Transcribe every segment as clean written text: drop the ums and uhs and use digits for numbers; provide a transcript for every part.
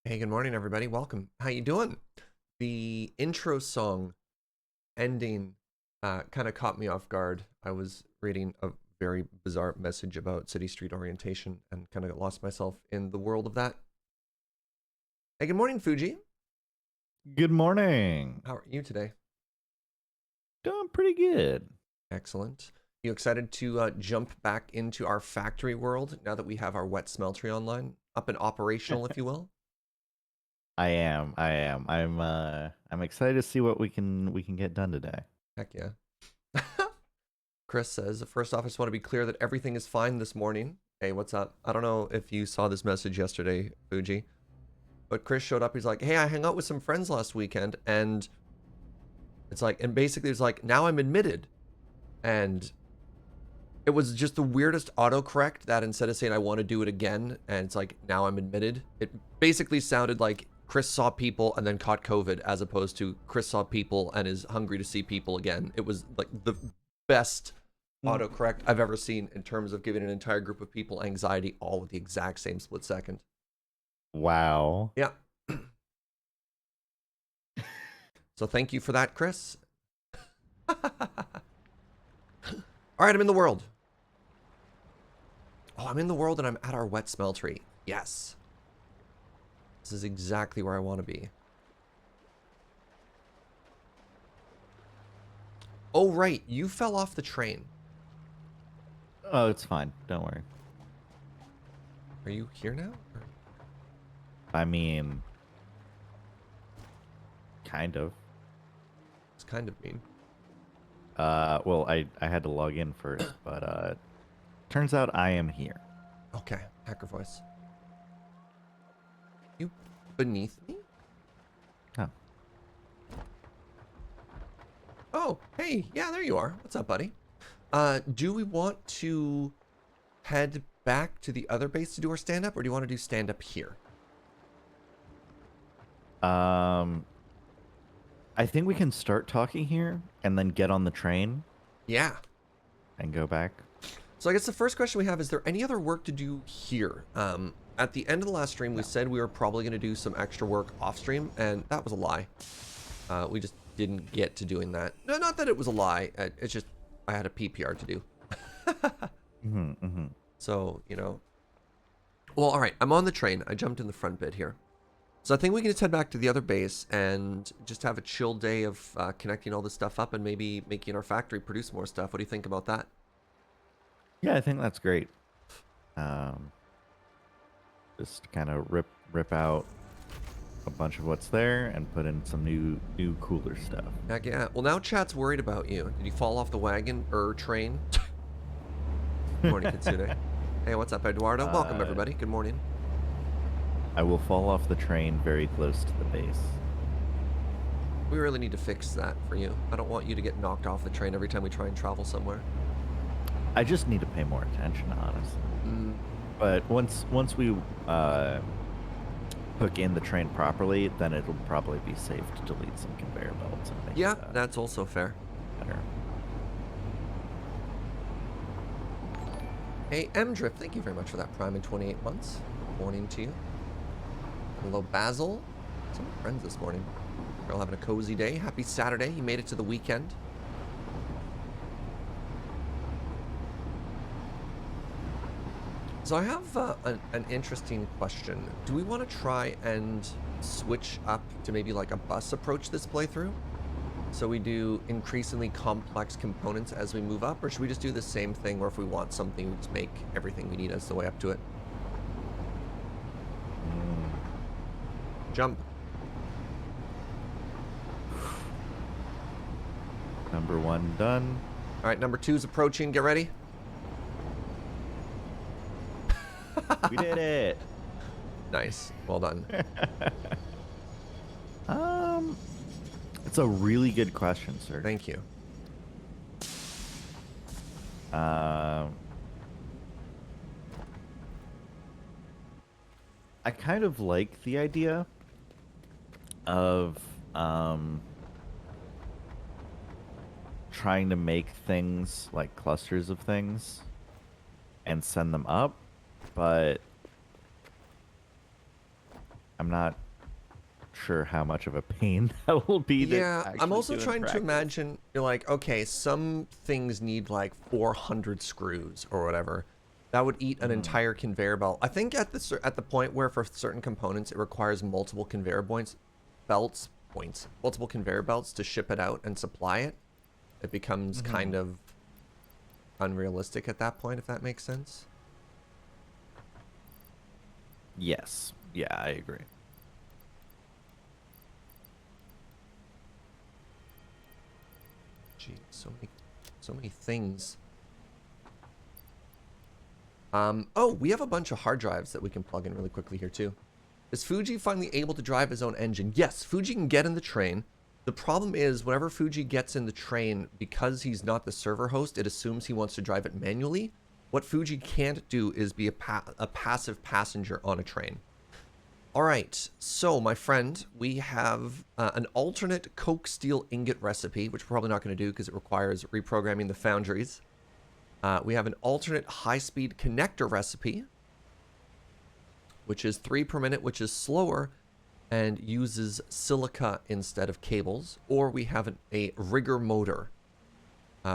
Hey, good morning, everybody. Welcome. How you doing? The intro song ending kind of caught me off guard. I was reading a very bizarre message about city street orientation and kind of lost myself in the world of that. Hey, good morning, Fugi. Good morning. How are you today? Doing pretty good. Excellent. You excited to jump back into our factory world now that we have our Wet Smeltery online, up and operational, if you will? I am. I'm excited to see what we can get done today. Heck yeah. Chris says, first off, I just want to be clear that everything is fine this morning. Hey, what's up? I don't know if you saw this message yesterday, Fuji, but Chris showed up. He's like, hey, I hung out with some friends last weekend, and it's like, and basically it's like, now I'm admitted. And it was just the weirdest autocorrect that instead of saying I want to do it again, and it's like, now I'm admitted, it basically sounded like Chris saw people and then caught COVID, as opposed to Chris saw people and is hungry to see people again. It was like the best autocorrect I've ever seen in terms of giving an entire group of people anxiety all at the exact same split second. Wow. Yeah. So thank you for that, Chris. All right, I'm in the world. Oh, I'm in the world and I'm at our Wet Smeltery. Yes. This is exactly where I want to be. Oh, right. You fell off the train. Oh, it's fine. Don't worry. Are you here now? Or... I mean, kind of. It's kind of mean. Well, I had to log in first, but turns out I am here. Okay. Hacker voice. You beneath me? Oh. Oh, hey. Yeah, there you are. What's up, buddy? Do we want to head back to the other base to do our stand-up, or do you want to do stand-up here? Um, I think we can start talking here and then get on the train Yeah. and go back. So I guess the first question we have, is there any other work to do here? At the end of the last stream, we No. said we were probably going to do some extra work off stream, and that was a lie. We just didn't get to doing that. No, not that it was a lie. It's just I had a PPR to do. So, you know. Well, all right. I'm on the train. I jumped in the front bit here. So I think we can just head back to the other base and just have a chill day of connecting all this stuff up and maybe making our factory produce more stuff. What do you think about that? Yeah, I think that's great. Um, just kind of rip out a bunch of what's there and put in some new cooler stuff. Heck yeah. Well, now chat's worried about you. Did you fall off the wagon or train? Good morning, Kitsune. Hey, what's up, Eduardo? Welcome, everybody. Good morning. I will fall off the train very close to the base. We really need to fix that for you. I don't want you to get knocked off the train every time we try and travel somewhere. I just need to pay more attention, honestly. But once we hook in the train properly, then it'll probably be safe to delete some conveyor belts and make Yeah, that's also fair. better. Hey, M-Drift, thank you very much for that Prime in 28 months. Morning to you. Hello, Basil. Some friends this morning. We're all having a cozy day. Happy Saturday. You made it to the weekend. So I have an interesting question. Do we want to try and switch up to maybe like a bus approach this playthrough? So we do increasingly complex components as we move up, or should we just do the same thing, or if we want something, we just make everything we need as the way up to it? Jump. Number 1 done. All right, number 2 is approaching. Get ready. We did it. Nice. Well done. It's a really good question, sir. Thank you. I kind of like the idea of trying to make things like clusters of things and send them up, but I'm not sure how much of a pain that will be to Yeah, I'm actually also do in trying to practice. imagine, you're like, okay, some things need like 400 screws or whatever. That would eat an Mhm. entire conveyor belt. I think at the point where for certain components it requires multiple conveyor multiple conveyor belts to ship it out and supply it, it becomes Mhm. kind of unrealistic at that point, if that makes sense. Yes. Yeah, I agree. Gee, so many things. Oh, we have a bunch of hard drives that we can plug in really quickly here too. Is Fugi finally able to drive his own engine? Yes, Fugi can get in the train. The problem is, whenever Fugi gets in the train, because he's not the server host, it assumes he wants to drive it manually. What Fugi can't do is be a passive passenger on a train. All right, so my friend, we have an alternate coke steel ingot recipe, which we're probably not going to do because it requires reprogramming the foundries. We have an alternate high-speed connector recipe, which is 3 per minute, which is slower and uses silica instead of cables. Or we have a rigger motor,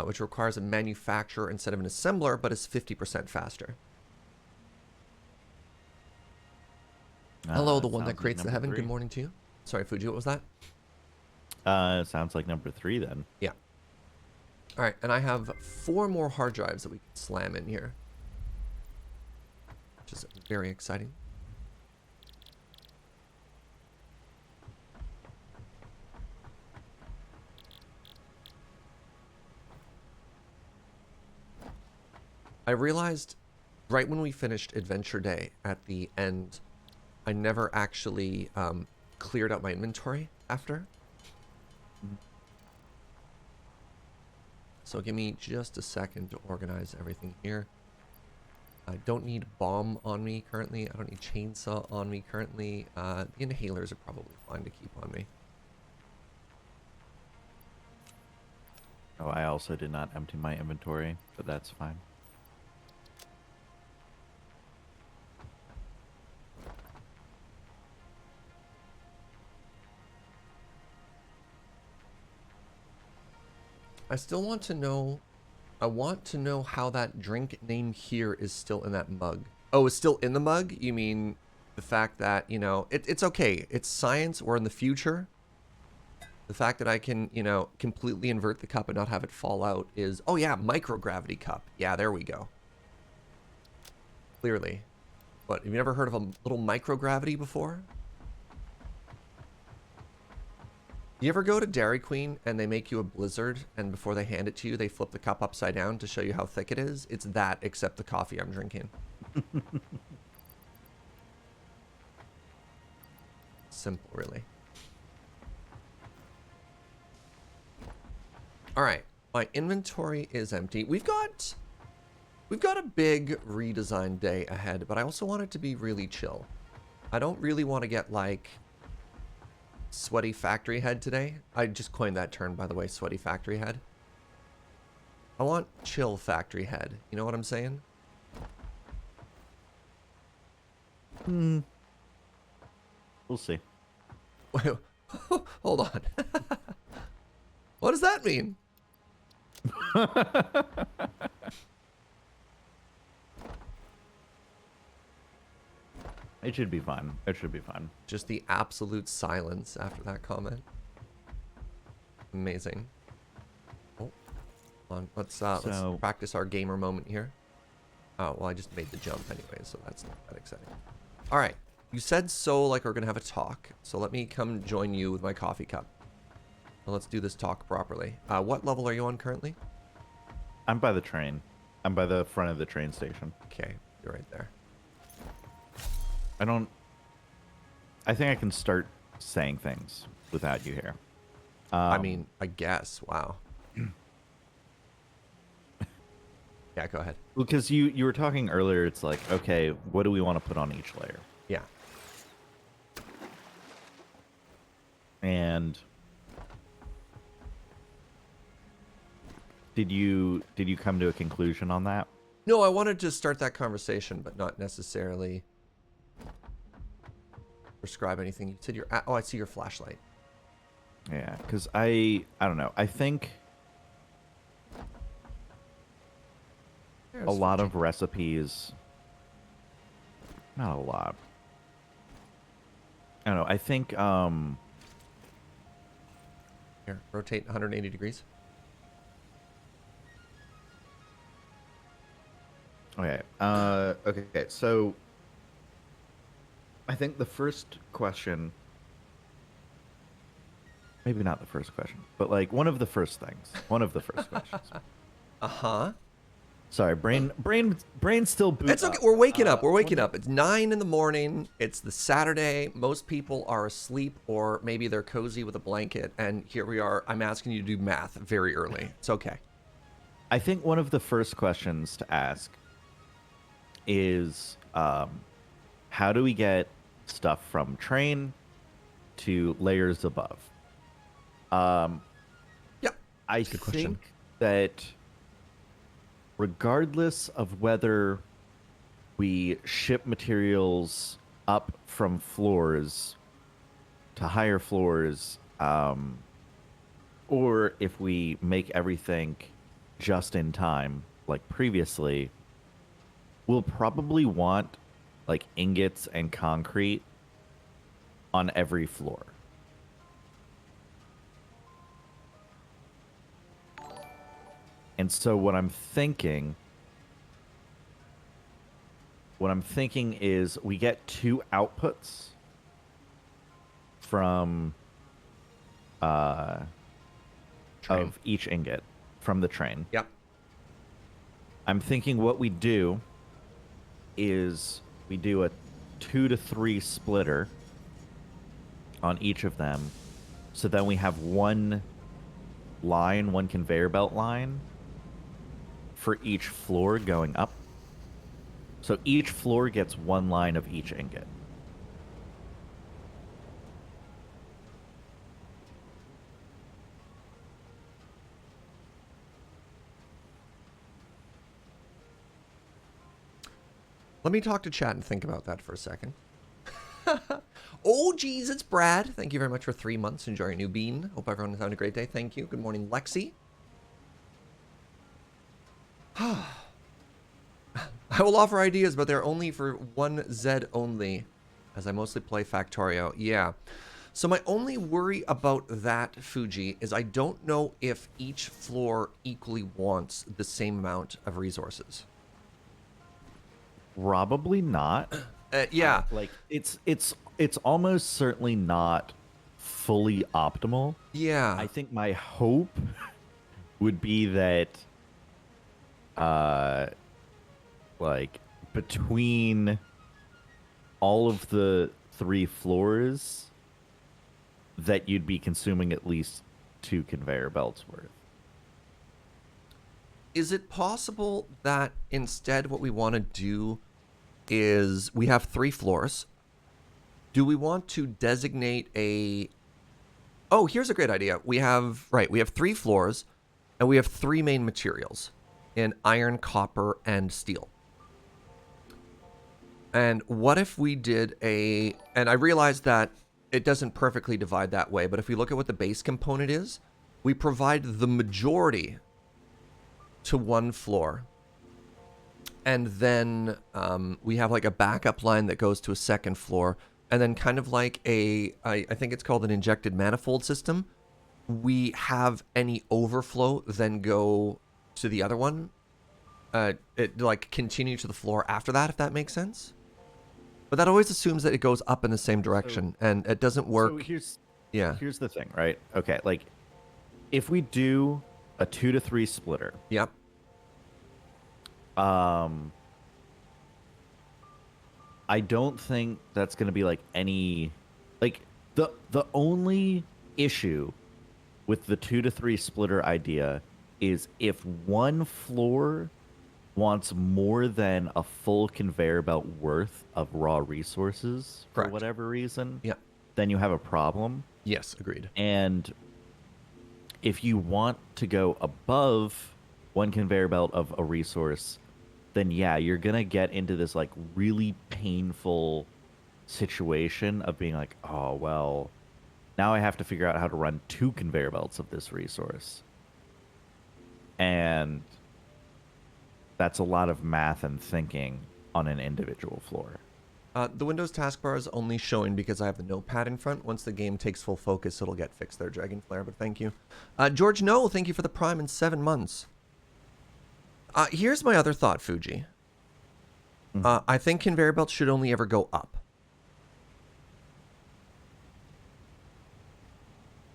which requires a manufacturer instead of an assembler, but is 50% faster. Hello, the one that Sounds like creates the number heaven. Good 3. morning to you. Sorry, Fuji, what was that? Sounds like number 3 then. Yeah. All right, and I have 4 more hard drives that we can slam in here, which is very exciting. I realized right when we finished Adventure Day at the end, I never actually cleared out my inventory after. So give me just a second to organize everything here. I don't need bomb on me currently. I don't need chainsaw on me currently. The inhalers are probably fine to keep on me. Oh, I also did not empty my inventory, but that's fine. I still want to know. I want to know how that drink name here is still in that mug. Oh, it's still in the mug? You mean the fact that, you know, it's okay. It's science. We're in the future. The fact that I can, you know, completely invert the cup and not have it fall out is, oh yeah, microgravity cup. Yeah, there we go. Clearly. What, have you never heard of a little microgravity before? You ever go to Dairy Queen and they make you a blizzard and before they hand it to you, they flip the cup upside down to show you how thick it is? It's that, except the coffee I'm drinking. Simple, really. All right, my inventory is empty. We've got a big redesign day ahead, but I also want it to be really chill. I don't really want to get like sweaty factory head today. I just coined that term, by the way, sweaty factory head. I want chill factory head. You know what I'm saying? Hmm. We'll see. Hold on. What does that mean? It should be fun. It should be fun. Just the absolute silence after that comment. Amazing. Oh, hold on. Let's practice our gamer moment here. Oh, well, I just made the jump anyway, so that's not that exciting. All right. You said so like we're going to have a talk. So let me come join you with my coffee cup. Well, let's do this talk properly. What level are you on currently? I'm by the train. I'm by the front of the train station. Okay, you're right there. I think I can start saying things without you here. I mean, I guess. Wow. Yeah, go ahead. Because you were talking earlier, it's like, okay, what do we want to put on each layer? Yeah. And did you come to a conclusion on that? No, I wanted to start that conversation, but not necessarily prescribe anything. You said oh, I see your flashlight. Yeah, because I don't know. I think There's a lot Fugi. of recipes, not a lot. I don't know. I think Here, rotate 180 degrees. okay. Okay. So I think the first question, maybe not the first question, but like one of the first questions. Uh-huh. Sorry, brain still booting It's okay. up. We're waking up. We're One waking of up. It's 9 in the morning. It's the Saturday. Most people are asleep, or maybe they're cozy with a blanket. And here we are. I'm asking you to do math very early. It's okay. I think one of the first questions to ask is how do we get stuff from train to layers above? Yeah. I That's a good question. think that regardless of whether we ship materials up from floors to higher floors, or if we make everything just in time, like previously, we'll probably want like ingots and concrete on every floor. And so what I'm thinking is we get two outputs from Train. of each ingot from the train. Yep. I'm thinking what we do is we do a 2 to 3 splitter on each of them. So then we have one conveyor belt line for each floor going up. So each floor gets one line of each ingot. Let me talk to chat and think about that for a second. Oh, geez, it's Brad. Thank you very much for 3 months. Enjoy your new bean. Hope everyone is having a great day. Thank you. Good morning, Lexi. I will offer ideas, but they're only for 1Z only, as I mostly play Factorio. Yeah. So my only worry about that, Fugi, is I don't know if each floor equally wants the same amount of resources. Probably not. Yeah. Like it's almost certainly not fully optimal. Yeah. I think my hope would be that like between all of the 3 floors that you'd be consuming at least 2 conveyor belts worth. Is it possible that instead what we want to do is we have 3 floors? Do we want to designate a... Oh, here's a great idea. We have 3 floors, and we have 3 main materials in iron, copper, and steel. And what if we did a... And I realize that it doesn't perfectly divide that way, but if we look at what the base component is, we provide the majority to one floor. And then we have like a backup line that goes to a second floor. And then kind of like I think it's called an injected manifold system. We have any overflow then go to the other one. It like continue to the floor after that, if that makes sense. But that always assumes that it goes up in the same direction, and it doesn't work. So Yeah. here's the thing, right? Okay, like if we do a 2 to 3 splitter, Yep. I don't think that's going to be like any like the only issue with the 2 to 3 splitter idea is if one floor wants more than a full conveyor belt worth of raw resources for Correct. whatever reason, Yeah. then you have a problem. Yes, agreed. And if you want to go above one conveyor belt of a resource, then yeah, you're going to get into this like really painful situation of being like, oh, well, now I have to figure out how to run 2 conveyor belts of this resource. And that's a lot of math and thinking on an individual floor. The Windows taskbar is only showing because I have the notepad in front. Once the game takes full focus, it'll get fixed there, Dragonflare, but thank you. George, no, thank you for the Prime in 7 months. Here's my other thought, Fugi. I think conveyor belts should only ever go up.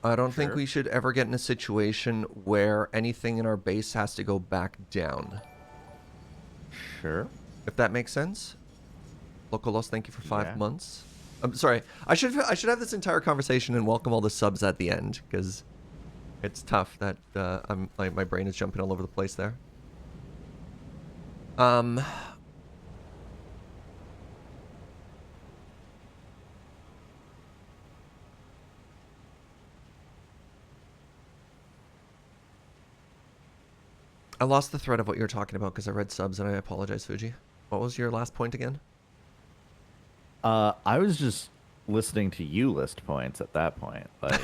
I don't think we should ever get in a situation where anything in our base has to go back down. Sure. If that makes sense. Locolos, thank you for 5 months. I'm sorry. I should have this entire conversation and welcome all the subs at the end, because it's tough that my brain is jumping all over the place there. I lost the thread of what you were talking about because I read subs and I apologize, Fugi. What was your last point again? I was just listening to you list points at that point. Like,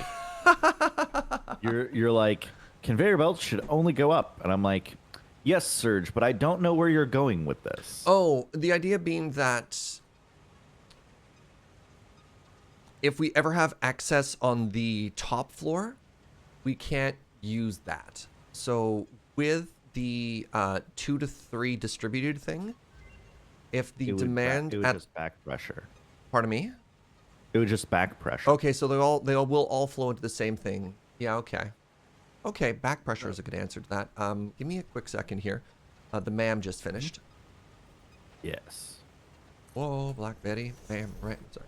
you're like, conveyor belts should only go up, and I'm like, yes, Serge, but I don't know where you're going with this. Oh, the idea being that if we ever have access on the top floor, we can't use that. So with the 2 to 3 distributed thing, if the demand it would just back pressure. Pardon me? It would just back pressure. Okay, so they will all flow into the same thing. Yeah, okay. Okay, back pressure is a good answer to that. Give me a quick second here. The ma'am just finished. Yes. Whoa, Black Betty. Ma'am, right. Sorry.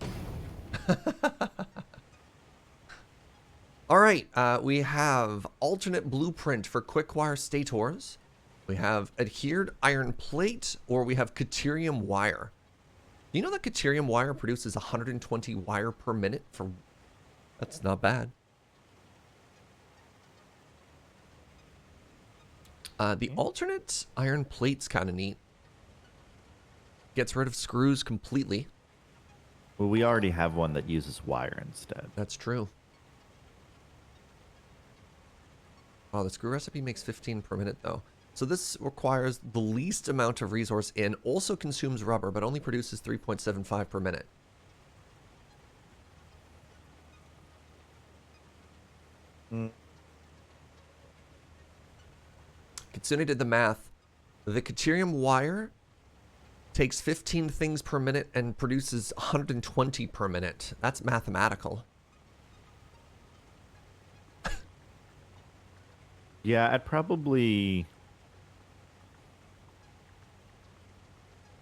All right, we have alternate blueprint for quickwire stators. We have adhered iron plate, or we have Caterium wire. You know that Caterium wire produces 120 wire per minute for... That's not bad. The alternate iron plate's kind of neat. Gets rid of screws completely. Well, we already have one that uses wire instead. That's true. Oh, the screw recipe makes 15 per minute, though. So this requires the least amount of resource in, also consumes rubber, but only produces 3.75 per minute. Kitsune did the math. The Caterium wire takes 15 things per minute and produces 120 per minute. That's mathematical. Yeah,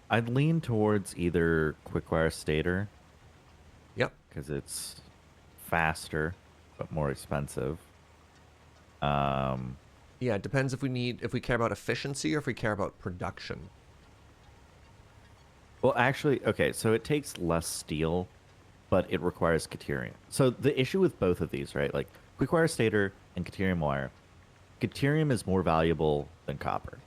I'd lean towards either quickwire stator. Yep. Because it's faster, but more expensive. Yeah, it depends if we care about efficiency or if we care about production. Well, actually, okay, so it takes less steel, but it requires Caterium. So the issue with both of these, right? Like quickwire stator and Caterium wire. Caterium is more valuable than copper.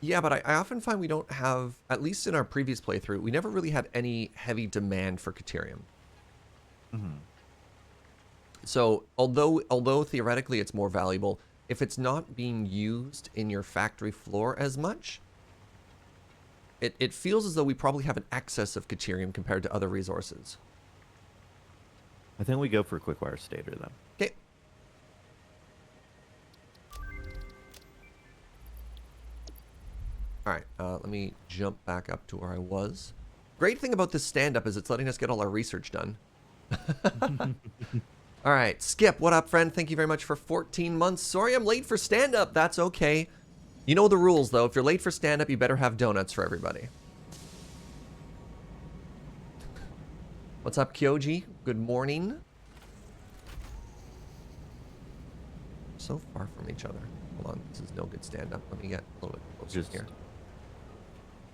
Yeah, but I often find we don't have, at least in our previous playthrough, we never really had any heavy demand for Caterium. Mm-hmm. So although theoretically it's more valuable, if it's not being used in your factory floor as much, it feels as though we probably have an excess of Caterium compared to other resources. I think we go for quickwire stator then. Okay. All right, let me jump back up to where I was. Great thing about this stand-up is it's letting us get all our research done. All right, Skip, what up, friend? Thank you very much for 14 months. Sorry I'm late for stand-up. That's okay. You know the rules, though. If you're late for stand-up, you better have donuts for everybody. What's up, Kyoji? Good morning. So far from each other. Hold on, this is no good stand-up. Let me get a little bit closer here.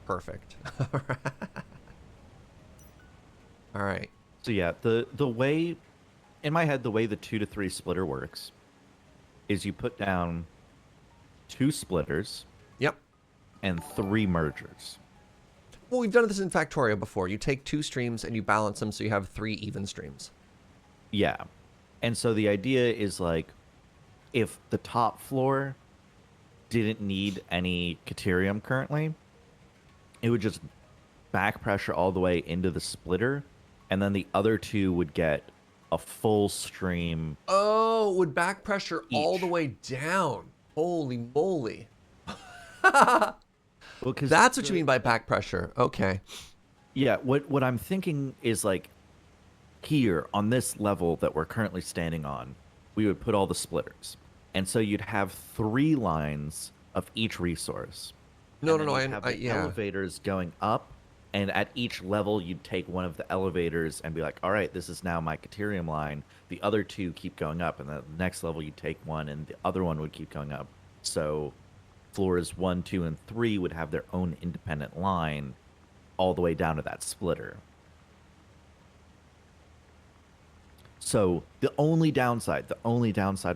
Perfect. All right. So yeah, the way, in my head, the way the 2 to 3 splitter works is you put down 2 splitters. Yep. And 3 mergers. Well, we've done this in Factorio before. You take 2 streams and you balance them so you have 3 even streams. Yeah. And so the idea is like if the top floor didn't need any Caterium currently, it would just back pressure all the way into the splitter, and then the other two would get a full stream Oh, it would back pressure all the each. way down. Holy moly. Well, because That's what you mean by back pressure. Okay. yeah, what I'm thinking is like here on this level that we're currently standing on, we would put all the splitters, and so you'd have 3 lines of each resource, No, and no, then no. you'd have the Yeah. elevators going up, and at each level you'd take one of the elevators and be like, all right, this is now my Caterium line. The other 2 keep going up, and the next level you'd take one and the other one would keep going up. So floors 1, 2, and 3 would have their own independent line all the way down to that splitter. So the only downside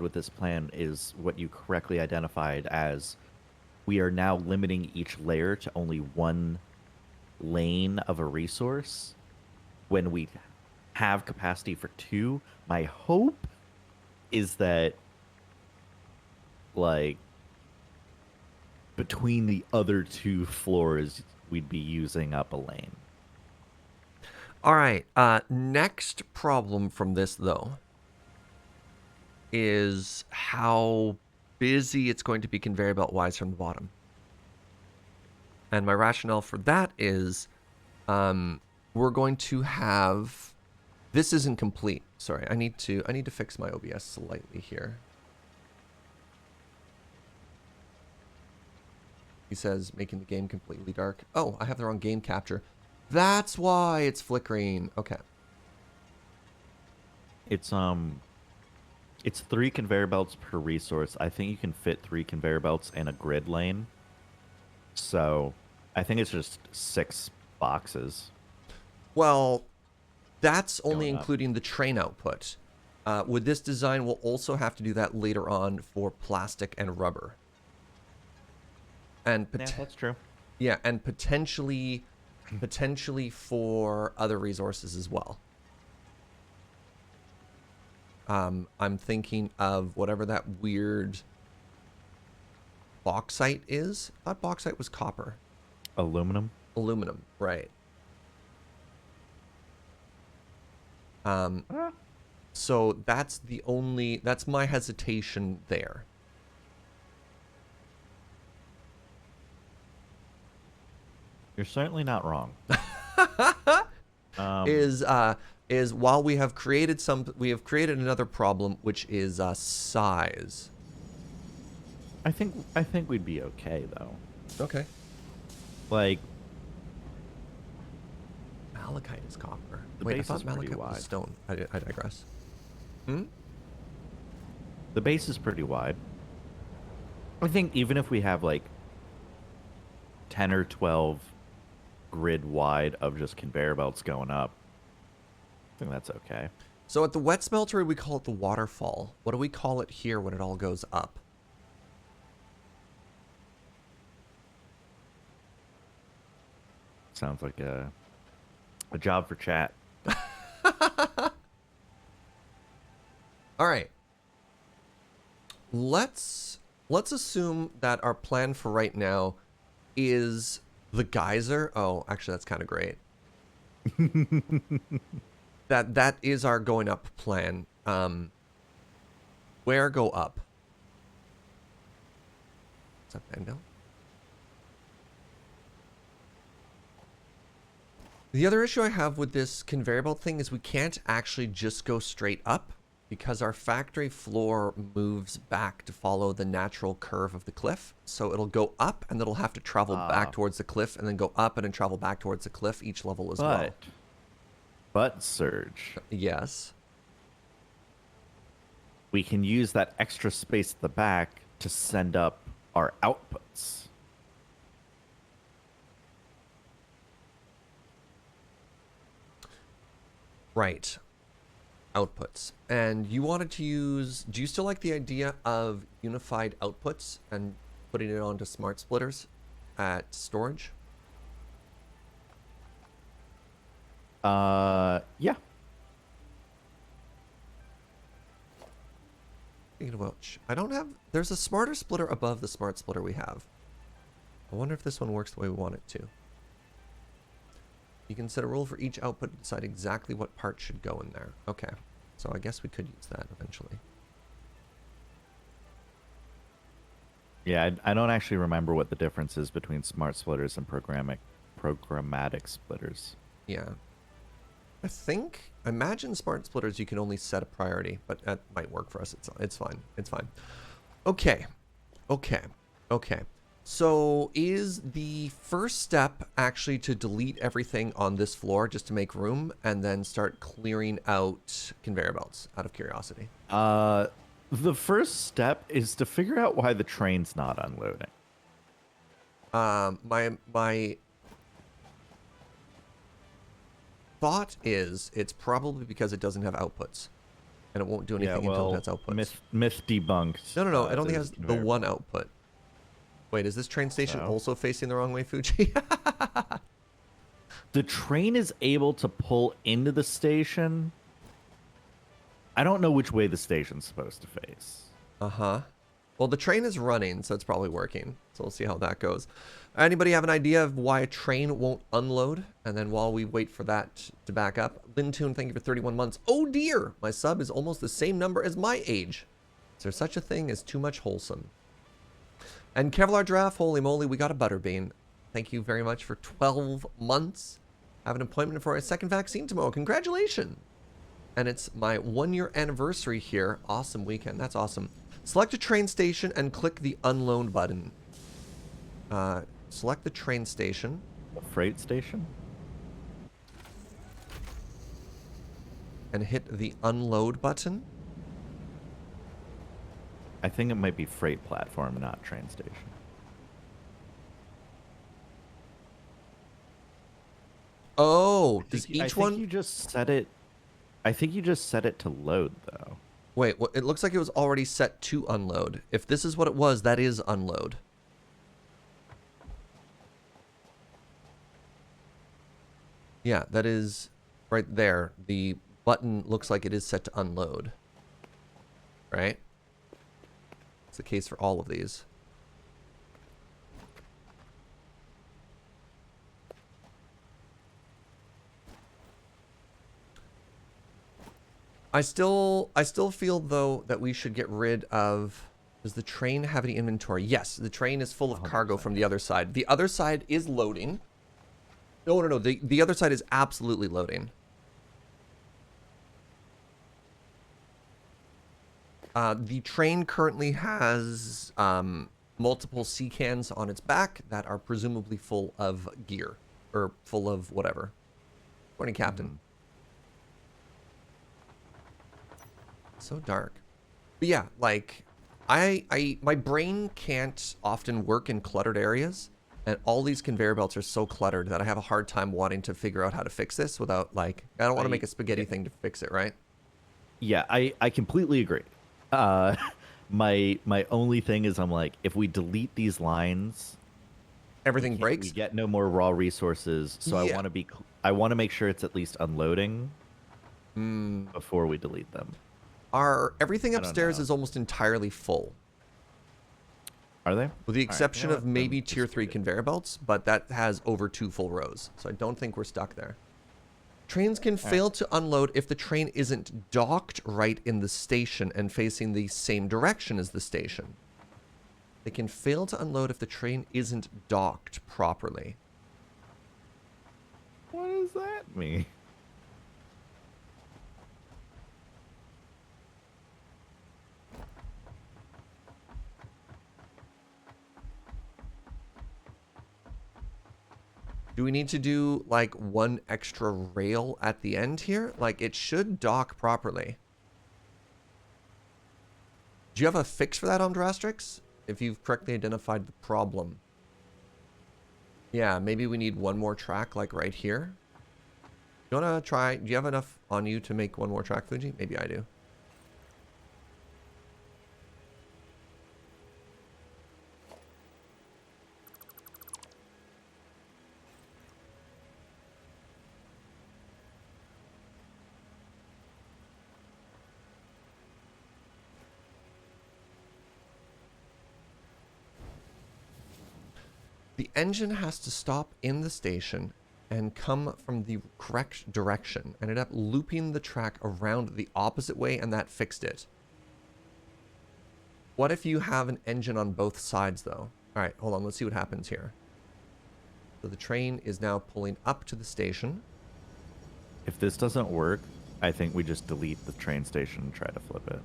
with this plan is what you correctly identified as we are now limiting each layer to only 1 lane of a resource when we have capacity for 2. My hope is that like between the other 2 floors we'd be using up a lane. All right. Next problem from this, though, is how busy it's going to be conveyor belt wise from the bottom. And my rationale for that is we're going to have... This isn't complete. Sorry, I need to fix my OBS slightly here. He says making the game completely dark. Oh, I have the wrong game capture. That's why it's flickering. Okay. It's 3 conveyor belts per resource. I think you can fit 3 conveyor belts in a grid lane. So I think it's just 6 boxes. Well, that's only Going up. including the train output. With this design, we'll also have to do that later on for plastic and rubber. And Yeah, that's true. yeah, and potentially for other resources as well. I'm thinking of whatever that weird bauxite is. I thought bauxite was copper. Aluminum. Aluminum, right. So that's my hesitation there. You're certainly not wrong. Is while we have created another problem, which is size. I think we'd be okay though. Okay. Like Malachite is copper. The Wait, I base thought is pretty malachite was wide. stone. I digress. Hmm? the base is pretty wide. I think even if we have like 10 or 12 grid wide of just conveyor belts going up, I think that's okay. So at the Wet Smeltery, we call it the waterfall. What do we call it here when it all goes up? Sounds like a job for chat. All right. Let's assume that our plan for right now is the Gyser. Oh, actually, that's kind of great. That is our going up plan. Where go up? Is that Bendo? The other issue I have with this conveyor belt thing is we can't actually just go straight up because our factory floor moves back to follow the natural curve of the cliff. So it'll go up and it'll have to travel back towards the cliff and then go up and then travel back towards the cliff each level as well. But Serge, Yes. we can use that extra space at the back to send up our outputs. Right. Outputs. And you wanted to use... Do you still like the idea of unified outputs and putting it onto smart splitters at storage? Yeah. Speaking of which, I don't have... There's a smarter splitter above the smart splitter we have. I wonder if this one works the way we want it to. You can set a rule for each output to decide exactly what part should go in there. Okay. So I guess we could use that eventually. Yeah, I don't actually remember what the difference is between smart splitters and programmatic splitters. Yeah. I imagine smart splitters you can only set a priority, but that might work for us. It's fine. It's fine. Okay. Okay. Okay. So is the first step actually to delete everything on this floor just to make room and then start clearing out conveyor belts out of curiosity? The first step is to figure out why the train's not unloading. My thought is it's probably because it doesn't have outputs, and it won't do anything until it has outputs. Myth debunked. No. It only there's has a the conveyor one belt. output. Wait, is this train station So? also facing the wrong way, Fuji? The train is able to pull into the station. I don't know which way the station's supposed to face. Uh-huh. Well, the train is running, so it's probably working. So we'll see how that goes. Anybody have an idea of why a train won't unload? And then while we wait for that to back up, Lintoon, thank you for 31 months. Oh dear, my sub is almost the same number as my age. Is there such a thing as too much wholesome? And Kevlar Giraffe, holy moly, we got a butterbean. Thank you very much for 12 months. I have an appointment for a second vaccine tomorrow. Congratulations. And it's my 1-year anniversary here. Awesome weekend. That's awesome. Select a train station and click the unload button. Select the train station. A freight station? And hit the unload button. I think it might be freight platform, not train station. Oh, does each I think one... you just set it... I think you just set it to load, though. Wait, it looks like it was already set to unload. If this is what it was, that is unload. Yeah, that is right there. The button looks like it is set to unload. Right? It's the case for all of these. I still feel though that we should get rid of... Does the train have any inventory? Yes, the train is full of cargo 100%. from the other side. The other side is loading. No. The other side is absolutely loading. The train currently has multiple sea cans on its back that are presumably full of gear. Or full of whatever. Morning, Captain. So dark. But yeah, like... my brain can't often work in cluttered areas, and all these conveyor belts are so cluttered that I have a hard time wanting to figure out how to fix this without, like, I don't want to make a spaghetti thing to fix it, right? Yeah, I completely agree. My only thing is I'm like, if we delete these lines, Everything we breaks. get no more raw resources. So Yeah. I want to make sure it's at least unloading before we delete them. Everything I don't upstairs know. is almost entirely full, Are they? with the All right, exception you know of what? maybe Then tier just 3 leave it. conveyor belts, but that has over 2 full rows, so I don't think we're stuck there. Trains can fail to unload if the train isn't docked right in the station and facing the same direction as the station. They can fail to unload if the train isn't docked properly. What does that mean? Do we need to do like one extra rail at the end here? Like it should dock properly. Do you have a fix for that, Omdrastrix? If you've correctly identified the problem. Yeah, maybe we need one more track like right here. You wanna try, do you have enough on you to make one more track, Fuji? Maybe I do. The engine has to stop in the station and come from the correct direction. Ended up looping the track around the opposite way, and that fixed it. What if you have an engine on both sides, though? All right, hold on. Let's see what happens here. So the train is now pulling up to the station. If this doesn't work, I think we just delete the train station and try to flip it.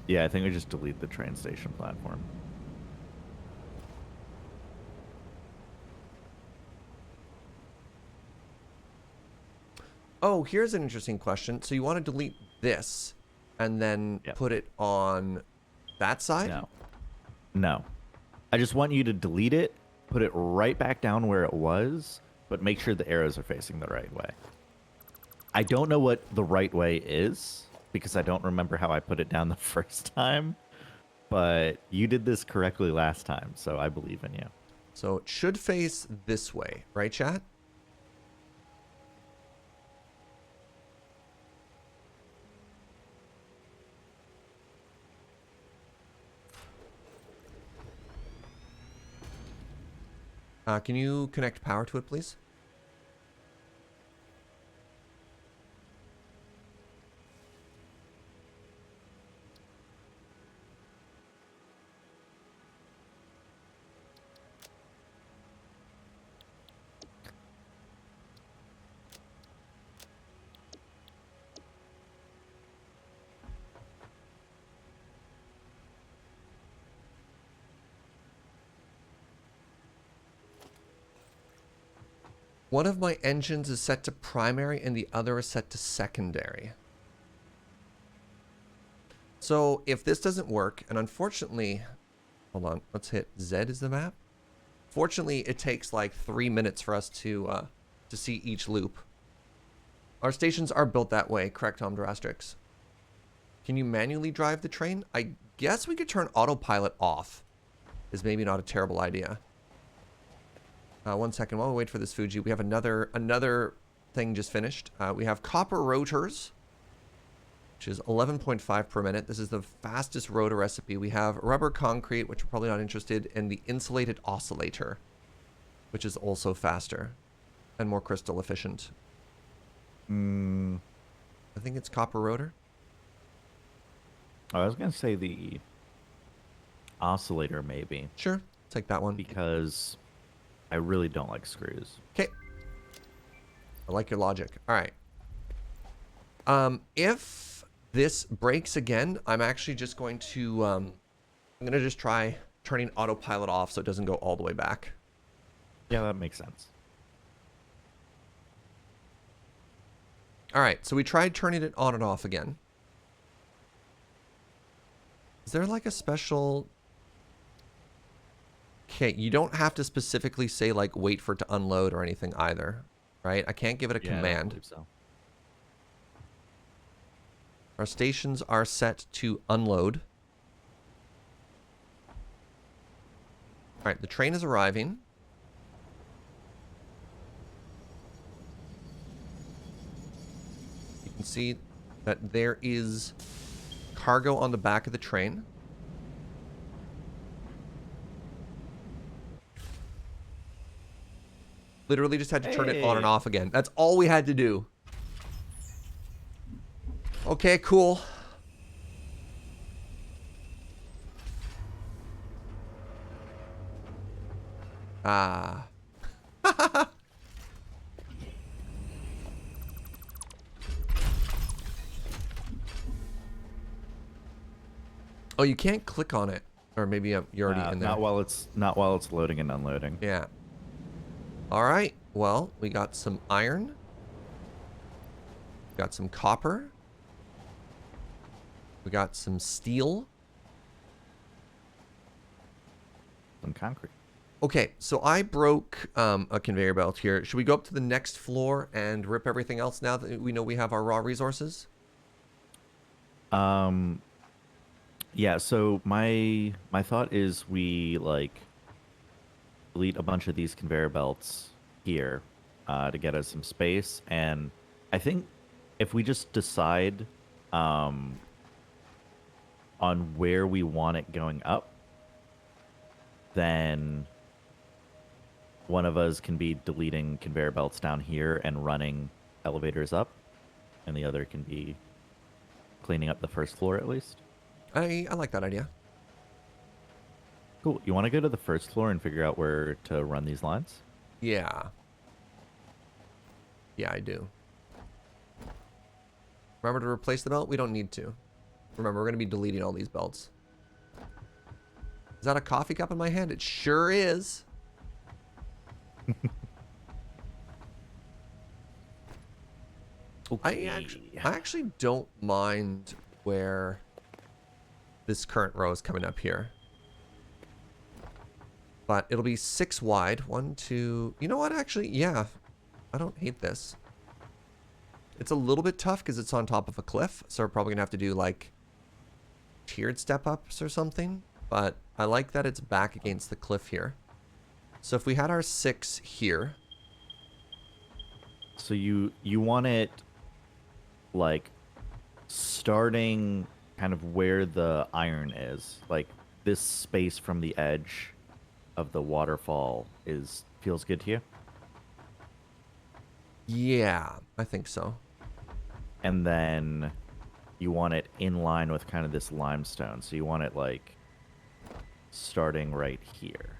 Yeah, I think we just delete the train station platform. Oh, here's an interesting question. So you want to delete this and then put it on that side? No. No. I just want you to delete it, put it right back down where it was, but make sure the arrows are facing the right way. I don't know what the right way is because I don't remember how I put it down the first time, but you did this correctly last time, so I believe in you. So it should face this way, right, chat? Can you connect power to it, please? One of my engines is set to primary and the other is set to secondary. So if this doesn't work, and unfortunately, hold on, let's hit Z is the map. Fortunately, it takes like 3 minutes for us to see each loop. Our stations are built that way, correct, Omdrastrix? Can you manually drive the train? I guess we could turn autopilot off. Is maybe not a terrible idea. 1 second, while we wait for this Fugi, we have another thing just finished. We have copper rotors, which is 11.5 per minute. This is the fastest rotor recipe. We have rubber concrete, which we're probably not interested in, the insulated oscillator, which is also faster and more crystal efficient. I think it's copper rotor. I was going to say the oscillator, maybe. Sure, take that one. Because I really don't like screws. Okay. I like your logic. All right. If this breaks again, I'm actually just going to, I'm going to just try turning autopilot off so it doesn't go all the way back. Yeah, that makes sense. All right. So we tried turning it on and off again. Is there like a special... Okay, you don't have to specifically say, like, wait for it to unload or anything either, right? I can't give it a command. I don't believe so. Our stations are set to unload. All right, the train is arriving. You can see that there is cargo on the back of the train. Literally just had to turn it on and off again. That's all we had to do. Okay, cool. Ah. Oh, you can't click on it. Or maybe you're already in there. Not while it's loading and unloading. Yeah. All right. Well, we got some iron. Got some copper. We got some steel. Some concrete. Okay, so I broke a conveyor belt here. Should we go up to the next floor and rip everything else now that we know we have our raw resources? Yeah, so my thought is we like delete a bunch of these conveyor belts here to get us some space, and I think if we just decide on where we want it going up, then one of us can be deleting conveyor belts down here and running elevators up, and the other can be cleaning up the first floor at least. I like that idea. Cool. You want to go to the first floor and figure out where to run these lines? Yeah. Yeah, I do. Remember to replace the belt? We don't need to. Remember, we're going to be deleting all these belts. Is that a coffee cup in my hand? It sure is. Okay. I actually don't mind where this current row is coming up here. But it'll be 6 wide. 1, 2... You know what, actually? Yeah. I don't hate this. It's a little bit tough because it's on top of a cliff. So we're probably going to have to do, like, tiered step-ups or something. But I like that it's back against the cliff here. So if we had our 6 here... So you want it, like, starting kind of where the iron is. Like, this space from the edge of the waterfall feels good to you? Yeah, I think so. And then you want it in line with kind of this limestone. So you want it, like, starting right here.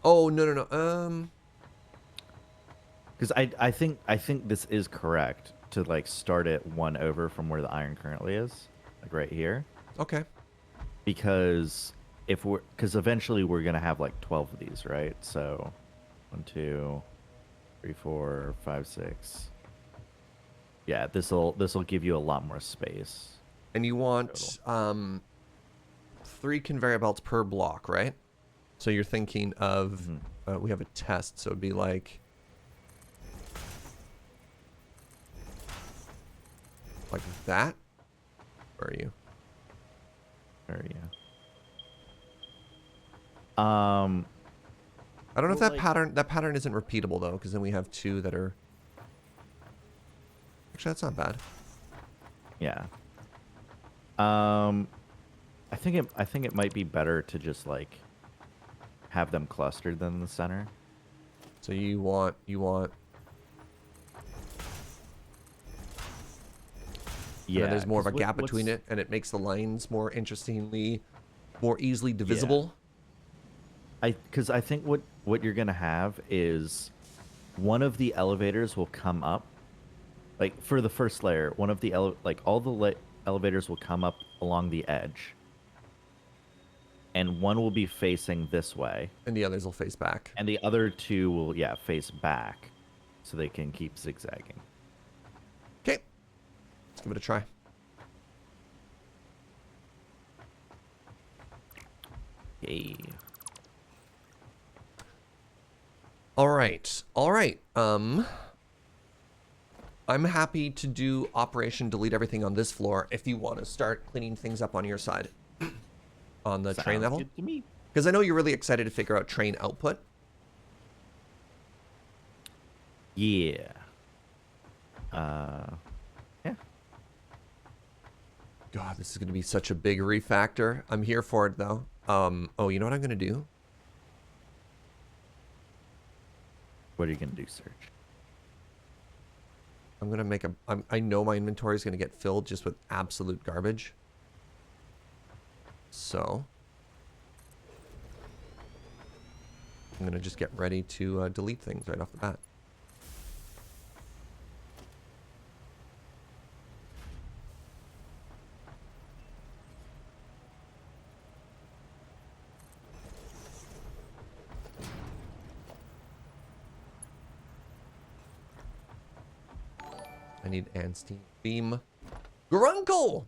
Oh, no. Because I think this is correct to, like, start it 1 over from where the iron currently is, like right here. Okay. Because eventually we're gonna have like 12 of these, right? So 1, 2, 3, 4, 5, 6. Yeah, this'll give you a lot more space. And you want 3 conveyor belts per block, right? So you're thinking of we have a test, so it'd be like that. Where are you? Where are you? I don't know if Well, that pattern isn't repeatable though, because then we have 2 that are. Actually, that's not bad. Yeah. I think it might be better to just, like, have them clustered than in the center. So you want Yeah. and then there's more of a 'cause gap between it, and it makes the lines more easily divisible. Because I think what you're gonna have is one of the elevators will come up, like for the first layer. One of the all the elevators will come up along the edge, and one will be facing this way, And the others will face back. and the other 2 will face back, so they can keep zigzagging. Okay. Let's give it a try. Yay. All right. I'm happy to do Operation Delete Everything on this floor if you want to start cleaning things up on your side. On the train Sounds level. good to me. Because I know you're really excited to figure out train output. Yeah. Yeah. God, this is going to be such a big refactor. I'm here for it, though. Oh, you know what I'm going to do? What are you gonna do, Serge? I'm going to make I know my inventory is going to get filled just with absolute garbage. So I'm going to just get ready to delete things right off the bat. I need Anstein Beam. Grunkle!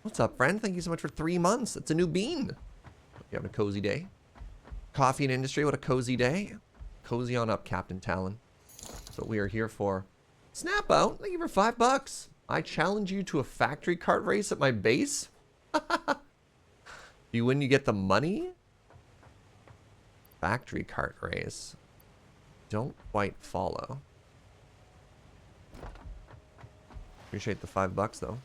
What's up, friend? Thank you so much for 3 months. It's a new bean. Hope you having a cozy day. Coffee and industry, what a cozy day. Cozy on up, Captain Talon. That's what we are here for. Snap out. Thank you for $5. I challenge you to a factory cart race at my base. You win, you get the money. Factory cart race. Don't quite follow. Appreciate the $5 though.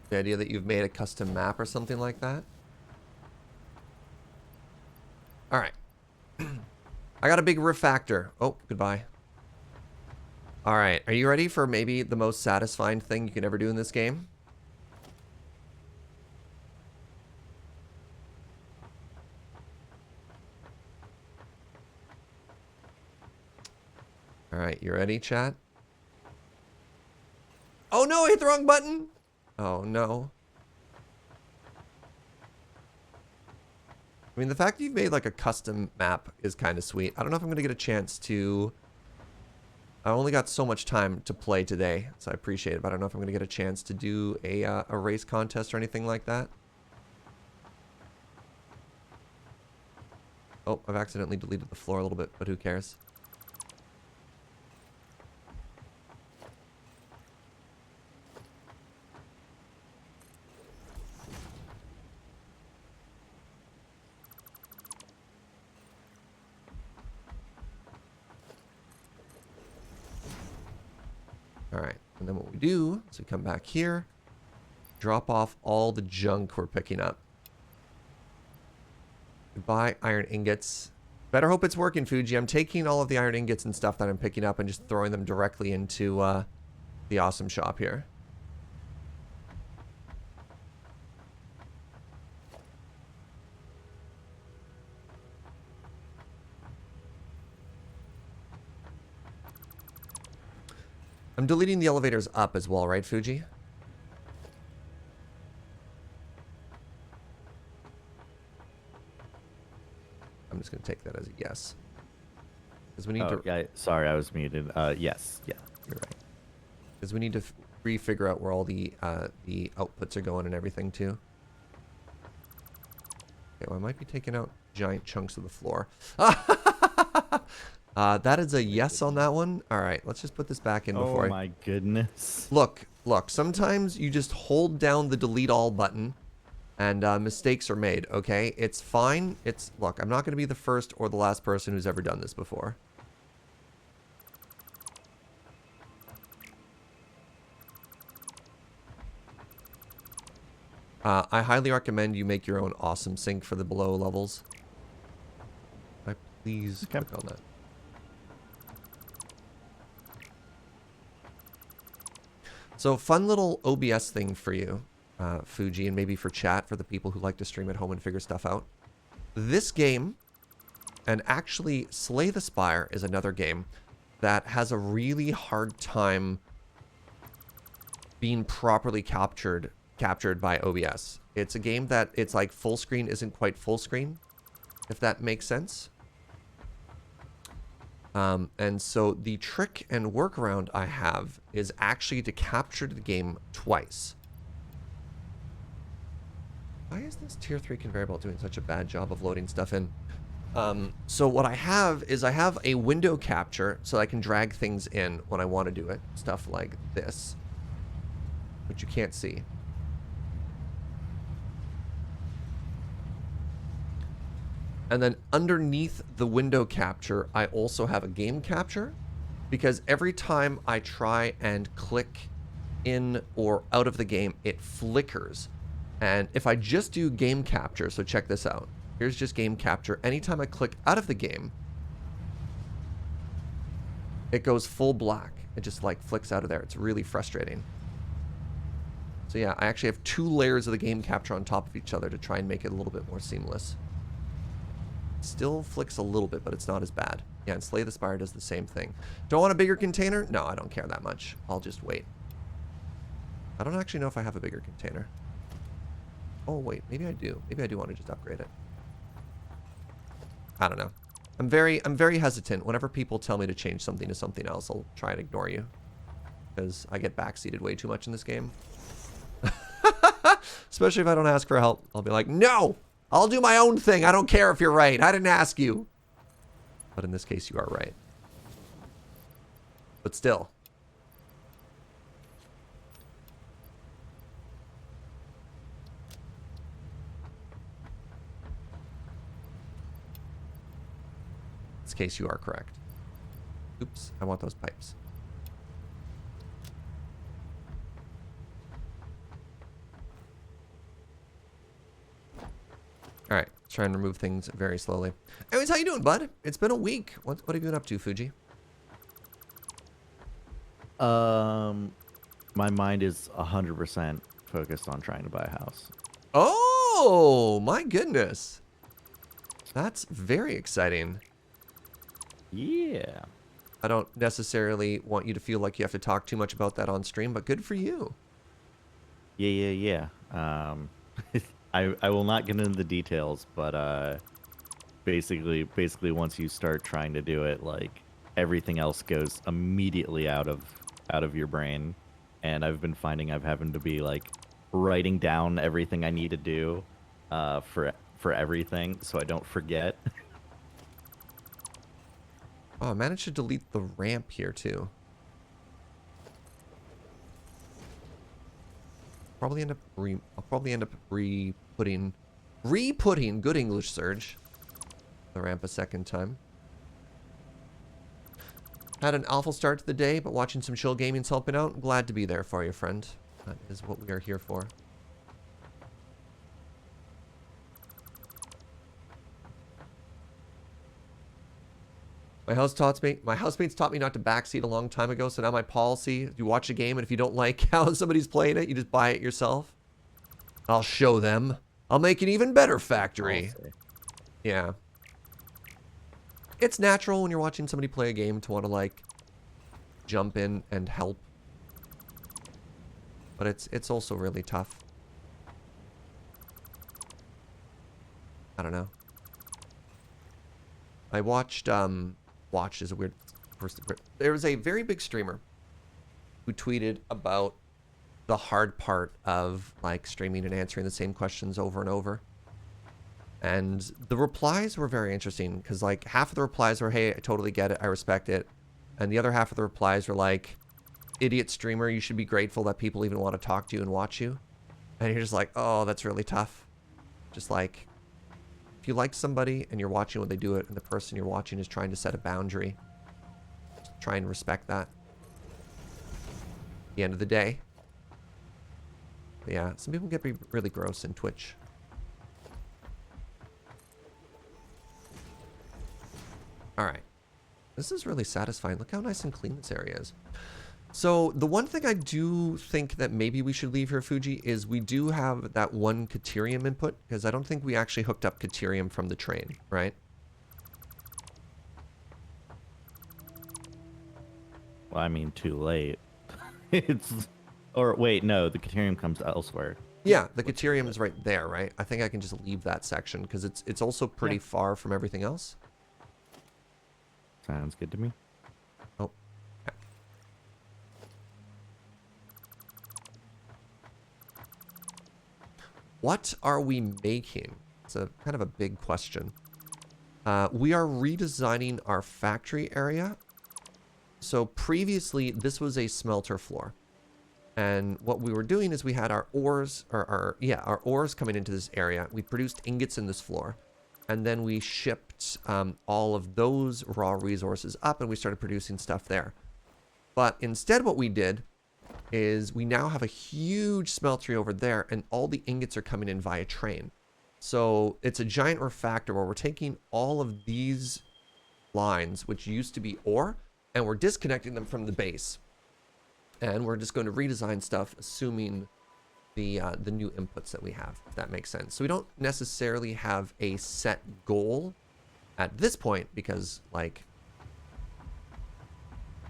The idea that you've made a custom map or something like that. All right. I got a big refactor. Oh, goodbye. All right. Are you ready for maybe the most satisfying thing you can ever do in this game? All right. You ready, chat? Oh, no. I hit the wrong button. Oh, no. I mean, the fact that you've made like a custom map is kind of sweet. I don't know if I'm going to get a chance to... I only got so much time to play today, so I appreciate it, but I don't know if I'm going to get a chance to do a race contest or anything like that. Oh, I've accidentally deleted the floor a little bit, but who cares? All right, and then what we do is we come back here, drop off all the junk we're picking up. Goodbye, iron ingots. Better hope it's working, Fugi. I'm taking all of the iron ingots and stuff that I'm picking up and just throwing them directly into the awesome shop here. I'm deleting the elevators up as well, right, Fugi? I'm just going to take that as a yes. Because we need to... Yeah, sorry, I was muted. Yes, yeah, You're right. Because we need to refigure out where all the outputs are going and everything, too. Okay, well, I might be taking out giant chunks of the floor. That is a yes on that one. All right, let's just put this back in before Oh my goodness. Look, sometimes you just hold down the delete all button and mistakes are made, okay? It's fine. Look, I'm not going to be the first or the last person who's ever done this before. I highly recommend you make your own awesome sink for the below levels. Please click on that. So fun little OBS thing for you, Fugi, and maybe for chat for the people who like to stream at home and figure stuff out. This game, and actually Slay the Spire is another game that has a really hard time being properly captured by OBS. It's a game that it's like full screen isn't quite full screen, if that makes sense. And so the trick and workaround I have is actually to capture the game twice. Why is this tier 3 conveyor belt doing such a bad job of loading stuff in? So what I have is I have a window capture so I can drag things in when I want to do it. Stuff like this, which you can't see. And then underneath the window capture, I also have a game capture, because every time I try and click in or out of the game, it flickers. And if I just do game capture, so check this out. Here's just game capture. Anytime I click out of the game, it goes full black. It just like flicks out of there. It's really frustrating. So yeah, I actually have 2 layers of the game capture on top of each other to try and make it a little bit more seamless. Still flicks a little bit, but it's not as bad. Yeah, and Slay the Spire does the same thing. Do I want a bigger container? No, I don't care that much. I'll just wait. I don't actually know if I have a bigger container. Oh, wait. Maybe I do. Maybe I do want to just upgrade it. I don't know. I'm very hesitant. Whenever people tell me to change something to something else, I'll try and ignore you. Because I get backseated way too much in this game. Especially if I don't ask for help. I'll be like, no! I'll do my own thing. I don't care if you're right. I didn't ask you. But in this case, you are right. But still. this case you are correct. Oops, I want those pipes. All right, try and remove things very slowly. Anyways, how you doing, bud? It's been a week. What have you been up to, Fugi? My mind is 100% focused on trying to buy a house. Oh, my goodness. That's very exciting. Yeah. I don't necessarily want you to feel like you have to talk too much about that on stream, but good for you. Yeah. I will not get into the details, but basically once you start trying to do it, like everything else goes immediately out of your brain. And I've been finding I've having to be like writing down everything I need to do for everything so I don't forget. Oh, I managed to delete the ramp here too. I'll probably end up re-putting good English, Serge, the ramp a second time. Had an awful start to the day, but watching some chill gaming's helping out. Glad to be there for you, friend. That is what we are here for. My housemates taught me not to backseat a long time ago, so now my policy, you watch a game and if you don't like how somebody's playing it, you just buy it yourself. I'll show them. I'll make an even better factory. Yeah. It's natural when you're watching somebody play a game to want to like jump in and help. But it's also really tough. I don't know. I watched watched is a weird person. There was a very big streamer who tweeted about the hard part of like streaming and answering the same questions over and over. And the replies were very interesting because like half of the replies were, hey, I totally get it, I respect it. And the other half of the replies were like, idiot streamer, you should be grateful that people even want to talk to you and watch you. And you're just like, oh, that's really tough. Just like, if you like somebody and you're watching when they do it and the person you're watching is trying to set a boundary, just try and respect that. At the end of the day. But yeah, some people get really gross in Twitch. All right. This is really satisfying. Look how nice and clean this area is. So the one thing I do think that maybe we should leave here, Fugi, is we do have that one Caterium input, because I don't think we actually hooked up Caterium from the train, right? Well, I mean, too late. Or wait, no, the Caterium comes elsewhere. Yeah, the Caterium is right there, right? I think I can just leave that section, because it's also pretty far from everything else. Sounds good to me. Oh. What are we making? It's a kind of a big question. We are redesigning our factory area. So previously, this was a smelter floor. And what we were doing is we had our ores, our ores coming into this area. We produced ingots in this floor. And then we shipped all of those raw resources up and we started producing stuff there. But instead what we did is we now have a huge smeltery over there and all the ingots are coming in via train. So it's a giant refactor where we're taking all of these lines, which used to be ore, and we're disconnecting them from the base. And we're just going to redesign stuff, assuming the new inputs that we have, if that makes sense. So we don't necessarily have a set goal at this point because, like,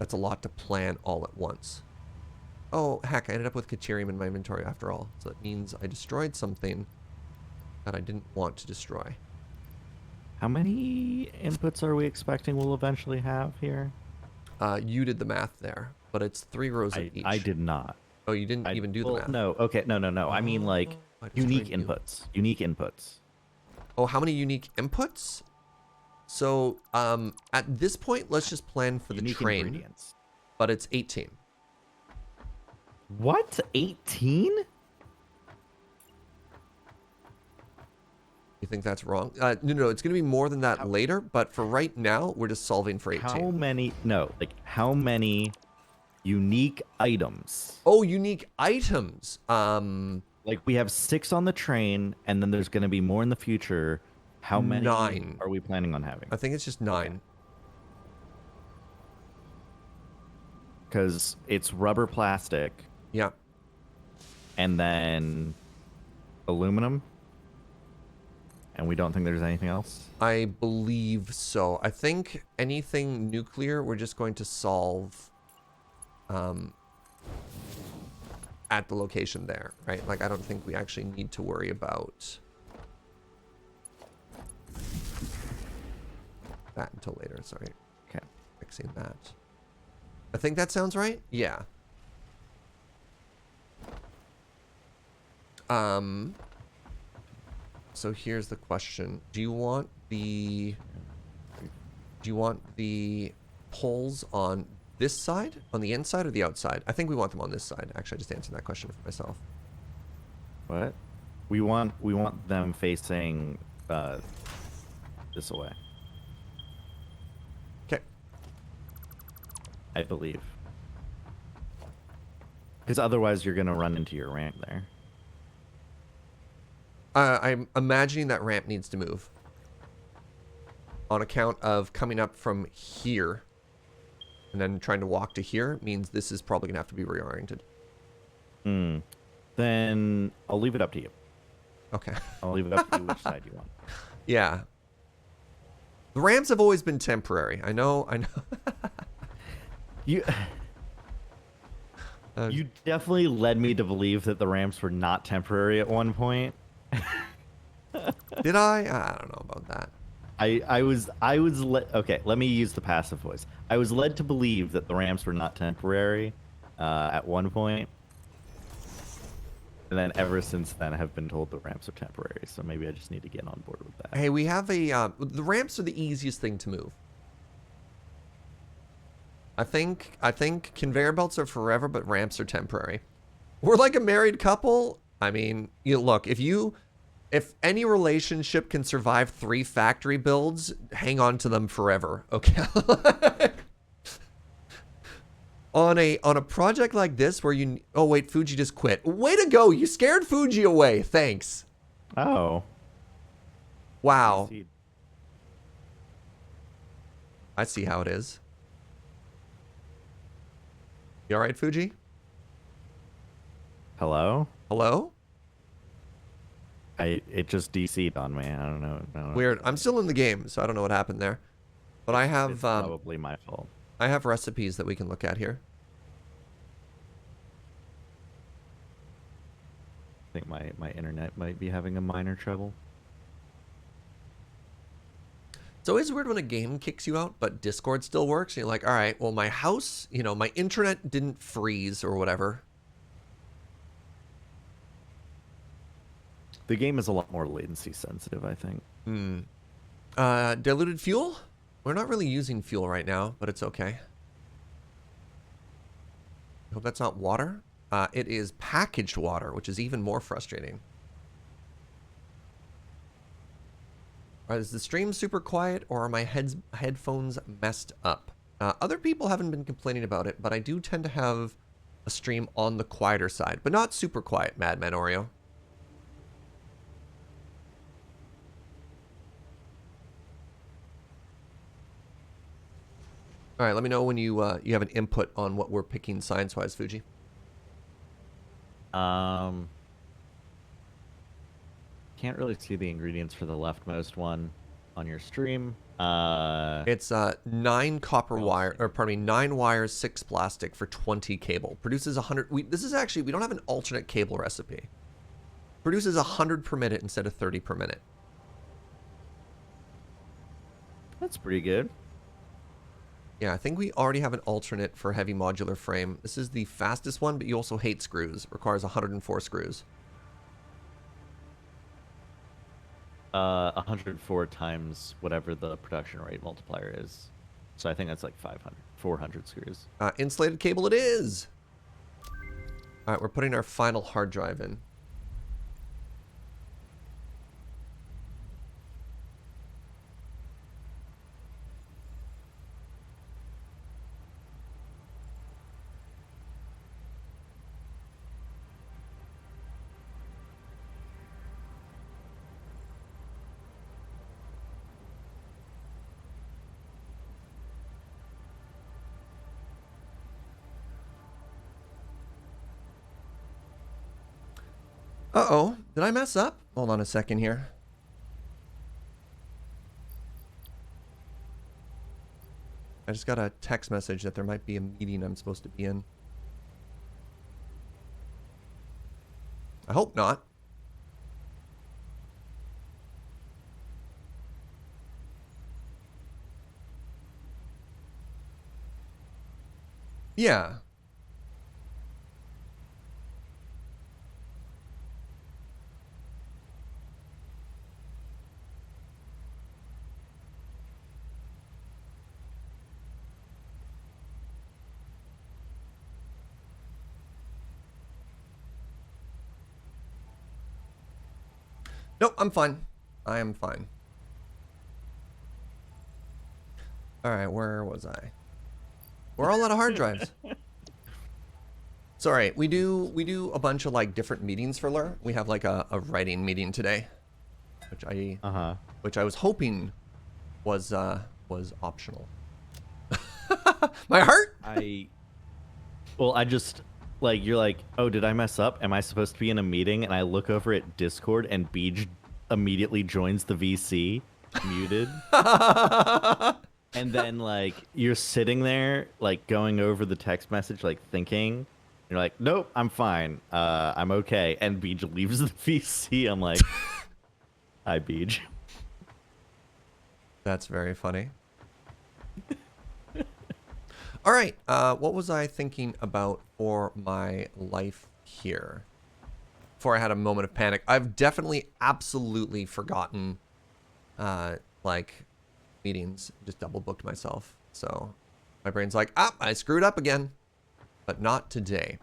that's a lot to plan all at once. Oh, heck, I ended up with Caterium in my inventory after all. So that means I destroyed something that I didn't want to destroy. How many inputs are we expecting we'll eventually have here? You did the math there, but it's 3 rows of each. I did not. Oh, you didn't even do the math? No, okay, no. I mean, like, unique destroyed you. inputs. Unique inputs. Oh, how many unique inputs? So, at this point, let's just plan for the Unique train. Ingredients. But it's 18. What? 18? You think that's wrong? No, it's going to be more than that later, but for right now, we're just solving for 18. How many? No, like how many unique items? Oh, unique items. Like we have 6 on the train, and then there's going to be more in the future. How many 9. are we planning on having? I think it's just 9. Because it's rubber, plastic, Yeah. and then aluminum. And we don't think there's anything else? I believe so. I think anything nuclear, we're just going to solve at the location there, right? Like, I don't think we actually need to worry about that until later. Sorry. Okay. Fixing that. I think that sounds right. Yeah. So here's the question. Do you want the poles on this side, on the inside, or the outside? I think we want them on this side. Actually, I just answered that question for myself. What? We want them facing this way. Okay. I believe. Because otherwise you're going to run into your ramp there. I'm imagining that ramp needs to move on account of coming up from here and then trying to walk to here means this is probably going to have to be reoriented. Then I'll leave it up to you. Okay. I'll leave it up to you which side you want. Yeah. The ramps have always been temporary. I know. You you definitely led me to believe that the ramps were not temporary at one point. Did I? I don't know about that. I was okay, let me use the passive voice. I was led to believe that the ramps were not temporary at one point. And then ever since then have been told the ramps are temporary. So maybe I just need to get on board with that. Hey, we have the ramps are the easiest thing to move. I think conveyor belts are forever, but ramps are temporary. We're like a married couple. I mean, look, if any relationship can survive 3 factory builds, hang on to them forever, okay? on a project like this where oh wait, Fugi just quit. Way to go! You scared Fugi away. Thanks. Oh. Wow. I see how it is. You all right, Fugi? Hello? Hello? It just DC'd on me. I don't know. Weird. I'm still in the game, so I don't know what happened there. But I have It's probably my fault. I have recipes that we can look at here. I think my internet might be having a minor trouble. It's always weird when a game kicks you out, but Discord still works. And you're like, all right, well, my house, my internet didn't freeze or whatever. The game is a lot more latency sensitive, I think. Diluted fuel? We're not really using fuel right now, but it's okay. I hope that's not water. It is packaged water, which is even more frustrating. Is the stream super quiet, or are my headphones messed up? Other people haven't been complaining about it, but I do tend to have a stream on the quieter side, but not super quiet, Madman Oreo. All right, let me know when you have an input on what we're picking science-wise, Fugi. Can't really see the ingredients for the leftmost one on your stream. It's 9 copper wire, or pardon me, 9 wires, 6 plastic for 20 cable. Produces 100. This is actually, we don't have an alternate cable recipe. Produces 100 per minute instead of 30 per minute. That's pretty good. Yeah, I think we already have an alternate for heavy modular frame. This is the fastest one, but you also hate screws. It requires 104 screws. 104 times whatever the production rate multiplier is. So I think that's like 400 screws. Insulated cable it is. All right, we're putting our final hard drive in. Uh-oh. Did I mess up? Hold on a second here. I just got a text message that there might be a meeting I'm supposed to be in. I hope not. Yeah. Nope, I'm fine. I am fine. All right, where was I? We're all out of hard drives. Sorry, we do a bunch of like different meetings for Lur. We have like a writing meeting today, which I was hoping was optional. My heart. Well, I just like you're like, oh, did I mess up? Am I supposed to be in a meeting? And I look over at Discord, and Beej immediately joins the VC, muted. And then like you're sitting there, like going over the text message, like thinking. You're like, nope, I'm fine. I'm okay. And Beej leaves the VC. I'm like, hi, Beej. That's very funny. All right, what was I thinking about for my life here? Before I had a moment of panic, I've definitely, absolutely forgotten, like, meetings. Just double booked myself. So my brain's like, I screwed up again. But not today.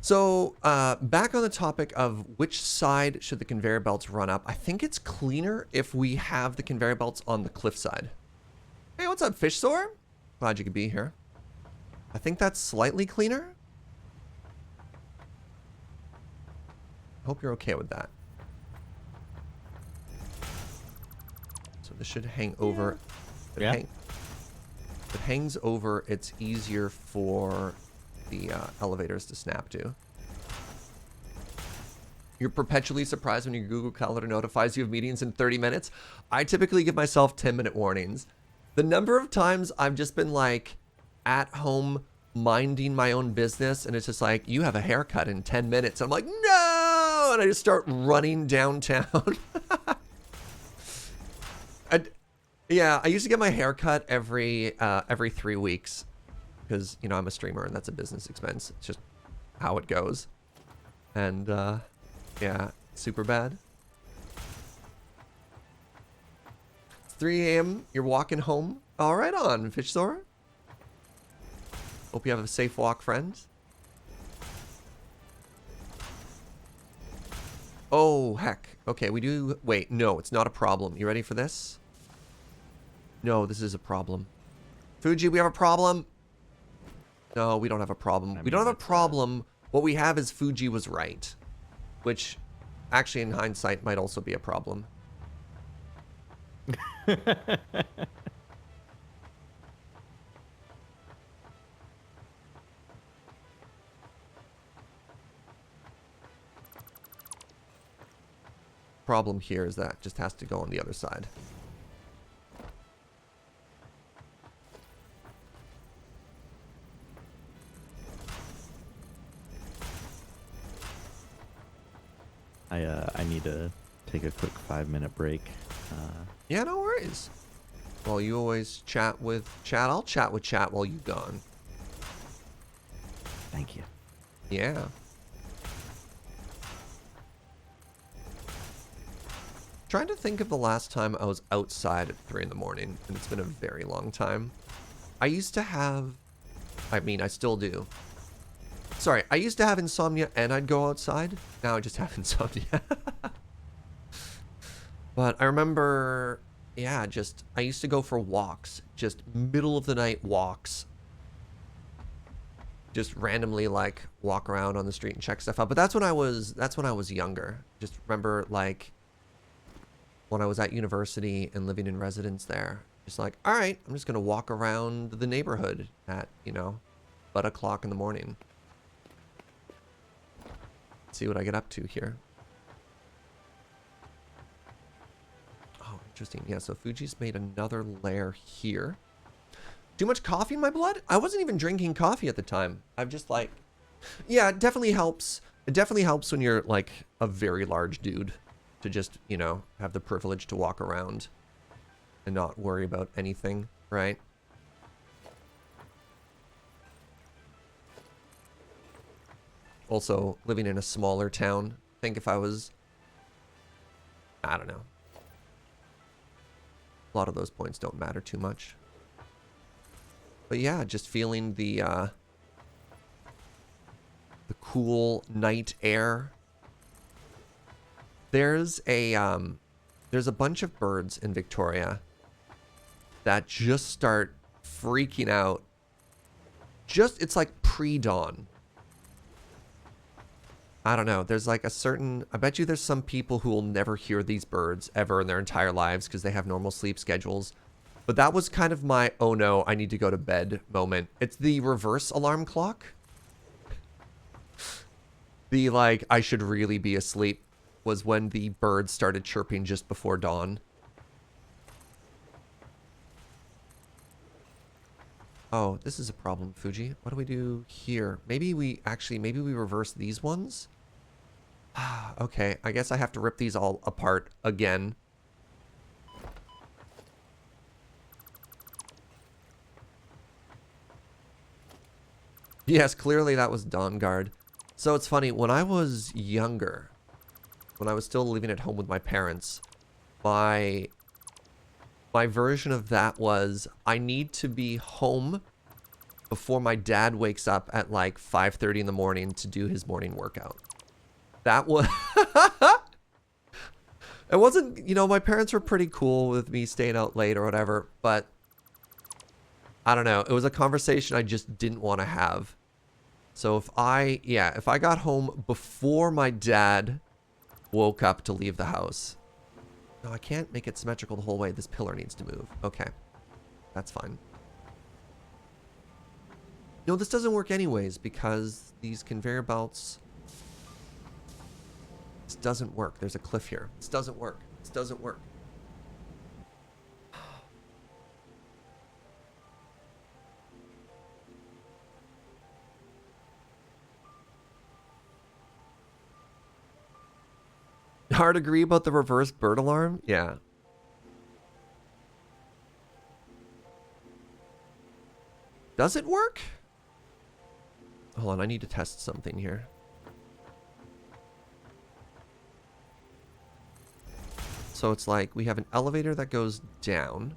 So back on the topic of which side should the conveyor belts run up, I think it's cleaner if we have the conveyor belts on the cliff side. Hey, what's up, Fish Sore? Glad you could be here. I think that's slightly cleaner. Hope you're okay with that. So this should hang over. Yeah. If it hangs over, it's easier for the elevators to snap to. You're perpetually surprised when your Google Calendar notifies you of meetings in 30 minutes. I typically give myself 10-minute warnings. The number of times I've just been like at home minding my own business and it's just like, you have a haircut in 10 minutes. I'm like, no! And I just start running downtown. Yeah, I used to get my haircut every 3 weeks. Because, you know, I'm a streamer and that's a business expense. It's just how it goes. And, yeah, super bad. It's 3 a.m. You're walking home. All right on, Fish Sore. Hope you have a safe walk, friends. Oh, heck. Okay, we do... Wait, no, it's not a problem. You ready for this? No, this is a problem. Fugi, we have a problem. No, we don't have a problem. We don't have a problem. What we have is Fugi was right. Which, actually, in hindsight, might also be a problem. Problem here is that it just has to go on the other side. I need to take a quick 5-minute break. Yeah, no worries. Well, you always chat with chat. I'll chat with chat while you're gone. Thank you. Yeah. Trying to think of the last time I was outside at 3 in the morning, and it's been a very long time. I used to have... I mean, I still do. Sorry, I used to have insomnia and I'd go outside. Now I just have insomnia. But I remember, yeah, just, I used to go for walks. Just middle of the night walks. Just randomly, like, walk around on the street and check stuff out. But that's when I was younger. Just remember, like, when I was at university and living in residence there. Just like, all right, I'm just going to walk around the neighborhood at, you know, about 1:00 in the morning. Let's see what I get up to here. Oh, interesting. Yeah, so Fuji's made another layer here. Too much coffee in my blood? I wasn't even drinking coffee at the time. I'm just like... Yeah, it definitely helps. It definitely helps when you're like a very large dude to just, you know, have the privilege to walk around and not worry about anything, right? Also, living in a smaller town, I think if I was... I don't know. A lot of those points don't matter too much. But yeah, just feeling the cool night air. There's a bunch of birds in Victoria that just start freaking out. It's like pre-dawn. I don't know. There's like a certain... I bet you there's some people who will never hear these birds ever in their entire lives because they have normal sleep schedules. But that was kind of my, oh no, I need to go to bed moment. It's the reverse alarm clock. The like, I should really be asleep was when the birds started chirping just before dawn. Oh, this is a problem, Fuji. What do we do here? Maybe we reverse these ones? Okay, I guess I have to rip these all apart again. Yes, clearly that was Dawn Guard. So it's funny, when I was younger, when I was still living at home with my parents, my version of that was, I need to be home before my dad wakes up at like 5:30 in the morning to do his morning workout. That was... It wasn't, you know, my parents were pretty cool with me staying out late or whatever, but I don't know. It was a conversation I just didn't want to have. So if I got home before my dad woke up to leave the house. No, I can't make it symmetrical the whole way. This pillar needs to move. Okay. That's fine. No, this doesn't work anyways because these conveyor belts... This doesn't work. There's a cliff here. This doesn't work. This doesn't work. Hard agree about the reverse bird alarm? Yeah. Does it work? Hold on, I need to test something here. So it's like we have an elevator that goes down.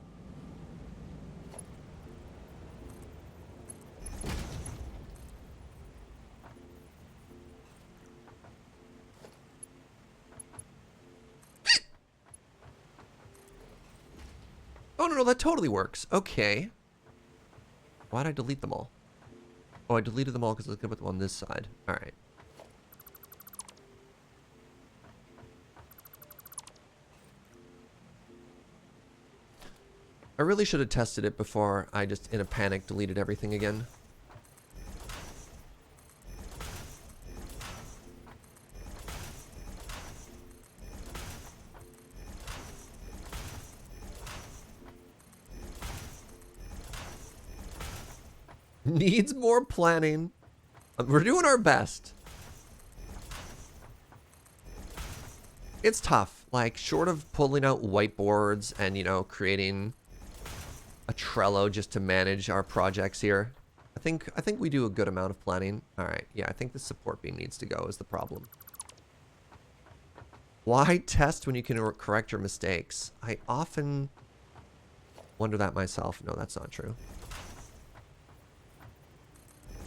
Oh, no, that totally works. Okay. Why'd I delete them all? Oh, I deleted them all because I was going to put them on this side. All right. I really should have tested it before I just, in a panic, deleted everything again. Needs more planning. We're doing our best. It's tough. Like, short of pulling out whiteboards and, you know, creating a Trello just to manage our projects here. I think we do a good amount of planning. All right. Yeah, I think the support beam needs to go is the problem. Why test when you can correct your mistakes? I often wonder that myself. No, that's not true.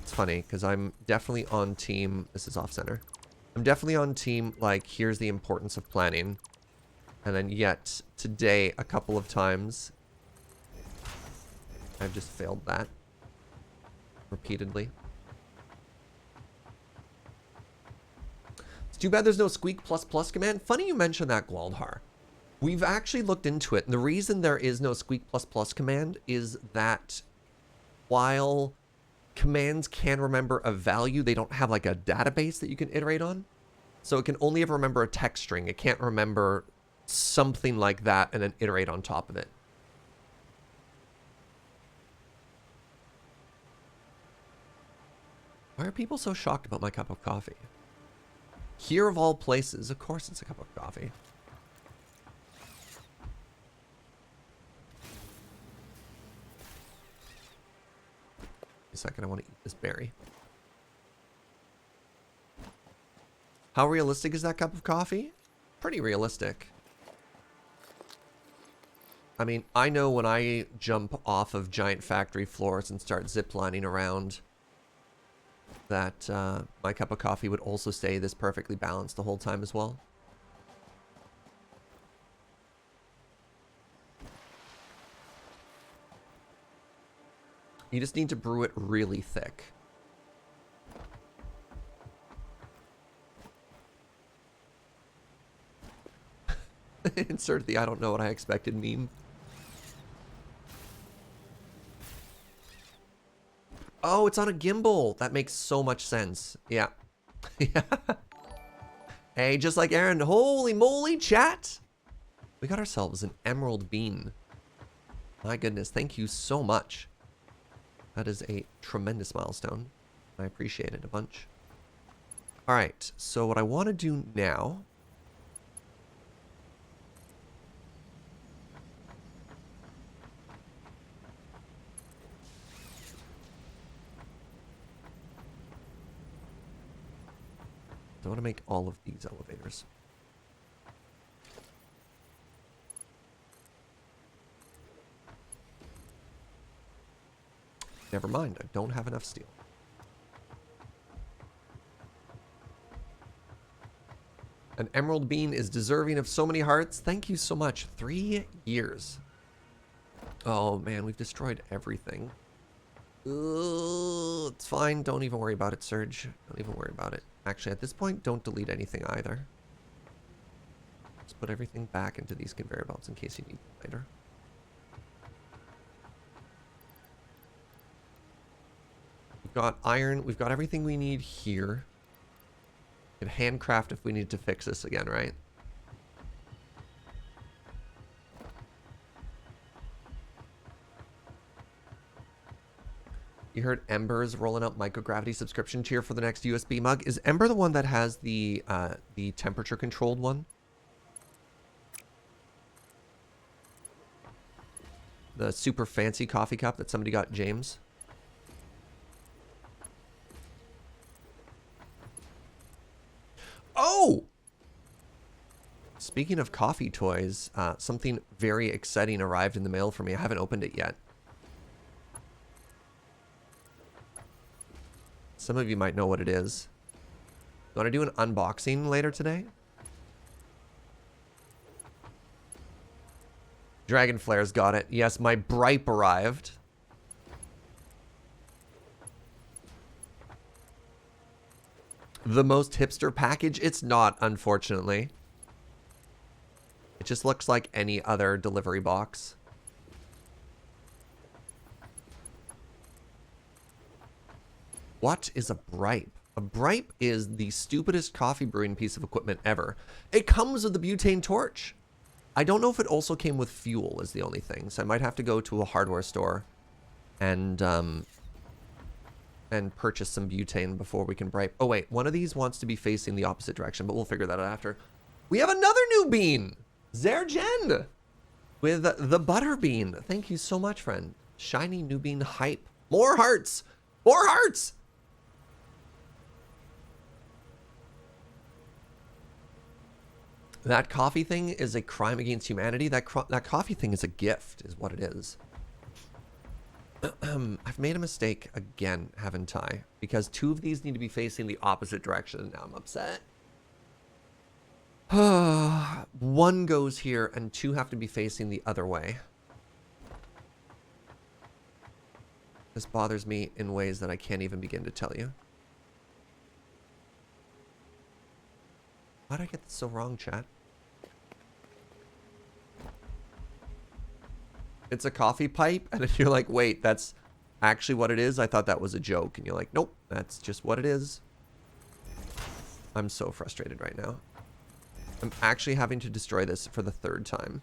It's funny because I'm definitely on team. This is off center. I'm definitely on team. Like, here's the importance of planning. And then yet today, a couple of times, I've just failed that repeatedly. It's too bad there's no squeak ++ command. Funny you mentioned that, Gwaldhar. We've actually looked into it. And the reason there is no squeak ++ command is that while commands can remember a value, they don't have like a database that you can iterate on. So it can only ever remember a text string. It can't remember something like that and then iterate on top of it. Why are people so shocked about my cup of coffee? Here of all places, of course it's a cup of coffee. A second, I want to eat this berry. How realistic is that cup of coffee? Pretty realistic. I mean, I know when I jump off of giant factory floors and start ziplining around that my cup of coffee would also stay this perfectly balanced the whole time as well. You just need to brew it really thick. Insert the I don't know what I expected meme. Oh, it's on a gimbal. That makes so much sense. Yeah. Yeah. Hey, just like Aaron. Holy moly, chat. We got ourselves an emerald bean. My goodness, thank you so much. That is a tremendous milestone. I appreciate it a bunch. All right, so what I want to do now... I want to make all of these elevators. Never mind, I don't have enough steel. An emerald bean is deserving of so many hearts. Thank you so much. 3 years. Oh man, we've destroyed everything. It's fine. Don't even worry about it, Serge. Don't even worry about it. Actually, at this point, don't delete anything either. Just put everything back into these conveyor belts in case you need them later. We've got iron. We've got everything we need here. We can handcraft if we need to fix this again, right? You heard Ember's rolling out microgravity subscription tier for the next USB mug. Is Ember the one that has the temperature controlled one? The super fancy coffee cup that somebody got James? Oh! Speaking of coffee toys, something very exciting arrived in the mail for me. I haven't opened it yet. Some of you might know what it is. You want to do an unboxing later today? Dragon Flare's got it. Yes, my Bripe arrived. The most hipster package? It's not, unfortunately. It just looks like any other delivery box. What is a Bripe? A Bripe is the stupidest coffee brewing piece of equipment ever. It comes with the butane torch. I don't know if it also came with fuel is the only thing. So I might have to go to a hardware store and purchase some butane before we can Bripe. Oh wait, one of these wants to be facing the opposite direction, but we'll figure that out after. We have another new bean! Serge with the butter bean. Thank you so much, friend. Shiny new bean hype. More hearts! More hearts! That coffee thing is a crime against humanity. That coffee thing is a gift, is what it is. I've made a mistake again, haven't I? Because 2 of these need to be facing the opposite direction, and now I'm upset. 1 goes here, and 2 have to be facing the other way. This bothers me in ways that I can't even begin to tell you. Why did I get this so wrong, chat? It's a coffee pipe, and then you're like, wait, that's actually what it is? I thought that was a joke. And you're like, nope, that's just what it is. I'm so frustrated right now. I'm actually having to destroy this for the 3rd time.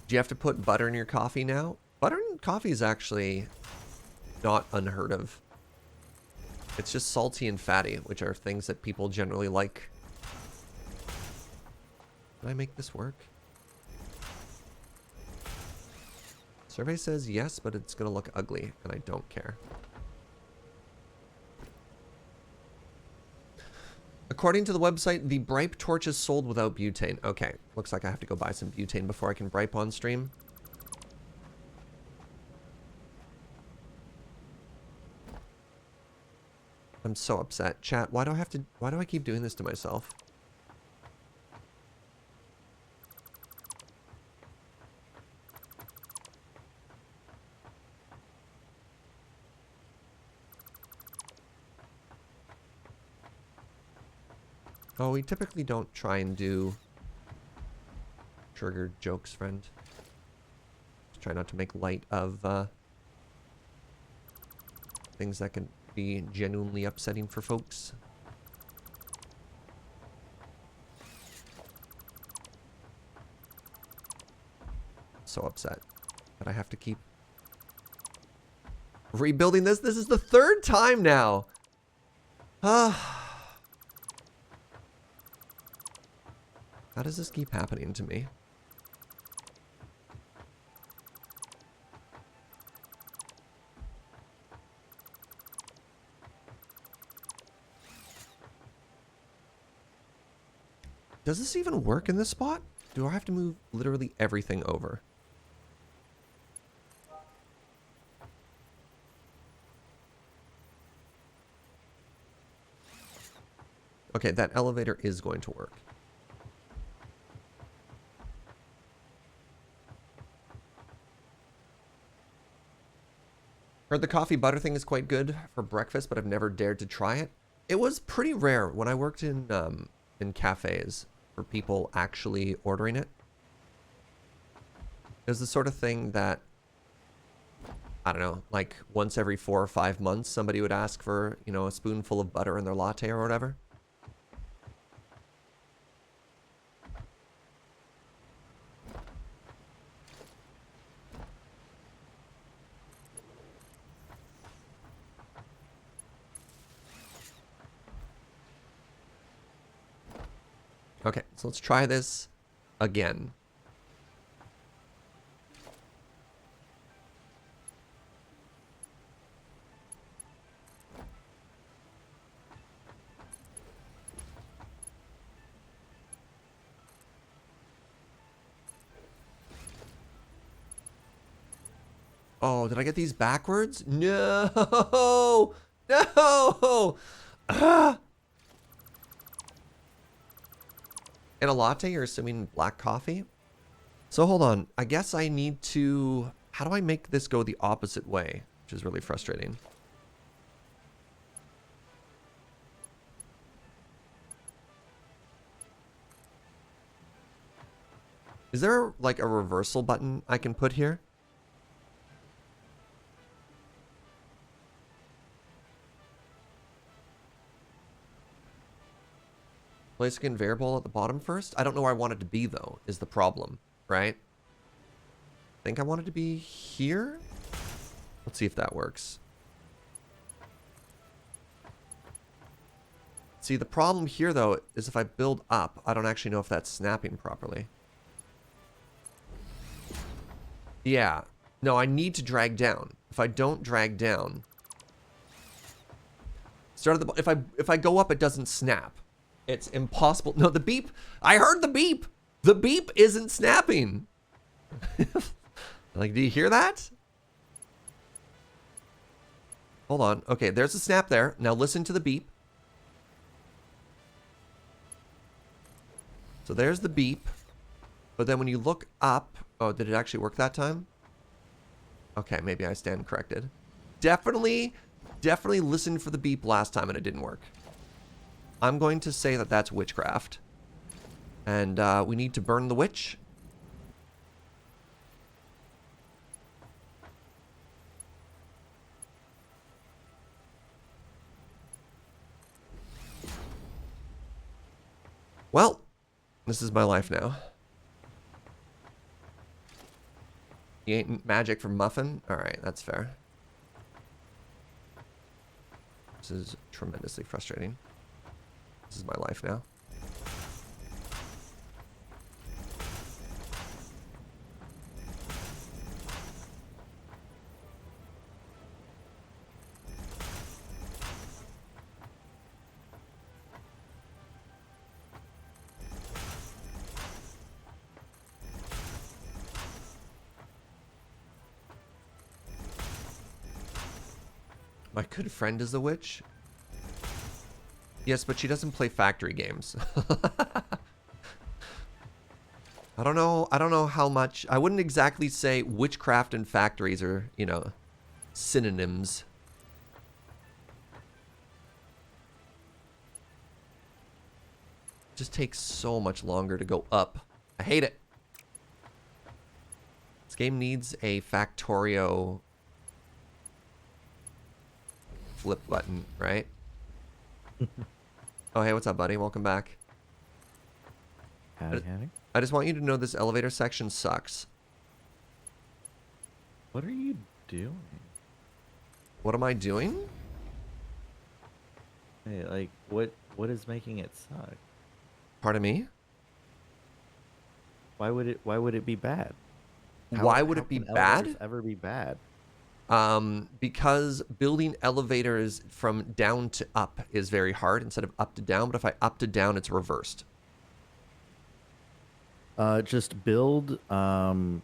Do you have to put butter in your coffee now? Butter in coffee is actually not unheard of. It's just salty and fatty, which are things that people generally like. Can I make this work? Survey says yes, but it's gonna look ugly, and I don't care. According to the website, the Bripe torch is sold without butane. Okay, looks like I have to go buy some butane before I can Bripe on stream. I'm so upset. Chat, why do I keep doing this to myself? Oh, we typically don't try and do trigger jokes, friend. Just try not to make light of things that can be genuinely upsetting for folks. So upset that I have to keep rebuilding this. This is the 3rd time now. How does this keep happening to me? Does this even work in this spot? Do I have to move literally everything over? Okay, that elevator is going to work. Heard the coffee butter thing is quite good for breakfast, but I've never dared to try it. It was pretty rare when I worked in cafes for people actually ordering it. It was the sort of thing that, I don't know, like once every 4 or 5 months, somebody would ask for, you know, a spoonful of butter in their latte or whatever. Okay, so let's try this again. Oh, did I get these backwards? No! No! Ah! In a latte, you're assuming black coffee? So hold on. I guess I need to... How do I make this go the opposite way? Which is really frustrating. Is there like a reversal button I can put here? Place a conveyor belt at the bottom first? I don't know where I want it to be, though, is the problem, right? I think I want it to be here? Let's see if that works. See, the problem here, though, is if I build up, I don't actually know if that's snapping properly. Yeah. No, I need to drag down. If I don't drag down... Start at the... If I go up, it doesn't snap. It's impossible. No, the beep. I heard the beep. The beep isn't snapping. Like, do you hear that? Hold on. Okay, there's a snap there. Now listen to the beep. So there's the beep. But then when you look up... Oh, did it actually work that time? Okay, maybe I stand corrected. Definitely listen for the beep last time and it didn't work. I'm going to say that that's witchcraft. And we need to burn the witch. Well, this is my life now. You ain't magic from Muffin? Alright, that's fair. This is tremendously frustrating. This is my life now. My good friend is a witch? Yes, but she doesn't play factory games. I don't know how much. I wouldn't exactly say witchcraft and factories are, you know, synonyms. It just takes so much longer to go up. I hate it. This game needs a Factorio flip button, right? Oh, hey, what's up, buddy? Welcome back. Howdy, howdy. I just want you to know this elevator section sucks. What are you doing? What am I doing? Hey, like, what is making it suck? Pardon me? Why would it be bad? Why would How it be can bad? elevators ever be bad? Because building elevators from down to up is very hard instead of up to down. But if I up to down, it's reversed. Just build some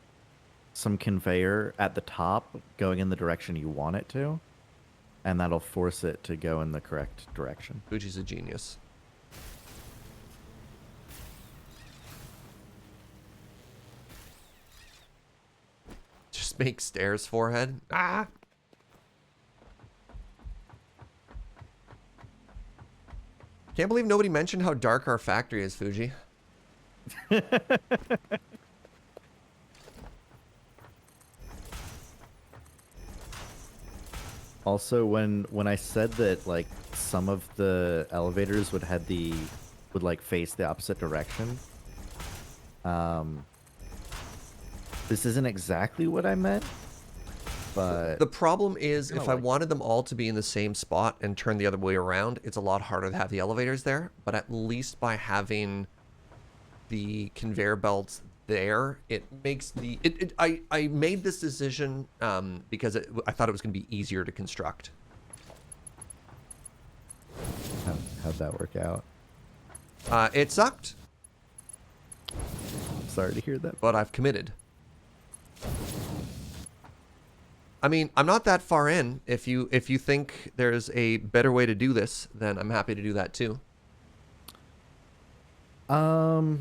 conveyor at the top going in the direction you want it to, and that'll force it to go in the correct direction. Fuji's a genius. Just make stairs forehead. Ah! Can't believe nobody mentioned how dark our factory is, Fuji. Also, when I said that like some of the elevators would like face the opposite direction, this isn't exactly what I meant, but The problem is if I like wanted them all to be in the same spot and turn the other way around, it's a lot harder to have the elevators there. But at least by having the conveyor belts there, it makes the I made this decision because I thought it was going to be easier to construct. how'd that work out? It sucked, Sorry to hear that. but I've committed. I mean, I'm not that far in. If you think there's a better way to do this, then I'm happy to do that too. Oh,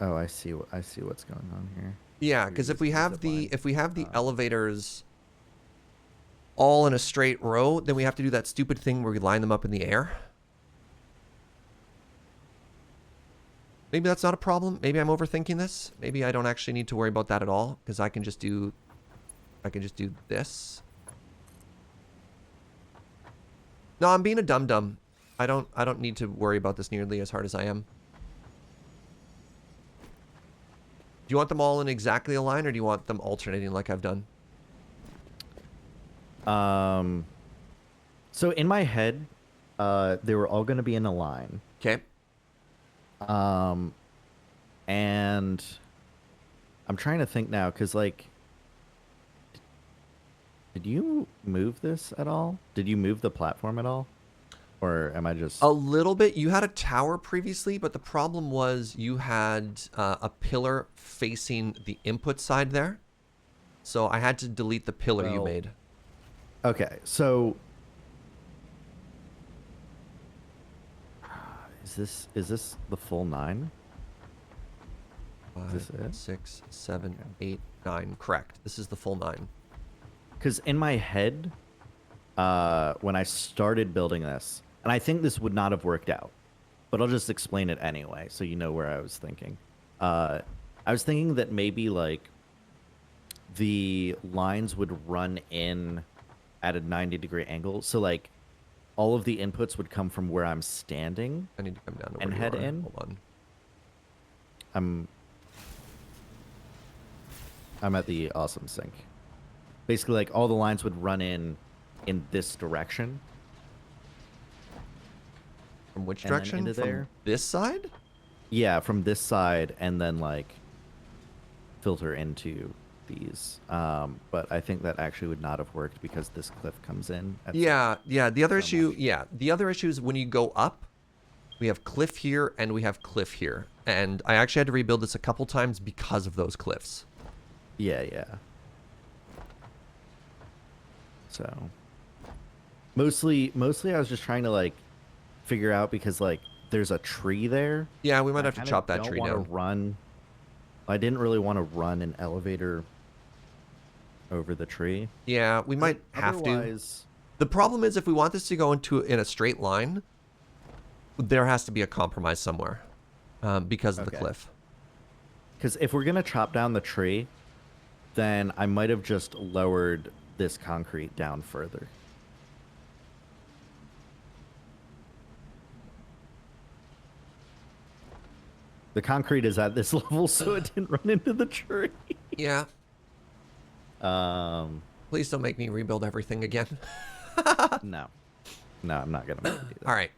I see what's going on here. Yeah, because if we have the elevators all in a straight row, then we have to do that stupid thing where we line them up in the air. Maybe that's not a problem. Maybe I'm overthinking this. Maybe I don't actually need to worry about that at all because I can just do this. No, I'm being a dum-dum. I don't need to worry about this nearly as hard as I am. Do you want them all in exactly a line, or do you want them alternating like I've done? So in my head, they were all going to be in a line. Okay. And I'm trying to think now, because, like, did you move this at all? Did you move the platform at all? Or am I just... A little bit. You had a tower previously, but the problem was you had a pillar facing the input side there. So I had to delete the pillar you made. Okay, so... Is this the full 9? 5, Is this it? 6, 7, 8, 9. Correct. This is the full 9. Because in my head, when I started building this, and I think this would not have worked out, but I'll just explain it anyway, so you know where I was thinking. I was thinking that maybe like the lines would run in at a 90-degree angle, so like all of the inputs would come from where I'm standing I need to come down to and where you head are. in. Hold on. I'm at the awesome sink. Basically, like all the lines would run in this direction From which and then direction? into From there. this side? Yeah, from this side and then like filter into these. But I think that actually would not have worked because this cliff comes in. At Yeah, yeah. The other so issue, much. yeah. The other issue is when you go up, we have cliff here and we have cliff here. And I actually had to rebuild this a couple times because of those cliffs. Yeah, yeah. So mostly I was just trying to like figure out because like there's a tree there. Yeah, we might I have to kind chop of that don't tree want to down. run. I didn't really want to run an elevator over the tree. Yeah, we might have to. Otherwise, The problem is if we want this to go in a straight line, there has to be a compromise somewhere because of the okay. cliff. Because if we're gonna chop down the tree, then I might have just lowered this concrete down further. The concrete is at this level, so it didn't run into the tree. Yeah. Um, Please don't make me rebuild everything again. no, no, I'm not gonna make you do that. All right.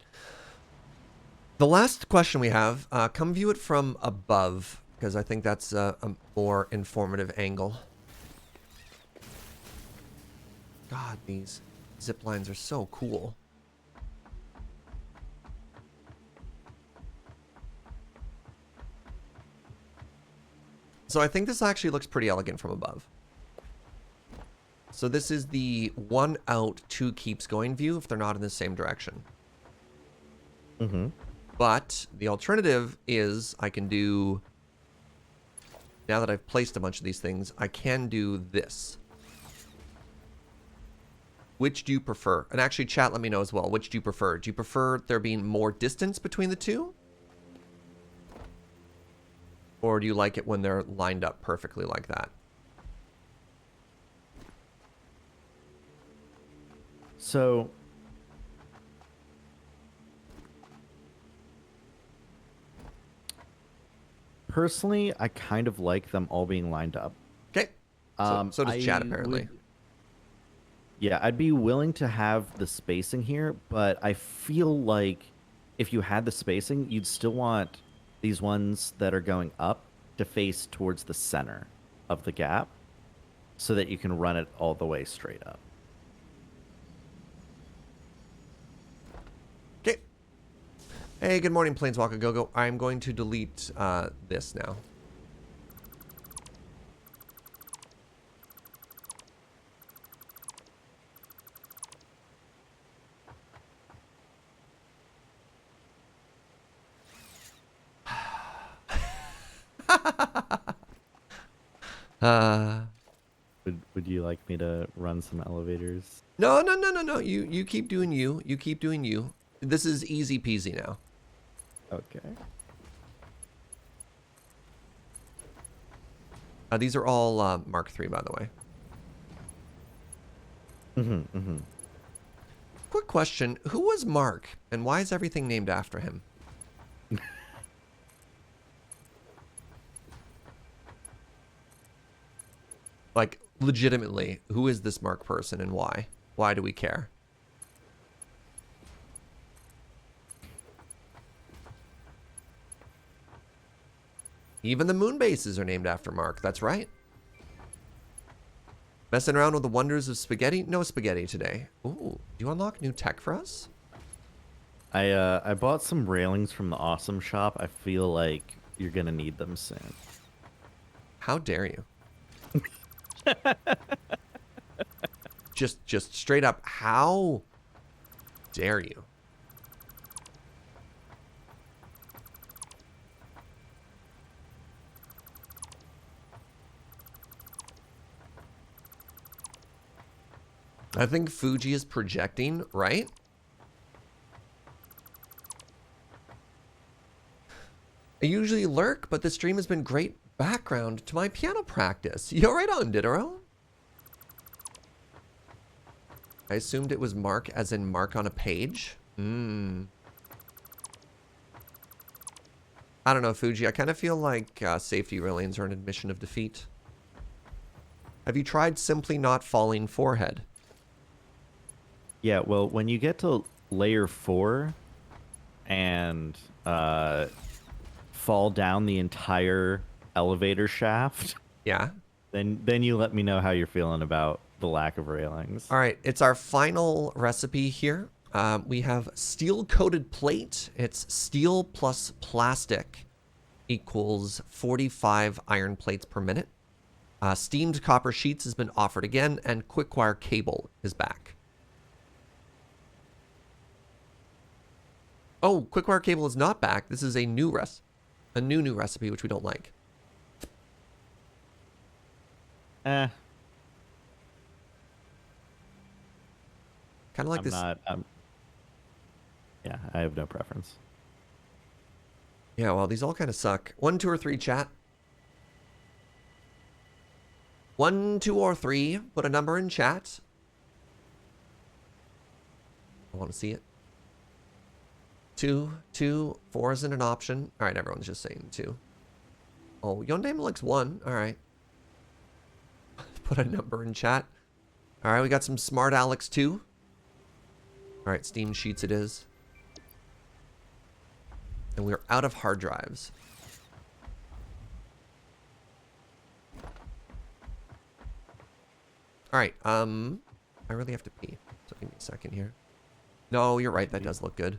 The last question we have, come view it from above, because I think that's a more informative angle. God, these zip lines are so cool. So I think this actually looks pretty elegant from above. So this is the one out, two keeps going view if they're not in the same direction. Mm-hmm. But the alternative is I can do, now that I've placed a bunch of these things, I can do this. Which do you prefer? And actually, chat, let me know as well. Which do you prefer? Do you prefer there being more distance between the two? Or do you like it when they're lined up perfectly like that? So, personally, I kind of like them all being lined up. Okay. So does chat, apparently. Yeah, I'd be willing to have the spacing here, but I feel like if you had the spacing, you'd still want these ones that are going up to face towards the center of the gap so that you can run it all the way straight up. Okay. Hey, good morning, Planeswalker Go-Go. I'm going to delete this now. Would you like me to run some elevators? No, no, no, no, no. You keep doing you. You keep doing you. This is easy peasy now. Okay. These are all Mark III, by the way. Mm-hmm, mm-hmm. Quick question. Who was Mark, and why is everything named after him? Like, legitimately, who is this Mark person and why? Why do we care? Even the moon bases are named after Mark. That's right. Messing around with the wonders of spaghetti? No spaghetti today. Ooh, do you unlock new tech for us? I bought some railings from the Awesome Shop. I feel like you're gonna need them soon. How dare you? Just straight up, how dare you? I think Fugi is projecting, right? I usually lurk, but the stream has been great background to my piano practice. Yo, right on, Didero. I assumed it was mark as in mark on a page. I don't know, Fugi. I kind of feel like safety railings are an admission of defeat. Have you tried simply not falling forehead? Yeah, well, when you get to layer 4 and fall down the entire elevator shaft, Yeah. then you let me know how you're feeling about the lack of railings. All right, it's our final recipe here. We have steel-coated plate. It's steel plus plastic equals 45 iron plates per minute. Steamed copper sheets has been offered again, and quick wire cable is back. Oh, quick wire cable is not back. This is a new new recipe, which we don't like. Eh, Kind of like I'm this. not. Yeah, I have no preference. Yeah, well, these all kind of suck. 1, 2, or 3, chat. 1, 2, or 3. Put a number in chat. I want to see it. 2, 2, 4 isn't an option. All right, everyone's just saying 2. Oh, Yondame likes 1. All right. Put a number in chat. All right, we got some smart Alex 2. All right, Steam Sheets it is. And we're out of hard drives. All right, I really have to pee. So give me a second here. No, you're right. That does look good.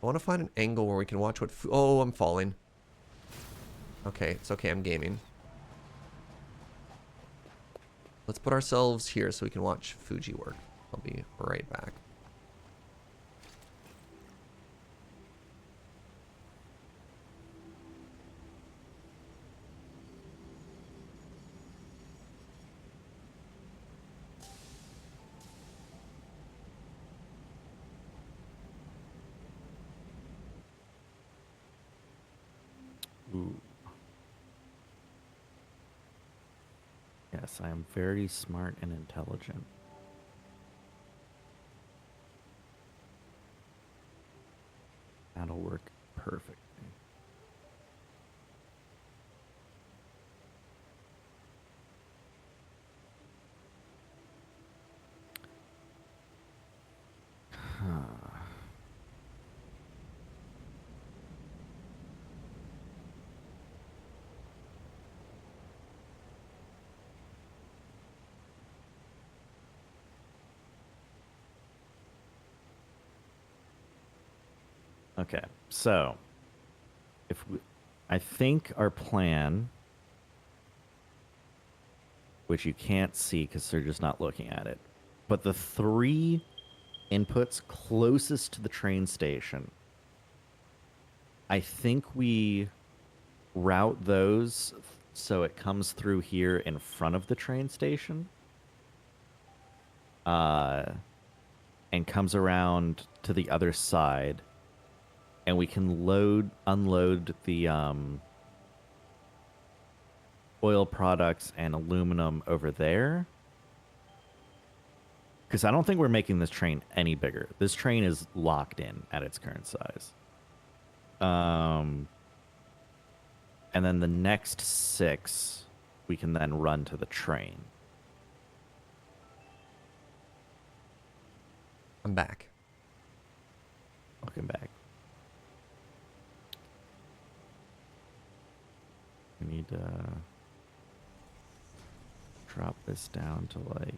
I want to find an angle where we can watch what... Oh, I'm falling. Okay, it's okay. I'm gaming. Let's put ourselves here so we can watch Fugi work. I'll be right back. Ooh. Yes, I am very smart and intelligent. That'll work perfectly. Okay, so I think our plan, which you can't see because they're just not looking at it, but the 3 inputs closest to the train station, I think we route those so it comes through here in front of the train station, and comes around to the other side. And we can unload the oil products and aluminum over there. Because I don't think we're making this train any bigger. This train is locked in at its current size. And then the next 6, we can then run to the train. I'm back. Welcome back. We need to drop this down to like...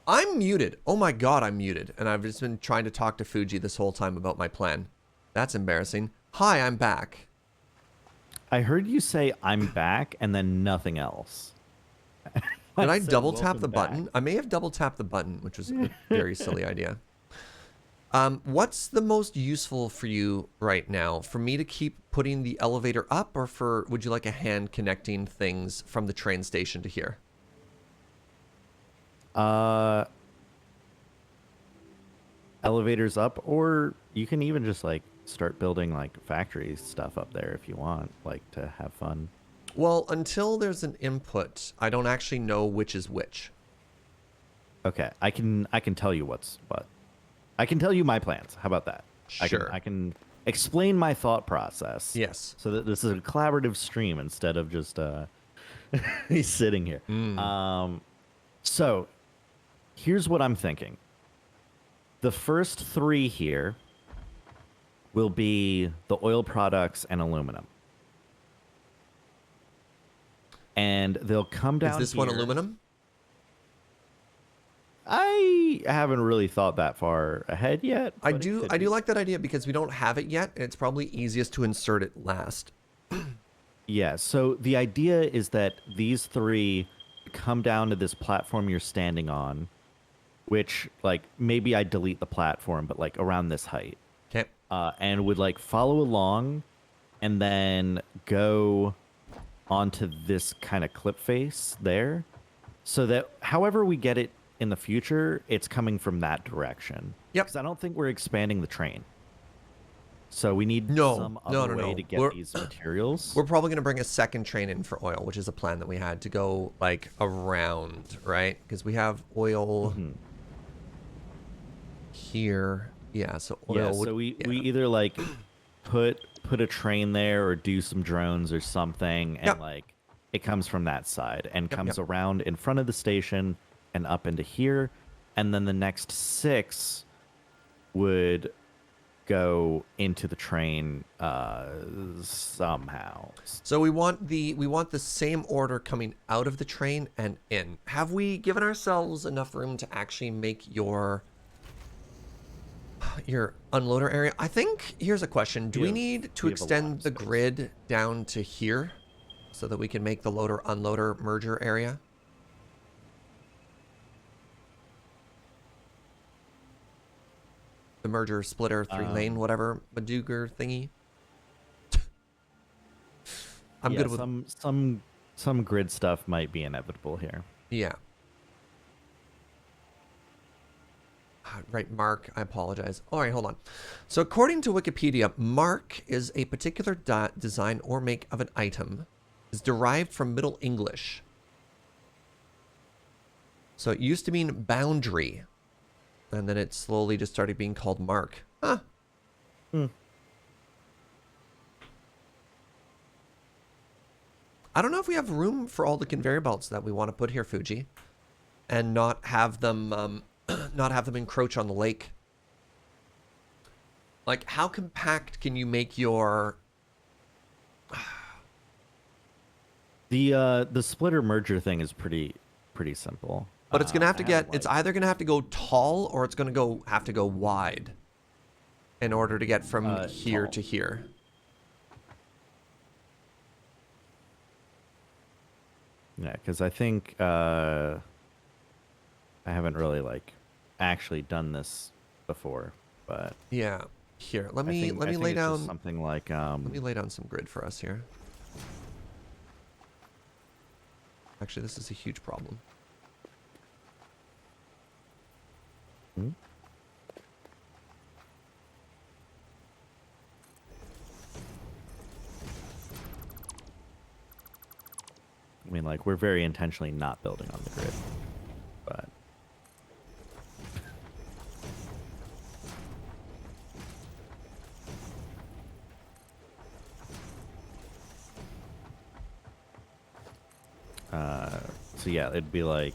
I'm muted. Oh my god, I'm muted. And I've just been trying to talk to Fugi this whole time about my plan. That's embarrassing. Hi, I'm back. I heard you say I'm back and then nothing else. Did I said, double tap "Welcome the back." button? I may have double tapped the button, which was a very silly idea. What's the most useful for you right now? For me to keep putting the elevator up, or would you like a hand connecting things from the train station to here? Elevators up, or you can even just like start building like factory stuff up there if you want, like to have fun. Well, until there's an input, I don't actually know which is which. Okay, I can tell you what's what. I can tell you my plans. How about that? Sure. I can explain my thought process. Yes. So that this is a collaborative stream instead of just he's sitting here. Mm. So here's what I'm thinking. The first three here will be the oil products and aluminum. And they'll come down Is this here. one aluminum? I haven't really thought that far ahead yet. I but it do could I do be. like that idea because we don't have it yet, and it's probably easiest to insert it last. Yeah, so the idea is that these three come down to this platform you're standing on, which, like, maybe I delete the platform, but, like, around this height. Okay. And would, like, follow along and then go onto this kind of clip face there. So that however we get it in the future, it's coming from that direction. Yep. Because I don't think we're expanding the train. So we need No, some no, other no, way no. to get these materials. We're probably going to bring a second train in for oil, which is a plan that we had to go like around, right? Because we have oil here. Yeah, so oil Yeah, would, so we yeah. either like put a train there or do some drones or something, and Yep. like it comes from that side and comes yep. around in front of the station and up into here, and then the next 6 would go into the train somehow. So we want the same order coming out of the train and in. Have we given ourselves enough room to actually make your unloader area? I think here's a question. Do we need to we have a lot extend of the space. grid down to here so that we can make the loader unloader merger area? The merger splitter 3-lane whatever Madougar thingy. I'm Yeah, good with some grid stuff might be inevitable here. yeah. Right, Mark, I apologize. All right, hold on. So according to Wikipedia, mark is a particular design or make of an item. Is derived from Middle English. So it used to mean boundary. And then it slowly just started being called mark. Huh. I don't know if we have room for all the conveyor belts that we want to put here, Fugi. And not have them not have them encroach on the lake. Like, how compact can you make your... The splitter merger thing is pretty simple. But it's going to have to get... like, It's either going to have to go tall or it's going to have to go wide in order to get from here tall. to here. Yeah, because I think I haven't really like actually done this before, but Yeah. Here, let I me think lay it's just down... something like Let me lay down some grid for us here. Actually, this is a huge problem. Hmm? I mean, like we're very intentionally not building on the grid, but so yeah, it'd be like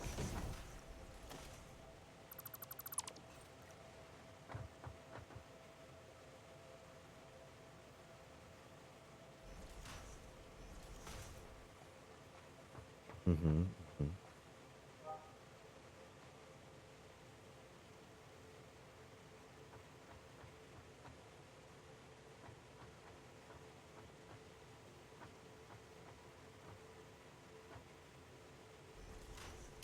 mm-hmm.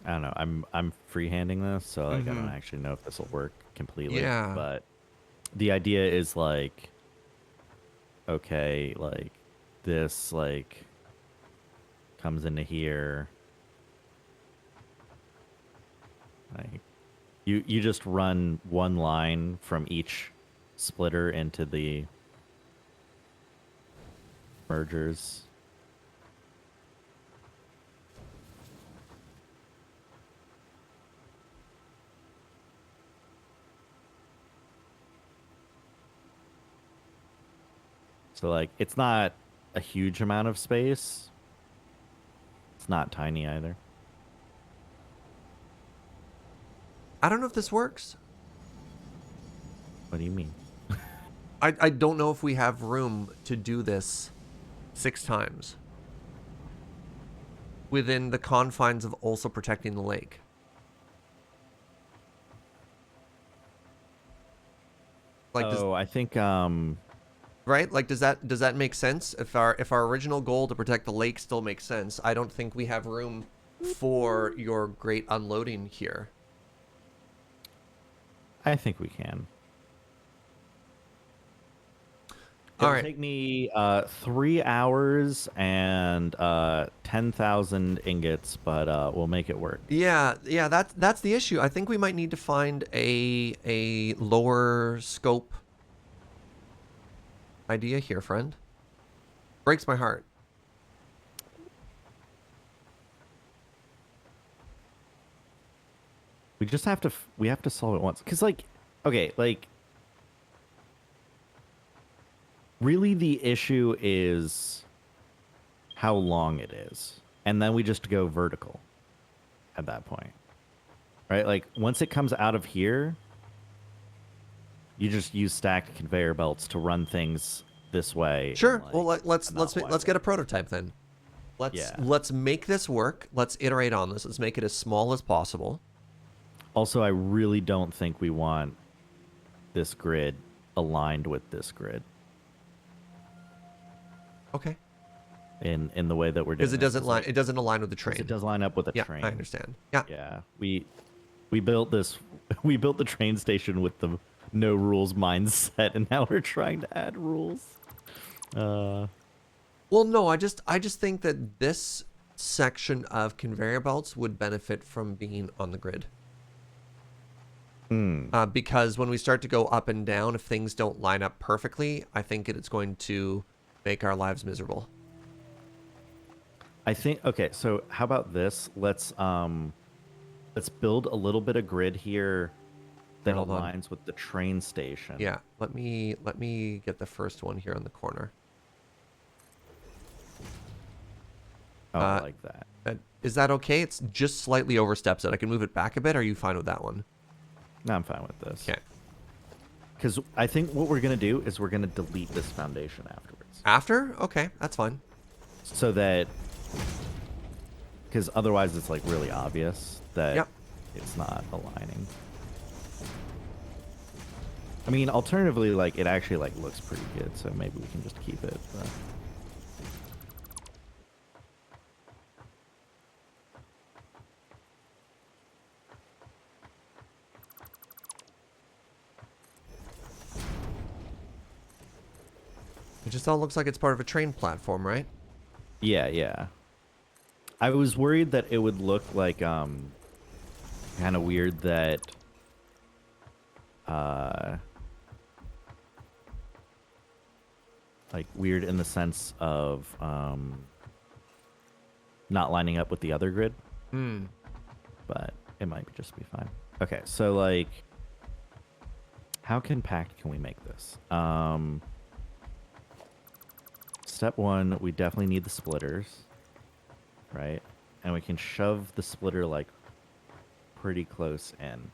I don't know. I'm freehanding this, so like I don't actually know if this will work completely. Yeah. But the idea is like, okay, like this like comes into here. Like you just run one line from each splitter into the mergers. So like it's not a huge amount of space. It's not tiny either. I don't know if this works. What do you mean? I don't know if we have room to do this 6 times within the confines of also protecting the lake. Like, I think right? Like, does that make sense? If our original goal to protect the lake still makes sense, I don't think we have room for your great unloading here. I think we can. All It'll right. take me 3 hours and 10,000 ingots, but we'll make it work. Yeah, that's the issue. I think we might need to find a lower scope idea here, friend. Breaks my heart. We just have to we have to solve it once, cuz like okay, like really the issue is how long it is. And then we just go vertical at that point. Right? Like once it comes out of here, you just use stacked conveyor belts to run things this way. Sure. Like, Well, let's not get a prototype then. Let's make this work. Let's iterate on this. Let's make it as small as possible. Also, I really don't think we want this grid aligned with this grid. Okay. In the way that we're doing. Because it doesn't align with the train. It does line up with the yeah, train. I understand. Yeah. Yeah. We built this we built the train station with the no rules mindset, and now we're trying to add rules. Well, no, I just think that this section of conveyor belts would benefit from being on the grid. Because when we start to go up and down, if things don't line up perfectly, I think it's going to make our lives miserable. I think okay, so how about this? Let's build a little bit of grid here that aligns with the train station. Yeah, let me get the first one here on the corner. Oh, I like that. Is that okay? It's just slightly oversteps it. I can move it back a bit. Are you fine with that one? No, I'm fine with this. Okay. Because I think what we're going to do is we're going to delete this foundation afterwards. After? Okay, that's fine. So that... Because otherwise it's like really obvious that it's not aligning. I mean, alternatively, like it actually like looks pretty good, so maybe we can just keep it. But... It just all looks like it's part of a train platform, right? Yeah, yeah. I was worried that it would look like kind of weird that like weird in the sense of not lining up with the other grid. But it might just be fine. Okay, so like how compact can we make this? Step one, we definitely need the splitters, right? And we can shove the splitter like pretty close in.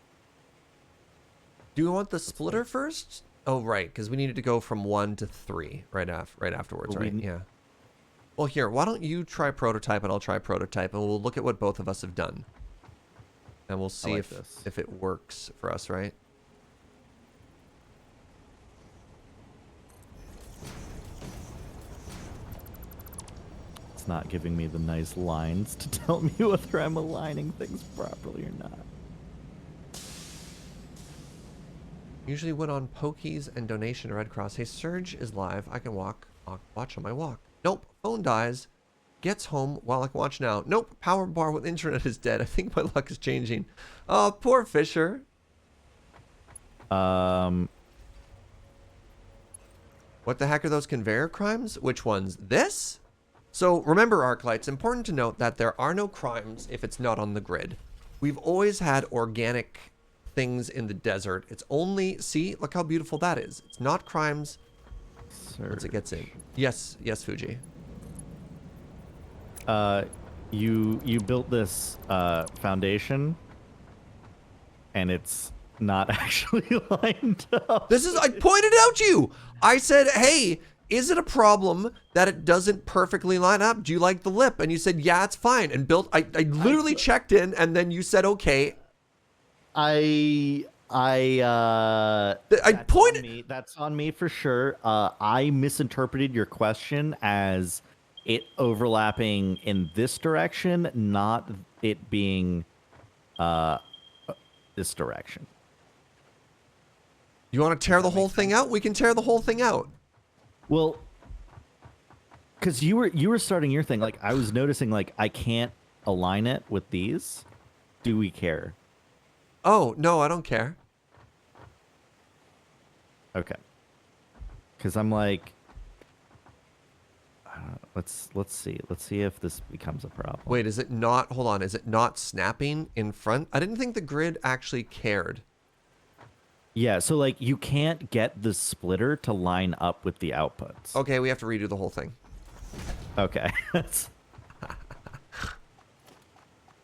Do you want the splitter first? Oh, right, because we needed to go from 1 to 3 right afterwards, right? Yeah. Well, here, why don't you try prototype and I'll try prototype, and we'll look at what both of us have done. And we'll see if it works for us, right? It's not giving me the nice lines to tell me whether I'm aligning things properly or not. Usually win on pokies and donation to Red Cross. Hey, Serge is live. I can watch on my walk. Nope, phone dies. Gets home while I can watch now. Nope, power bar with internet is dead. I think my luck is changing. Oh, poor Fisher. What the heck are those conveyor crimes? Which ones? This? So remember, Arclight, it's important to note that there are no crimes if it's not on the grid. We've always had organic things in the desert. It's only, see, look how beautiful that is. It's not crimes once it gets in. Yes, yes, Fugi. You built this foundation, and it's not actually lined up. This is, I pointed out to you. I said, hey, is it a problem that it doesn't perfectly line up? Do you like the lip? And you said, yeah, it's fine. And built, I literally checked in, and then you said, okay. I pointed. That's on me for sure. I misinterpreted your question as it overlapping in this direction, not it being this direction. You want to tear the whole thing out? We can tear the whole thing out. Well, because you were starting your thing, like I was noticing, like I can't align it with these. Do we care? Oh no, I don't care. Okay. Because I'm like, let's see if this becomes a problem. Wait, is it not? Hold on, is it not snapping in front? I didn't think the grid actually cared. Yeah, so like you can't get the splitter to line up with the outputs. Okay, we have to redo the whole thing. Okay.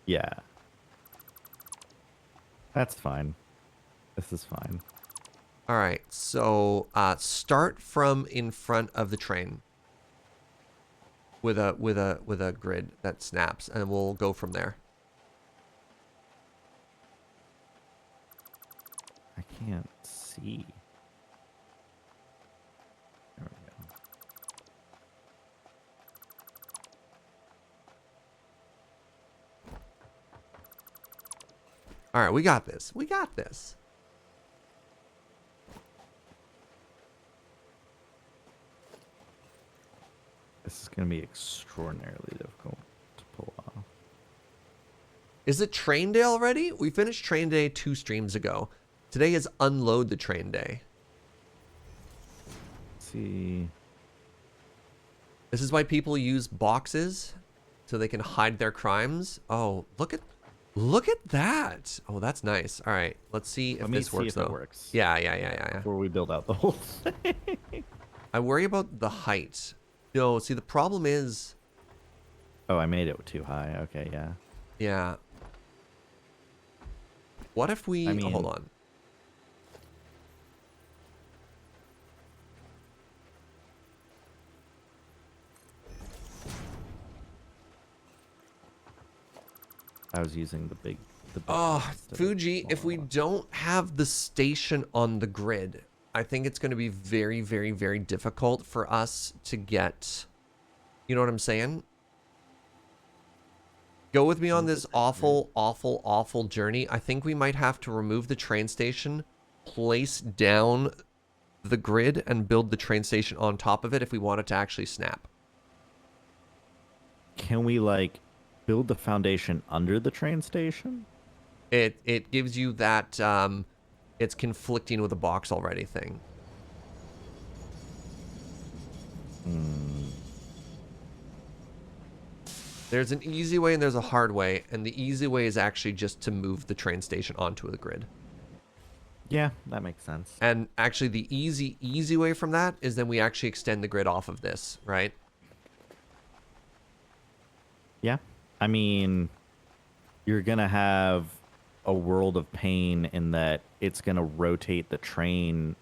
Yeah. That's fine. This is fine. All right, so start from in front of the train with a grid that snaps, and we'll go from there. I can't see. There we go. All right, we got this. We got this. This is going to be extraordinarily difficult to pull off. Is it train day already? We finished train day 2 streams ago. Today is unload the train day. Let's see. This is why people use boxes so they can hide their crimes. Oh, look at that. Oh, that's nice. All right, let's see if this works though. It works. Yeah. Before we build out the whole thing. I worry about the height. No, see the problem is. Oh, I made it too high. Okay, yeah. Yeah. What if we? I mean, hold on. I was using the big. Oh, Fugi, if we don't have the station on the grid, I think it's going to be very, very, very difficult for us to get. You know what I'm saying? Go with me on this awful, awful, awful journey. I think we might have to remove the train station, place down the grid, and build the train station on top of it if we want it to actually snap. Can we, like, build the foundation under the train station? It gives you that it's conflicting with the box already thing. There's an easy way and there's a hard way, and the easy way is actually just to move the train station onto the grid. Yeah, that makes sense. And actually the easy way from that is then we actually extend the grid off of this, right? Yeah. I mean, you're going to have a world of pain in that it's going to rotate the train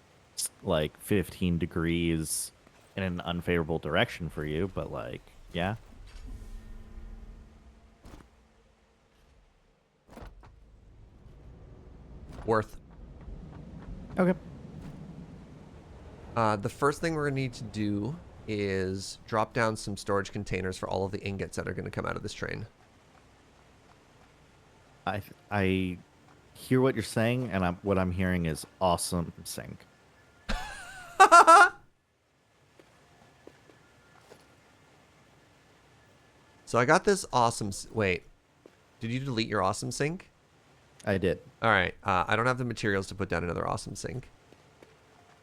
like 15 degrees in an unfavorable direction for you, but like, yeah. Worth. Okay. The first thing we're going to need to do is drop down some storage containers for all of the ingots that are going to come out of this train. I hear what you're saying, and what I'm hearing is awesome sink. So I got this awesome... Wait. Did you delete your awesome sink? I did. All right. I don't have the materials to put down another awesome sink.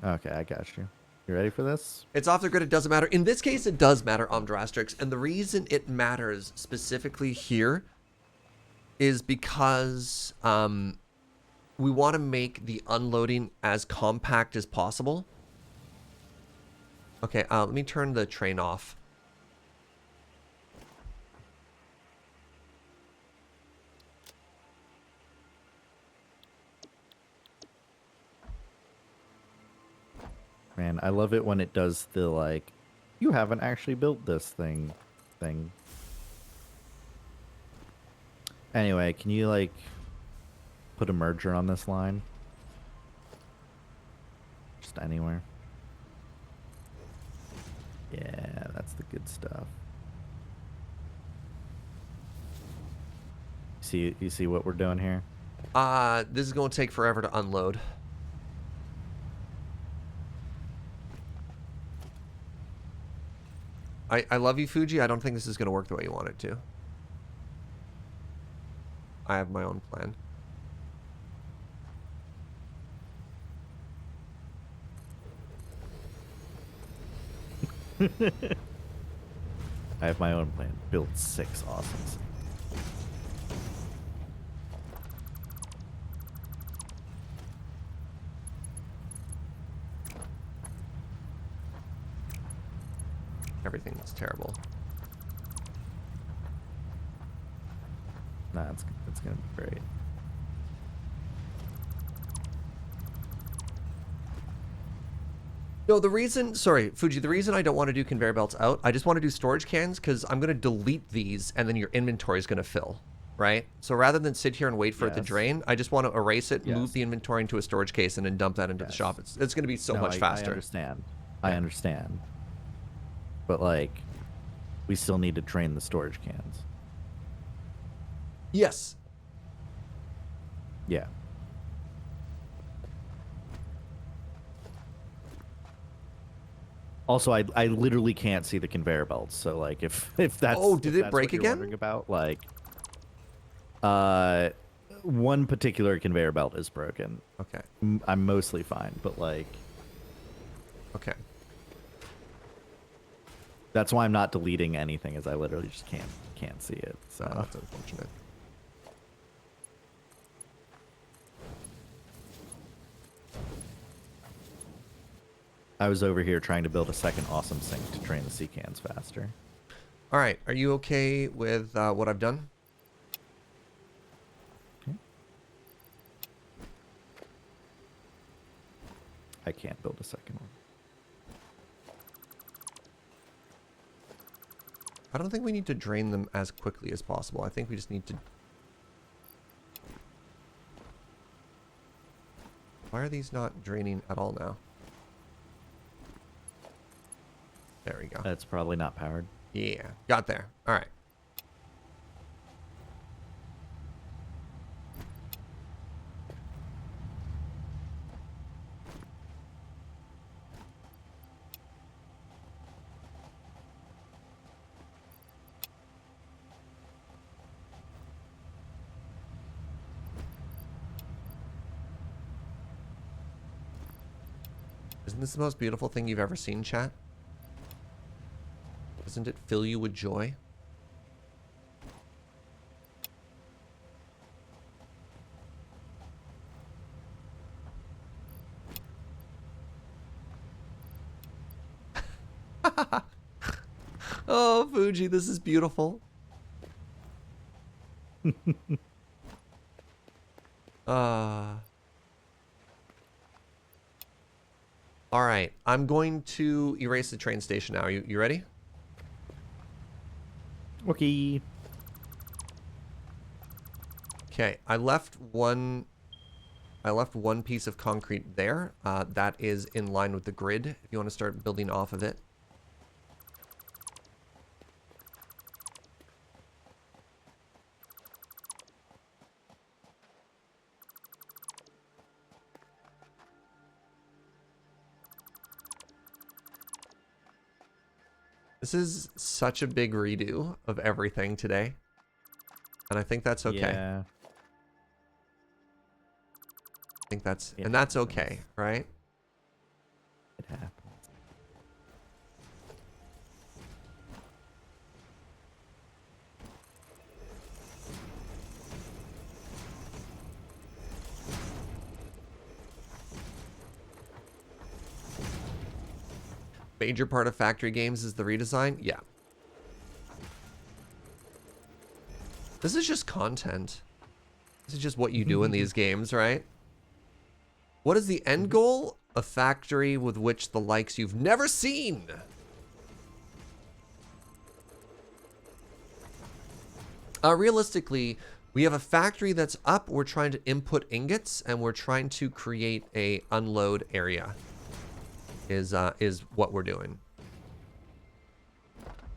Okay, I got you. You ready for this? It's off the grid. It doesn't matter. In this case, it does matter, Omdrastrix. And the reason it matters specifically here is because we want to make the unloading as compact as possible. Okay, let me turn the train off. Man, I love it when it does the, like, you haven't actually built this thing. Anyway, can you, like, put a merger on this line? Just anywhere. Yeah, that's the good stuff. You see what we're doing here? This is going to take forever to unload. I love you, Fugi. I don't think this is going to work the way you want it to. I have my own plan. I have my own plan. Build 6 awesomes. Everything's terrible. Nah, it's gonna be great. No, the reason, sorry, Fugi, the reason I don't want to do conveyor belts out, I just want to do storage cans because I'm going to delete these and then your inventory is going to fill, right? So rather than sit here and wait for it to Yes. drain, I just want to erase it, move Yes. the inventory into a storage case and then dump that into the Yes. shop. It's going to be so No, much faster. I understand. I understand. But, like, we still need to drain the storage cans. Yes. Yeah. Also, I literally can't see the conveyor belts. So, like, if that's Oh, did if it that's break what you're again? wondering about, like, one particular conveyor belt is broken. Okay. I'm mostly fine, but like, Okay. that's why I'm not deleting anything, as I literally just can't see it. So That's unfortunate. I was over here trying to build a second awesome sink to drain the sea cans faster. All right. Are you okay with what I've done? Okay. I can't build a second one. I don't think we need to drain them as quickly as possible. I think we just need to... Why are these not draining at all now? There we go. That's probably not powered. Yeah, got there. All right. Isn't this the most beautiful thing you've ever seen, chat? Doesn't it fill you with joy? Oh, Fugi, this is beautiful. All right, I'm going to erase the train station now. You ready? Okay. Okay, I left one piece of concrete there. That is in line with the grid. If you want to start building off of it. This is such a big redo of everything today. And I think that's okay. Yeah. I think that's, It and that's happens. okay, right? It happens. Major part of factory games is the redesign. Yeah. This is just content. This is just what you do in these games, right? What is the end goal? A factory with which the likes you've never seen. Realistically, we have a factory that's up. We're trying to input ingots, and we're trying to create a unload area. Is what we're doing.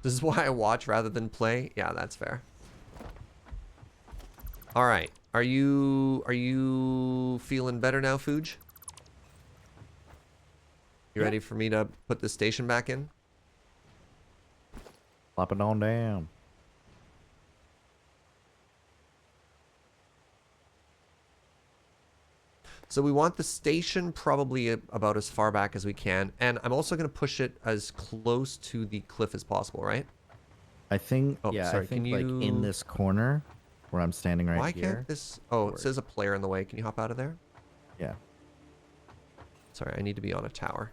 This is why I watch rather than play. Yeah, that's fair. All right. Are you feeling better now, Fuge? You ready for me to put the station back in? Plop it on down. So we want the station probably about as far back as we can. And I'm also going to push it as close to the cliff as possible, right? I think, Oh, yeah, sorry, I think can like in you- this corner where I'm standing right Why here. can't this... Oh, it works. says a player in the way. Can you hop out of there? Yeah. Sorry, I need to be on a tower.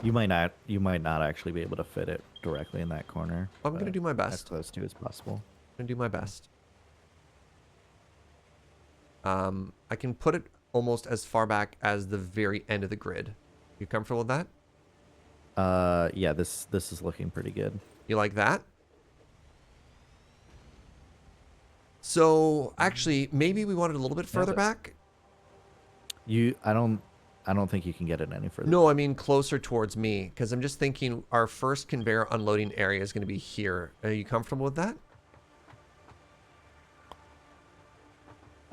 You might not actually be able to fit it directly in that corner. I'm going to but do my as best. close to as possible. I'm going to do my best. I can put it almost as far back as the very end of the grid. You comfortable with that? Yeah, this is looking pretty good. You like that? So, actually, maybe we want it a little bit further but- back. I don't think you can get it any further. No, I mean closer towards me, because I'm just thinking our first conveyor unloading area is going to be here. Are you comfortable with that?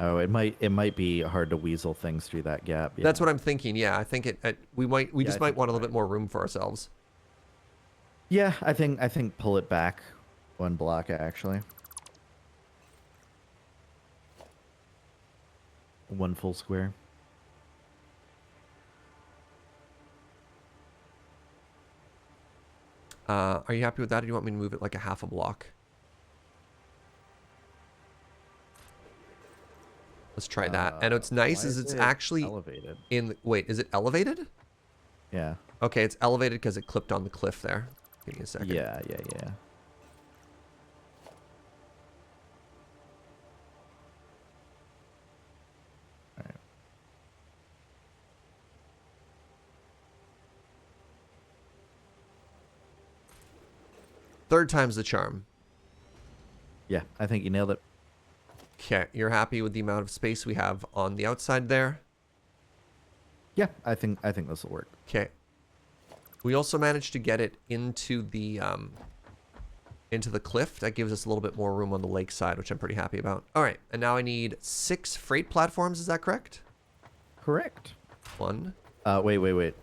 Oh, it might be hard to weasel things through that gap. Yeah. That's what I'm thinking. Yeah, I think we Yeah, just I might think want a you're little bit more room for ourselves. Yeah, I think pull it back one block actually. One full square. Are you happy with that, or do you want me to move it like a half a block? Let's try that. And what's nice Why is it's it actually elevated. wait, is it elevated? Yeah. Okay, it's elevated because it clipped on the cliff there. Give me a second. Yeah. All right. Third time's the charm. Yeah, I think you nailed it. Okay, you're happy with the amount of space we have on the outside there? Yeah, I think this will work. Okay. We also managed to get it into the cliff. That gives us a little bit more room on the lake side, which I'm pretty happy about. All right, and now I need 6 freight platforms. Is that correct? Correct. 1. Wait.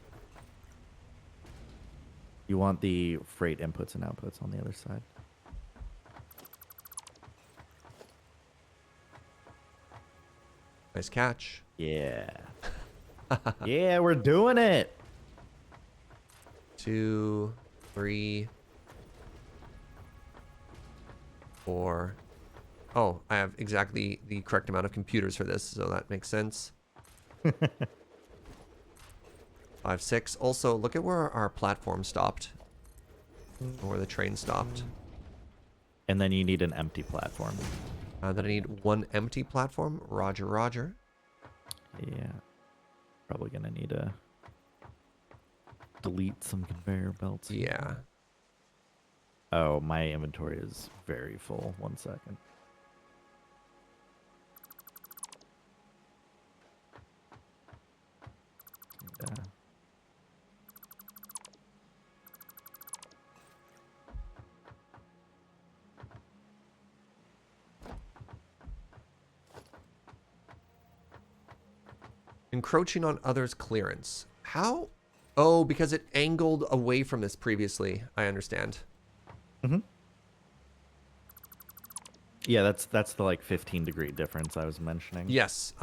You want the freight inputs and outputs on the other side. Nice catch. Yeah. Yeah, we're doing it. 2, 3, 4. Oh, I have exactly the correct amount of computers for this, so that makes sense. 5, 6. Also, look at where our platform stopped. Or where the train stopped. And then you need an empty platform. Then I need 1 empty platform. Roger, roger. Yeah. Probably gonna need to delete some conveyor belts. Yeah. Oh, my inventory is very full. 1 second. Yeah. Encroaching on others' clearance. How Oh, because it angled away from this previously. I understand. Mm-hmm. Yeah, that's the like 15-degree difference I was mentioning. Yes,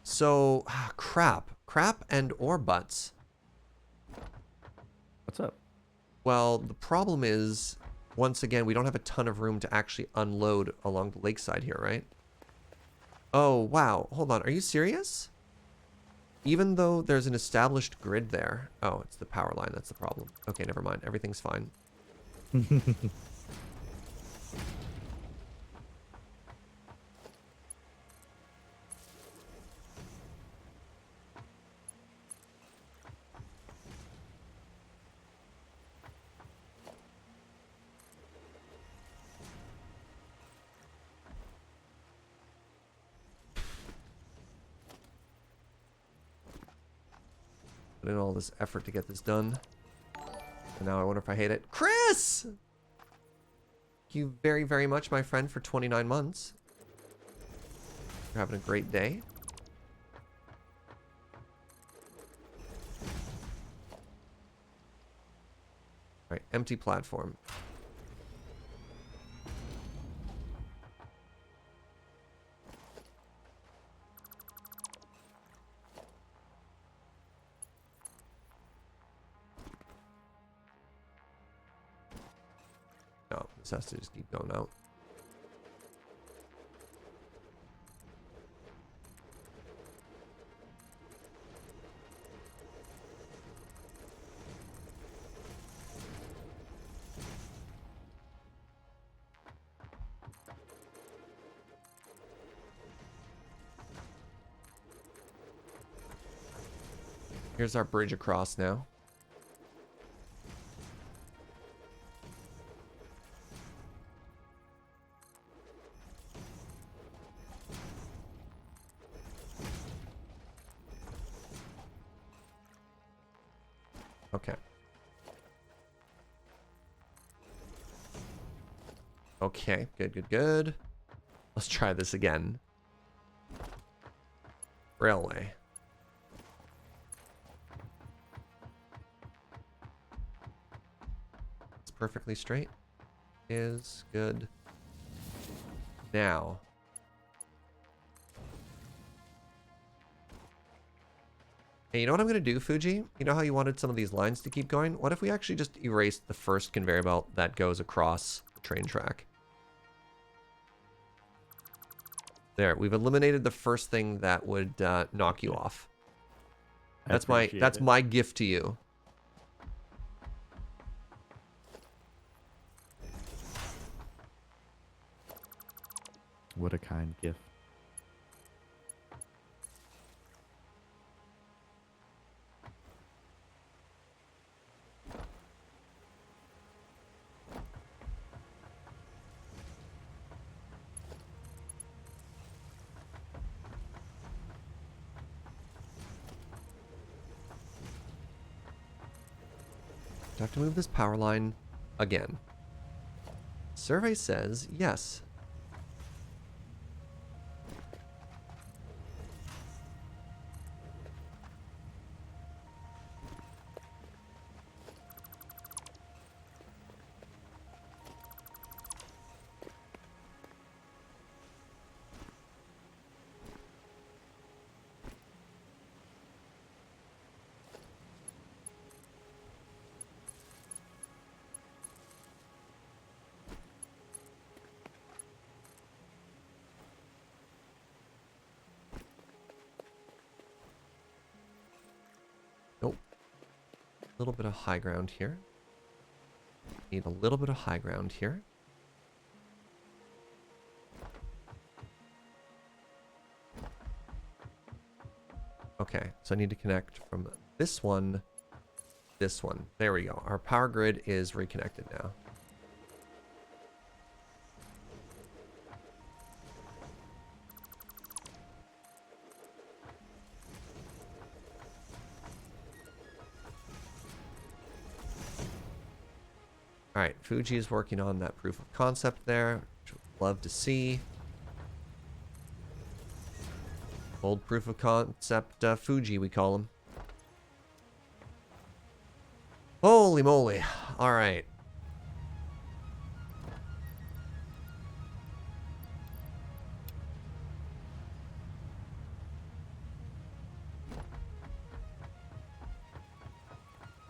So, crap and or butts. What's up? Well, the problem is, once again, we don't have a ton of room to actually unload along the lakeside here, right? Oh, wow. Hold on. Are you serious? Even though there's an established grid there. Oh, it's the power line. That's the problem. Okay, never mind. Everything's fine. Put in all this effort to get this done. And now I wonder if I hate it. Chris! Thank you very, very much, my friend, for 29 months. You're having a great day. All right, empty platform. No, this has to just keep going out. Here's our bridge across now. Okay. Okay, good. Let's try this again. Railway. It's perfectly straight. Is good. Now. Hey, you know what I'm going to do, Fugi? You know how you wanted some of these lines to keep going? What if we actually just erased the first conveyor belt that goes across the train track? There, we've eliminated the first thing that would knock you off. That's my gift to you. What a kind gift. Do I have to move this power line again? Survey says yes. Nope. A little bit of high ground here. Need a little bit of high ground here. Okay, so I need to connect from this one, this one. There we go. Our power grid is reconnected now. All right, Fuji is working on that proof of concept there, which we'd love to see. Old proof of concept Fuji, we call him. Holy moly. All right.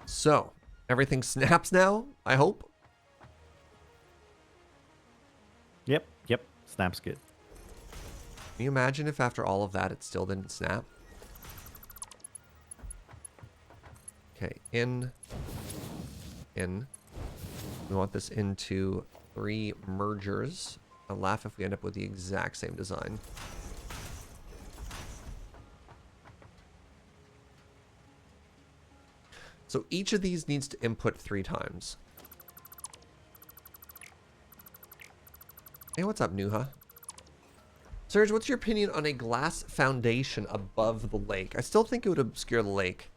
So, everything snaps now, I hope. Yep. Snap's good. Can you imagine if after all of that it still didn't snap? Okay, in. We want this into 3 mergers. I'll laugh if we end up with the exact same design. So each of these needs to input 3 times. Hey, what's up, Nuha? Serge, what's your opinion on a glass foundation above the lake? I still think it would obscure the lake.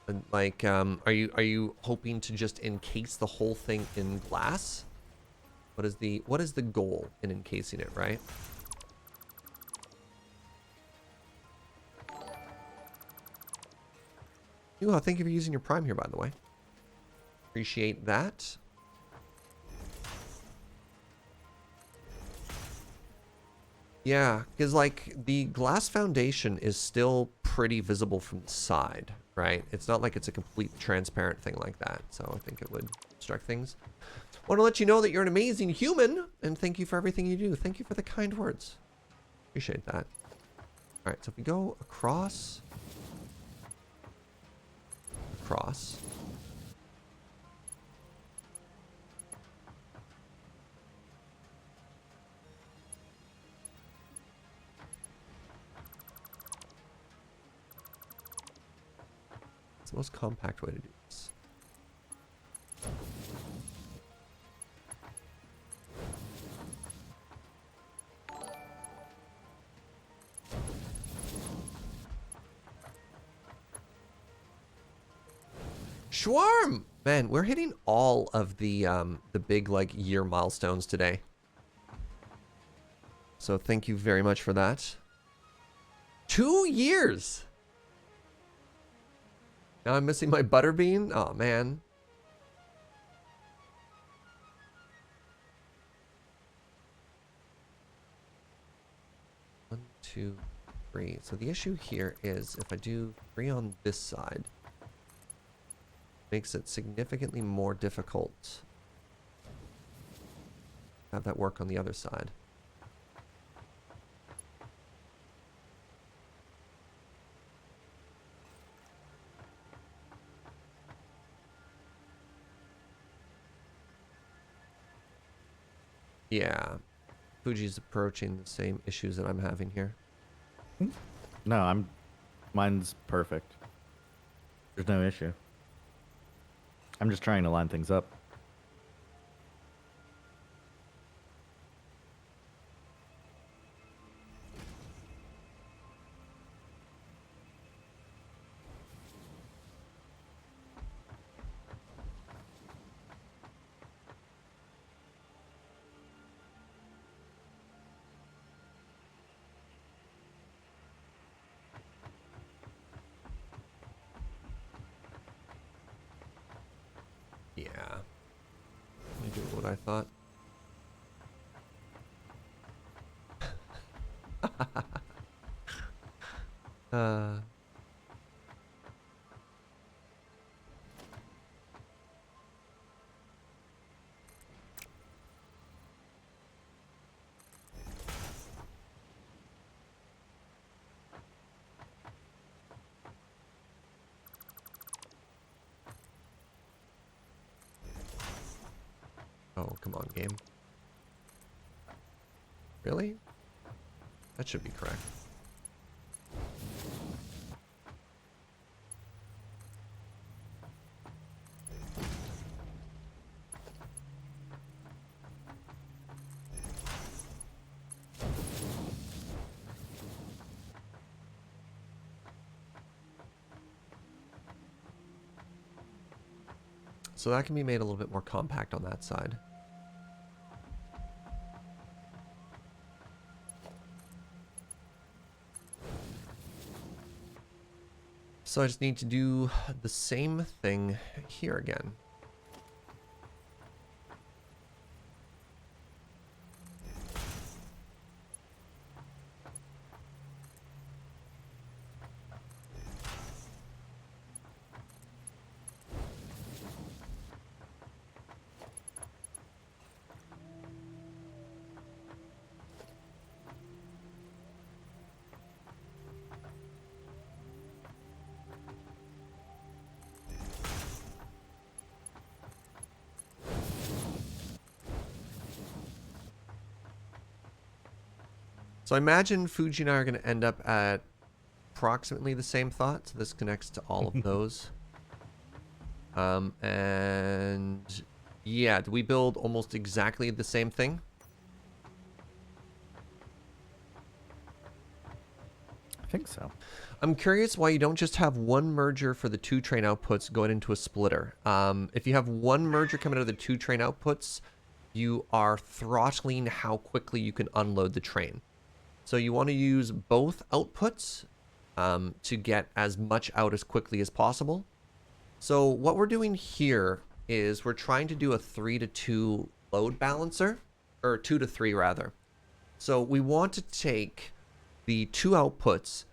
And like, are you hoping to just encase the whole thing in glass? What is the goal in encasing it, right? Nuha, thank you for using your Prime here, by the way. Appreciate that. Yeah, because like the glass foundation is still pretty visible from the side, right? It's not like it's a complete transparent thing like that. So I think it would obstruct things. Want to let you know that you're an amazing human, and thank you for everything you do. Thank you for the kind words. Appreciate that. All right, so if we go across. It's the most compact way to do this. Schwarm! Man, we're hitting all of the big like year milestones today. So thank you very much for that. 2 years! Now I'm missing my butterbean? Oh man. One, two, three. So the issue here is if I do 3 on this side, makes it significantly more difficult to have that work on the other side. Yeah. Fuji's approaching the same issues that I'm having here. No, mine's perfect. There's no issue. I'm just trying to line things up. Yeah. Let me do what I thought. uh... Oh, come on, game. Really? That should be correct. So that can be made a little bit more compact on that side. So I just need to do the same thing here again. So I imagine Fuji and I are going to end up at approximately the same thought. So this connects to all of those. And yeah, do we build almost exactly the same thing? I think so. I'm curious why you don't just have one merger for the 2 train outputs going into a splitter. If you have one merger coming out of the 2 train outputs, you are throttling how quickly you can unload the train. So you want to use both outputs to get as much out as quickly as possible. So what we're doing here is we're trying to do a 3 to 2 load balancer, or 2 to 3 rather. So we want to take the 2 outputs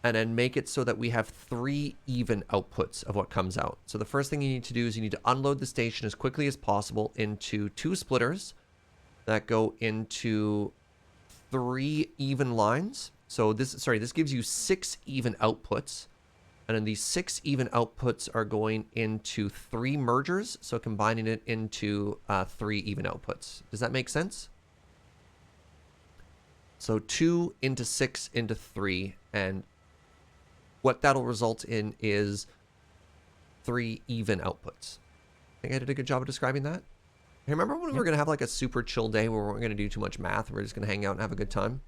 and then make it so that we have 3 even outputs of what comes out. So the first thing you need to do is you need to unload the station as quickly as possible into 2 splitters that go into 3 even lines. So this gives you 6 even outputs. And then these 6 even outputs are going into 3 mergers, so combining it into 3 even outputs. Does that make sense? So 2 into 6 into 3, and what that'll result in is 3 even outputs. I think I did a good job of describing that. Hey, remember when we were going to have like a super chill day where we weren't going to do too much math? We're just going to hang out and have a good time?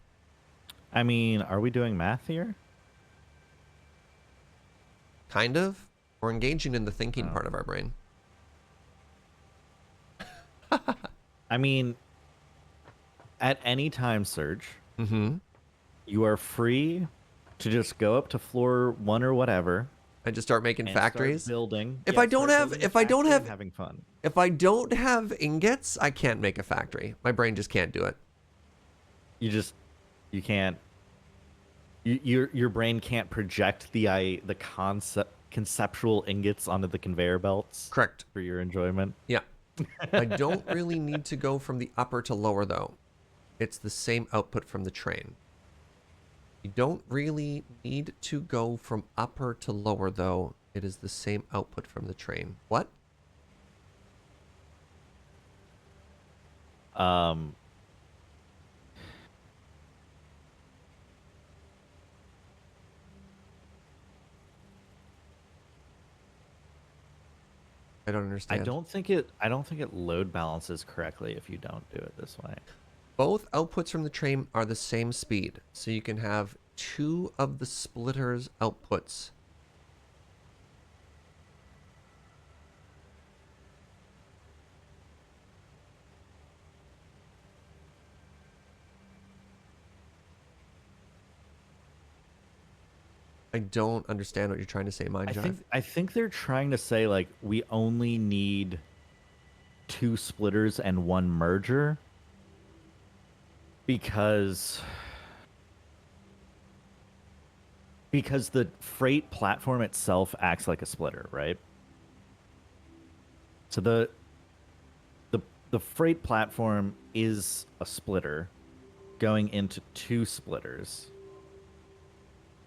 I mean, are we doing math here? Kind of. We're engaging in the thinking part of our brain. I mean, at any time, Serge, you are free to just go up to floor 1 or whatever And just start making and factories. start building. If Yeah, I don't start have, building a if I don't factory have, and having fun. if I don't have ingots, I can't make a factory. My brain just can't do it. You can't. Your brain can't project the conceptual ingots onto the conveyor belts. Correct. For your enjoyment. Yeah. I don't really need to go from the upper to lower though. It's the same output from the train. You don't really need to go from upper to lower though. It is the same output from the train. What? I don't understand. I don't think it load balances correctly if you don't do it this way. Both outputs from the train are the same speed, so you can have 2 of the splitters outputs. I don't understand what you're trying to say, Mindjive. I think they're trying to say like we only need 2 splitters and 1 merger because the freight platform itself acts like a splitter, right? So the freight platform is a splitter going into 2 splitters.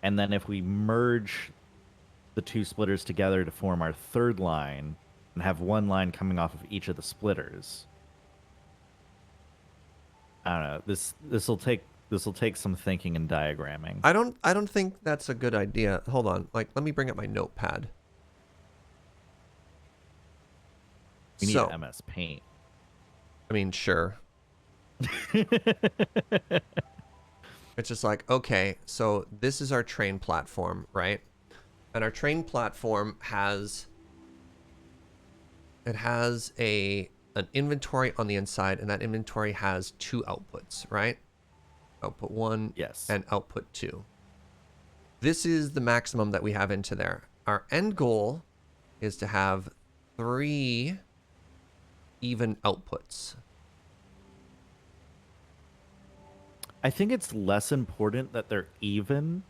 And then if we merge the 2 splitters together to form our 3rd line and have 1 line coming off of each of the splitters. I don't know. This will take some thinking and diagramming. I don't think that's a good idea. Hold on. Like, let me bring up my notepad. We need MS Paint. I mean, sure. It's just like, okay, so this is our train platform, right? And our train platform has an inventory on the inside, and that inventory has 2 outputs, right? Output 1 Yes. and output 2. this is the maximum that we have into there. Our end goal is to have 3 even outputs. I think it's less important that they're even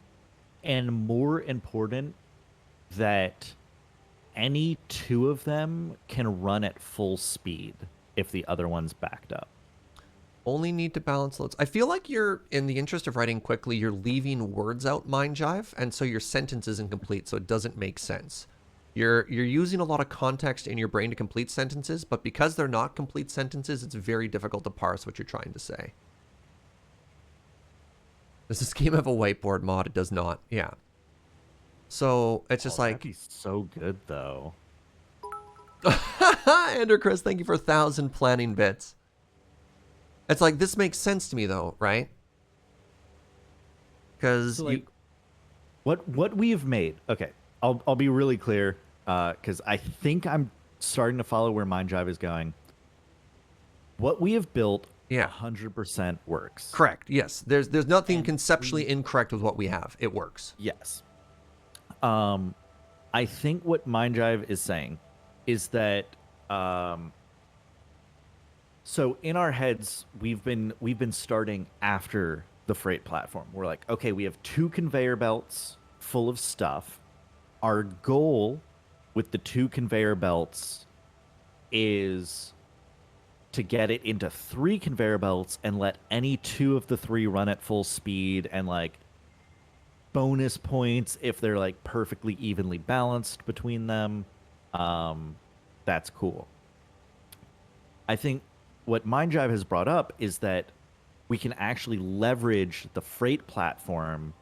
and more important that any 2 of them can run at full speed if the other one's backed up. Only need to balance loads. I feel like you're, in the interest of writing quickly, you're leaving words out, Mind Jive, and so your sentence isn't complete, so it doesn't make sense. You're using a lot of context in your brain to complete sentences, but because they're not complete sentences, it's very difficult to parse what you're trying to say. Does this game have a whiteboard mod? It does not. Yeah. So it's just like, that'd be so good though. Andrew Chris, thank you for 1,000 planning bits. It's like, this makes sense to me though, right? Because So, like, what we've made. Okay, I'll be really clear, because I think I'm starting to follow where Mind Jive is going. What we have built, yeah, 100% works. correct. Yes, there's nothing And conceptually incorrect with what we have. It works. Yes. I think what Mind Jive is saying is that so in our heads we've been starting after the freight platform. We're like, okay, we have 2 conveyor belts full of stuff. Our goal with the 2 conveyor belts is to get it into 3 conveyor belts and let any 2 of the 3 run at full speed, and like bonus points if they're like perfectly evenly balanced between them. That's cool. I think what Mind Jive has brought up is that we can actually leverage the freight platform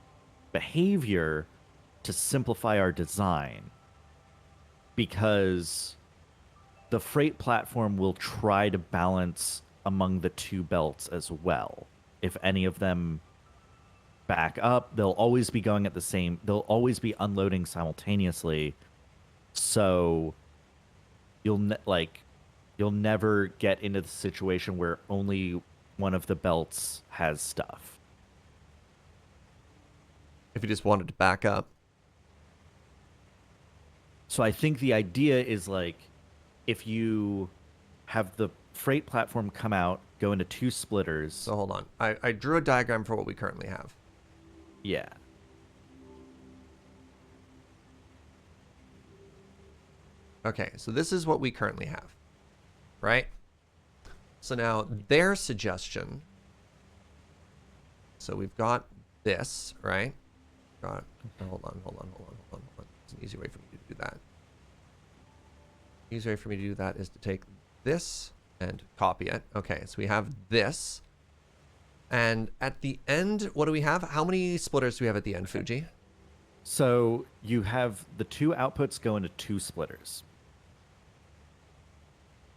behavior to simplify our design, because the freight platform will try to balance among the 2 belts as well. If any of them back up, they'll always be going at the same, they'll always be unloading simultaneously, so you'll never get into the situation where only one of the belts has stuff. If you just wanted to back up. So I think the idea is, like, if you have the freight platform come out, go into 2 splitters. So hold on. I drew a diagram for what we currently have. Yeah. Okay, so this is what we currently have, right? So now their suggestion. So we've got this, right? Got. Hold on. It's an easy way for me to do that. Easy way for me to do that is to take this and copy it. Okay, so we have this. And at the end, what do we have? How many splitters do we have at the end, Fugi? So you have the 2 outputs go into 2 splitters.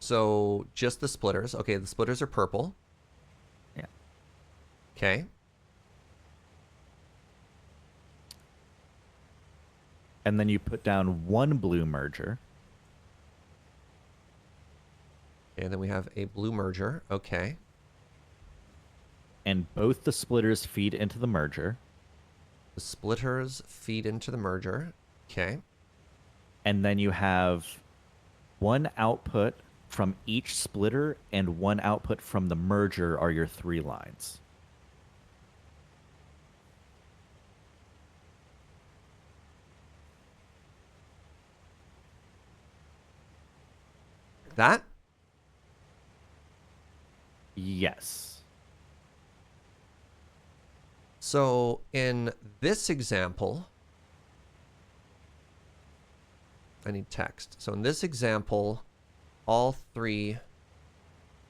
So just the splitters. Okay, the splitters are purple. Yeah. Okay. And then you put down 1 blue merger. And then we have a blue merger. Okay. And both the splitters feed into the merger. The splitters feed into the merger. Okay. And then you have 1 output from each splitter and 1 output from the merger are your 3 lines. That? Yes. So in this example, I need text. So in this example, all 3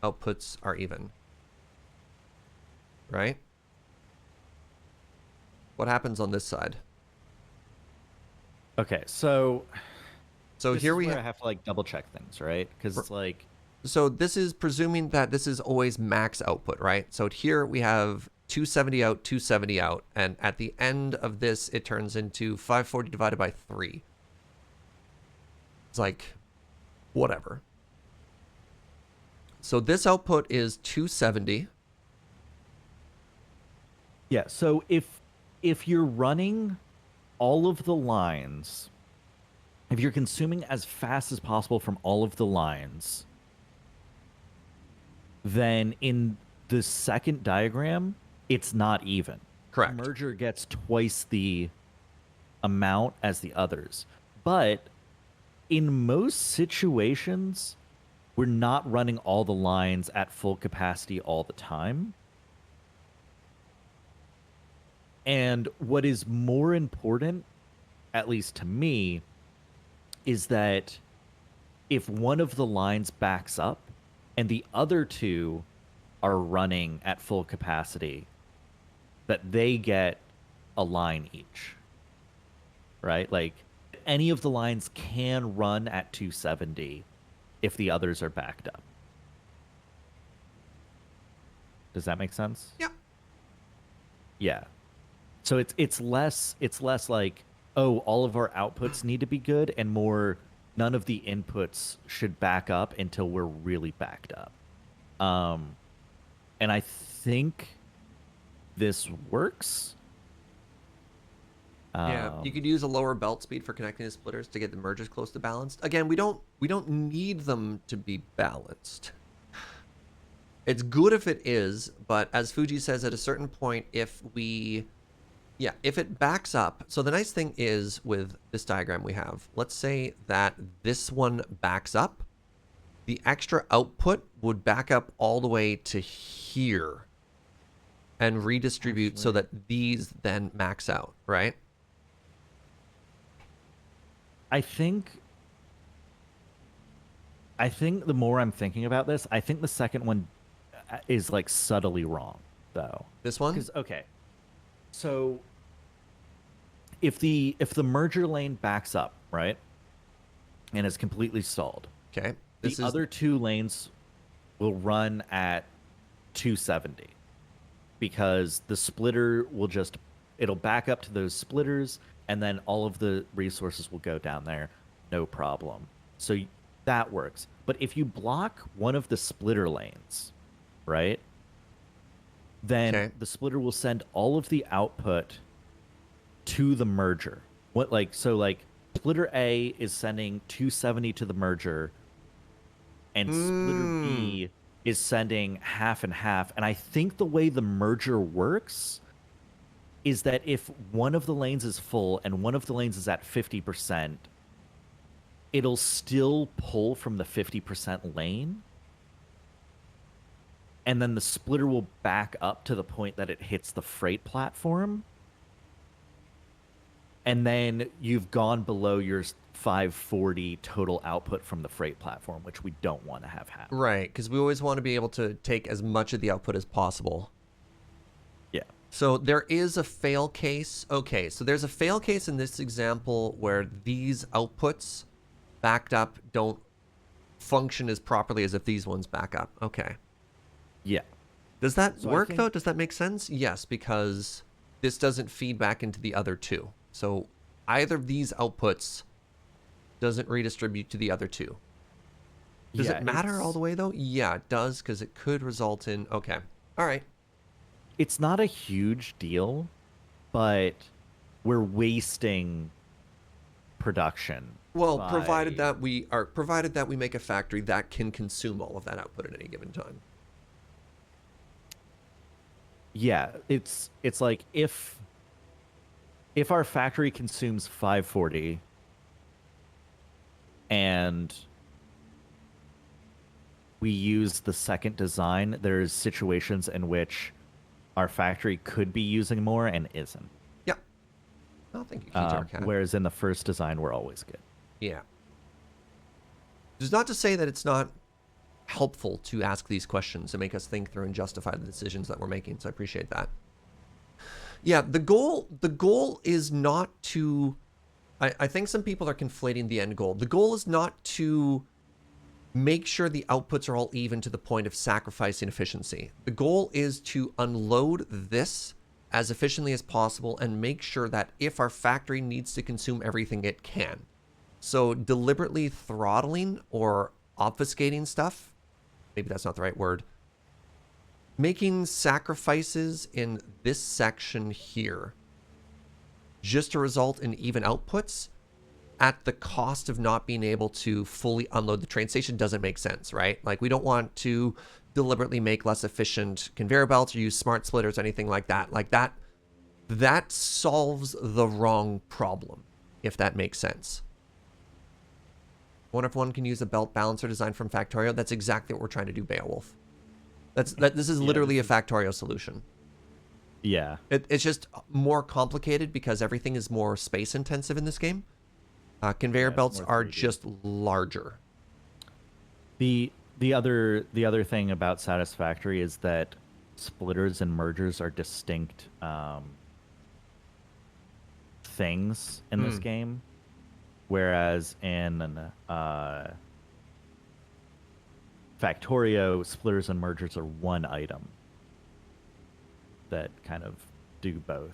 outputs are even. Right? What happens on this side? Okay, so this here is we where I have to like double check things, right? Because it's like, so this is presuming that this is always max output, right? So here we have 270 out, 270 out, and at the end of this, it turns into 540 divided by 3. It's like, whatever. So this output is 270. yeah. So if you're running all of the lines, if you're consuming as fast as possible from all of the lines, then in the second diagram, it's not even. The Correct. merger gets twice the amount as the others. But in most situations, we're not running all the lines at full capacity all the time. And what is more important, at least to me, is that if one of the lines backs up and the other two are running at full capacity, that they get a line each, right? Like any of the lines can run at 270 if the others are backed up. Does that make sense? Yeah. Yeah. So it's less like, oh, all of our outputs need to be good, and more, none of the inputs should back up until we're really backed up. Um, and I think this works. Yeah, you Um, could use a lower belt speed for connecting the splitters to get the mergers close to balanced. Again, we don't need them to be balanced. It's good if it is, but as Fuji says, at a certain point, if it backs up. So the nice thing is with this diagram we have, let's say that this one backs up, the extra output would back up all the way to here and redistribute so Actually, that these then max out, right? I think I think the more I'm thinking about this, I think the second one is like subtly wrong, though. This one? Because okay, so if the merger lane backs up, right, and is completely stalled, Okay. the This is other two lanes will run at 270 because the splitter will just it'll back up to those splitters, and then all of the resources will go down there, no problem. So that works. But if you block one of the splitter lanes, right, then okay. the splitter will send all of the output to the merger. What like so like splitter A is sending 270 to the merger, and splitter Hmm. B is sending half and half. And I think the way the merger works is that if one of the lanes is full and one of the lanes is at 50%, it'll still pull from the 50% lane. And then the splitter will back up to the point that it hits the freight platform. And then you've gone below your 540 total output from the freight platform, which we don't want to have happen. Right, because we always want to be able to take as much of the output as possible. Yeah. So there is a fail case. Okay, so there's a fail case in this example where these outputs backed up don't function as properly as if these ones back up. Okay. Yeah. Does that So I work think though? Does that make sense? Yes, because this doesn't feed back into the other two. So either of these outputs doesn't redistribute to the other two. Does yeah, it matter all the way though? Yeah, it does, because it could result in. Okay. All right. it's not a huge deal, but we're wasting production Well, by provided that we make a factory that can consume all of that output at any given time. yeah, it's like if our factory consumes 540 and we use the second design, there's situations in which our factory could be using more and isn't. Yeah. Oh, thank you, Keyjar Cat. Whereas in the first design, we're always good. Yeah. It's not to say that it's not helpful to ask these questions and make us think through and justify the decisions that we're making. So I appreciate that. Yeah, the goal is not to. I think some people are conflating the end goal. The goal is not to make sure the outputs are all even to the point of sacrificing efficiency. The goal is to unload this as efficiently as possible and make sure that if our factory needs to consume everything, it can. So deliberately throttling or obfuscating stuff, maybe that's not the right word, making sacrifices in this section here just to result in even outputs at the cost of not being able to fully unload the train station doesn't make sense, right? Like, we don't want to deliberately make less efficient conveyor belts or use smart splitters or anything like that. Like, that solves the wrong problem, if that makes sense. I wonder if one can use a belt balancer design from Factorio. That's exactly what we're trying to do, Beowulf. This is literally a Factorio solution. Yeah. It's just more complicated because everything is more space intensive in this game. Conveyor belts are just larger. The other thing about Satisfactory is that splitters and mergers are distinct things in this game, whereas in Factorio, splitters and mergers are one item that kind of do both.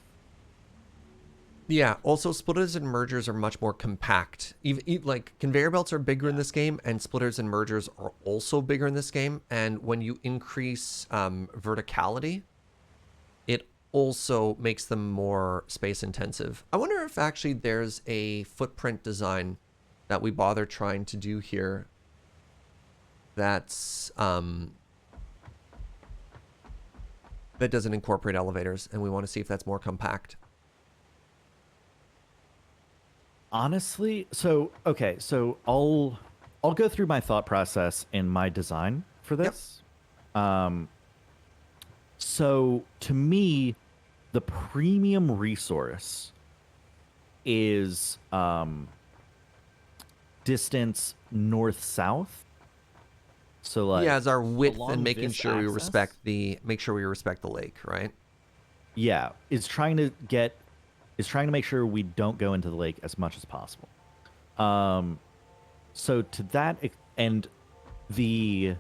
Yeah, also splitters and mergers are much more compact. Even like conveyor belts are bigger in this game, and splitters and mergers are also bigger in this game. And when you increase verticality, it also makes them more space intensive. I wonder if actually there's a footprint design that we bother trying to do here that's that doesn't incorporate elevators, and we want to see if that's more compact. Honestly, so I'll go through my thought process in my design for this. Yep. So to me, the premium resource is distance north-south. So like, yeah, as our width and making this sure we axis, respect the lake, right? Yeah, is trying to make sure we don't go into the lake as much as possible. So to that, and the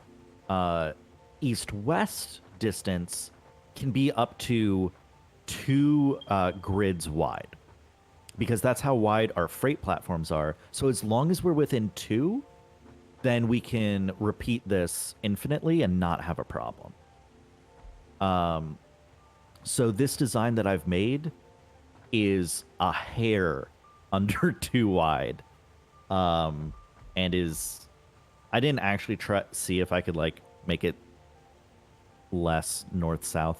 east-west distance can be up to 2 grids wide, because that's how wide our freight platforms are. So as long as we're within 2, then we can repeat this infinitely and not have a problem. So this design that I've made is a hair under 2 wide, and is, I didn't actually see if I could like make it less north-south.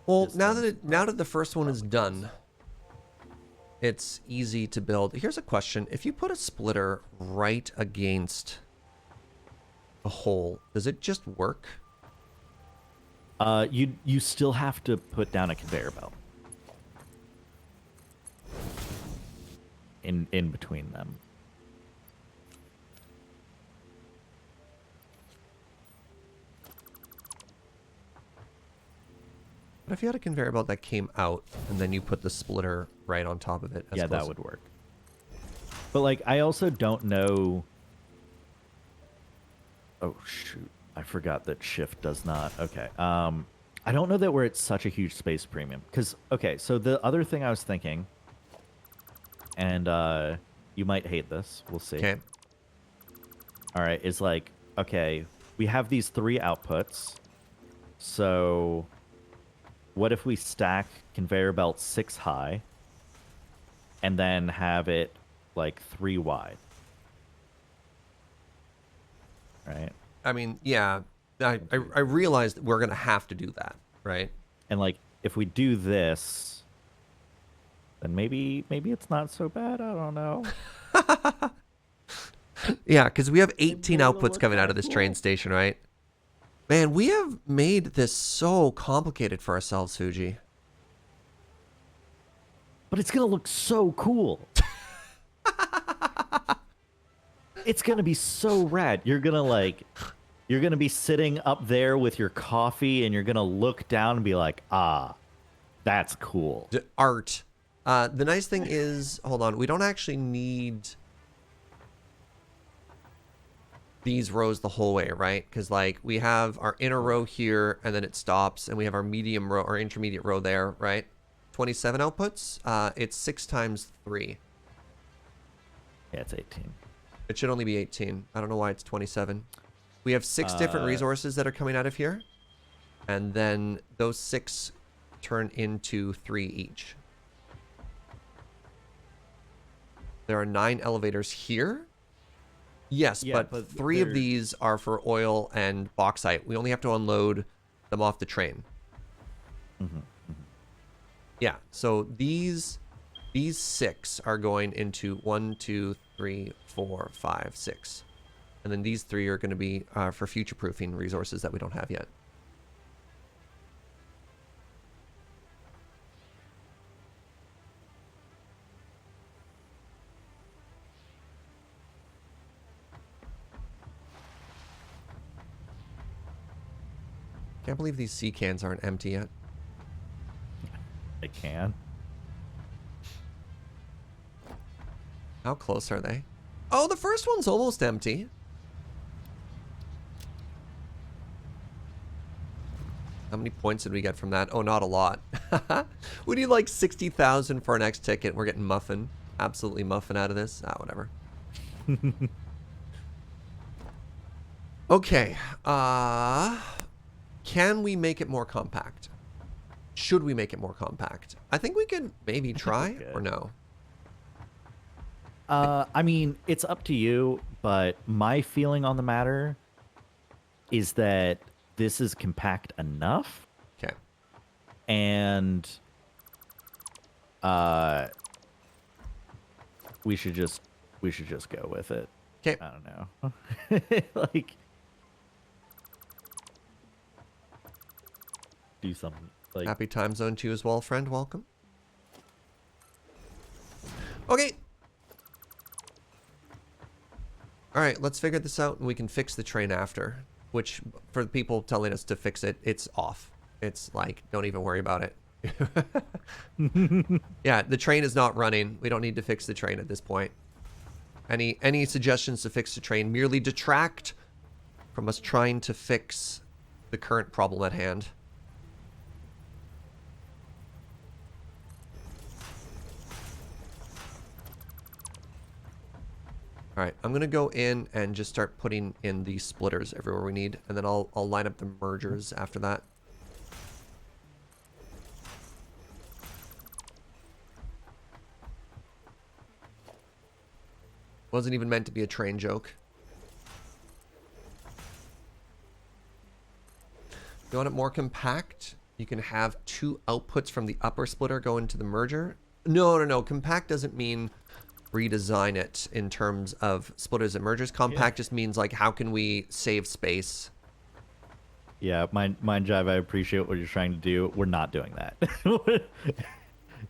Well, now that the first one is done, it's easy to build. Here's a question: if you put a splitter right against a hole, does it just work? You still have to put down a conveyor belt in between them. But if you had a conveyor belt that came out and then you put the splitter right on top of it, yeah, that would work. But like, I also don't know. Oh shoot, I forgot that shift does not. Okay. I don't know that we're at such a huge space premium. Because, okay, so the other thing I was thinking, and you might hate this, we'll see. Okay. All right, is like, okay, we have these 3 outputs. So what if we stack conveyor belt 6 high and then have it like 3 wide? Right? I mean, yeah, I realized we're going to have to do that, right? And like, if we do this, then maybe it's not so bad. I don't know. Yeah, because we have 18 outputs coming out of this train station, right? Man, we have made this so complicated for ourselves, Fugi. But it's going to look so cool. It's going to be so rad. You're going to be sitting up there with your coffee, and you're going to look down and be like, ah, that's cool. Art. The nice thing is, hold on, we don't actually need these rows the whole way, right? Because like we have our inner row here, and then it stops, and we have our medium row or intermediate row there, right? 27 outputs. It's 6 times 3. Yeah, it's 18. It should only be 18. I don't know why it's 27. We have 6 different resources that are coming out of here, and then those 6 turn into 3 each. There are 9 elevators here. Yes, Yeah, but 3 of these are for oil and bauxite. We only have to unload them off the train. Yeah, so these 6 are going into 1, 2, 3, 4, 5, 6. And then these 3 are going to be for future-proofing resources that we don't have yet. Can't believe these sea cans aren't empty yet. I can. How close are they? Oh, the first one's almost empty. How many points did we get from that? Oh, not a lot. We need like 60,000 for our next ticket. We're getting muffin. Absolutely muffin out of this. Ah, whatever. Okay. Can we make it more compact? Should we make it more compact? I think we could maybe try or no. I mean, it's up to you, but my feeling on the matter is that this is compact enough. Okay. And we should just go with it. Okay. I don't know. Like do something like Happy time zone to you as well, friend. Welcome. Okay. All right, let's figure this out and we can fix the train after. Which, for the people telling us to fix it, it's off. It's like, don't even worry about it. Yeah, the train is not running. We don't need to fix the train at this point. Any suggestions to fix the train merely detract from us trying to fix the current problem at hand. All right, I'm gonna go in and just start putting in the splitters everywhere we need, and then I'll line up the mergers after that. Wasn't even meant to be a train joke. You want it more compact? You can have 2 outputs from the upper splitter go into the merger. No. Compact doesn't mean redesign it in terms of splitters and mergers. Compact just means like how can we save space? Yeah, mind Jive, I appreciate what you're trying to do. We're not doing that.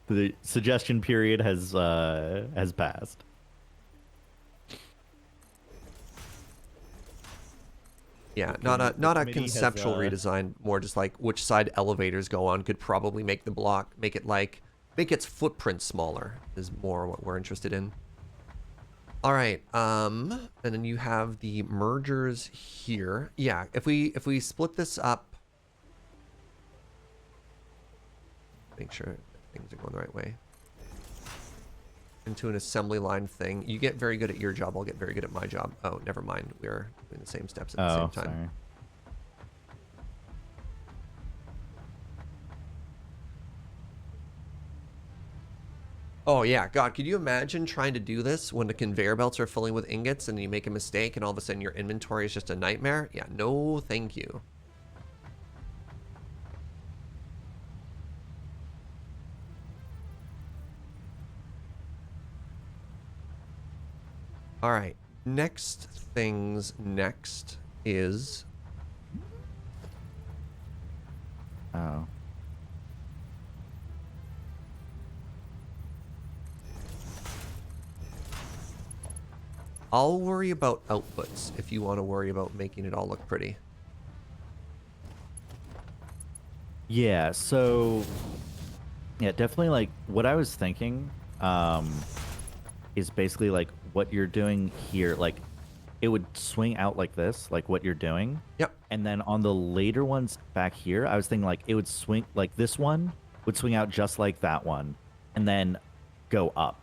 The suggestion period has passed. Yeah, not a conceptual redesign, more just like which side elevators go on could probably make the block, make its footprint smaller is more what we're interested in. All right, and then you have the mergers here. Yeah, if we split this up, make sure things are going the right way. Into an assembly line thing. You get very good at your job, I'll get very good at my job. Oh, never mind. We're doing the same steps at the same time. Sorry. Oh yeah, God, could you imagine trying to do this when the conveyor belts are filling with ingots and you make a mistake and all of a sudden your inventory is just a nightmare? Yeah, no thank you. All right, next is... Oh. I'll worry about outputs if you want to worry about making it all look pretty. Yeah, so yeah, definitely like what I was thinking is basically like what you're doing here, like it would swing out like this, like what you're doing. Yep. And then on the later ones back here, I was thinking like it would swing, like this one would swing out just like that one and then go up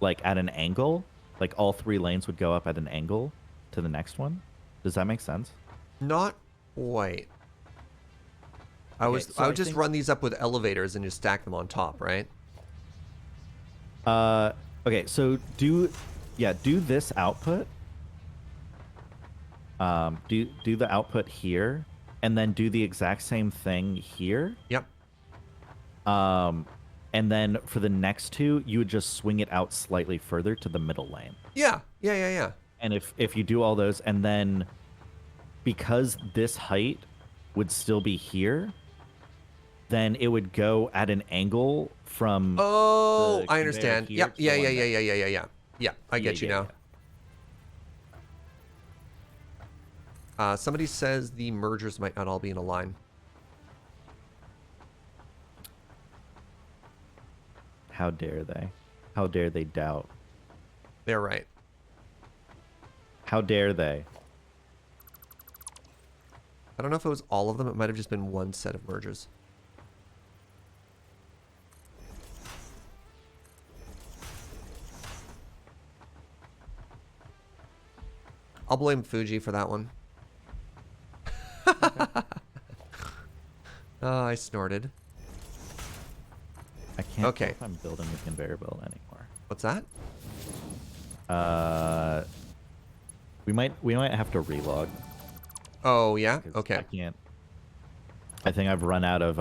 like at an angle. Like all 3 lanes would go up at an angle to the next one. Does that make sense? Not quite. I would just run these up with elevators and just stack them on top, right? Okay, so do this output. Do the output here, and then do the exact same thing here. Yep. And then for the next two, you would just swing it out slightly further to the middle lane. Yeah. Yeah. Yeah. Yeah. And if you do all those, and then because this height would still be here, then it would go at an angle from Oh, the I conveyor understand. here Yep. to Yeah. the Yeah. one Yeah. there. Yeah. Yeah. Yeah. Yeah. Yeah. I get you now. Somebody says the mergers might not all be in a line. How dare they? How dare they doubt? They're right. How dare they? I don't know if it was all of them. It might have just been one set of mergers. I'll blame Fugi for that one. Oh, I snorted. I can't Okay. tell if I'm building the conveyor belt anymore. What's that? We might have to relog. Oh, yeah? 'Cause Okay. I can't. I think I've run out of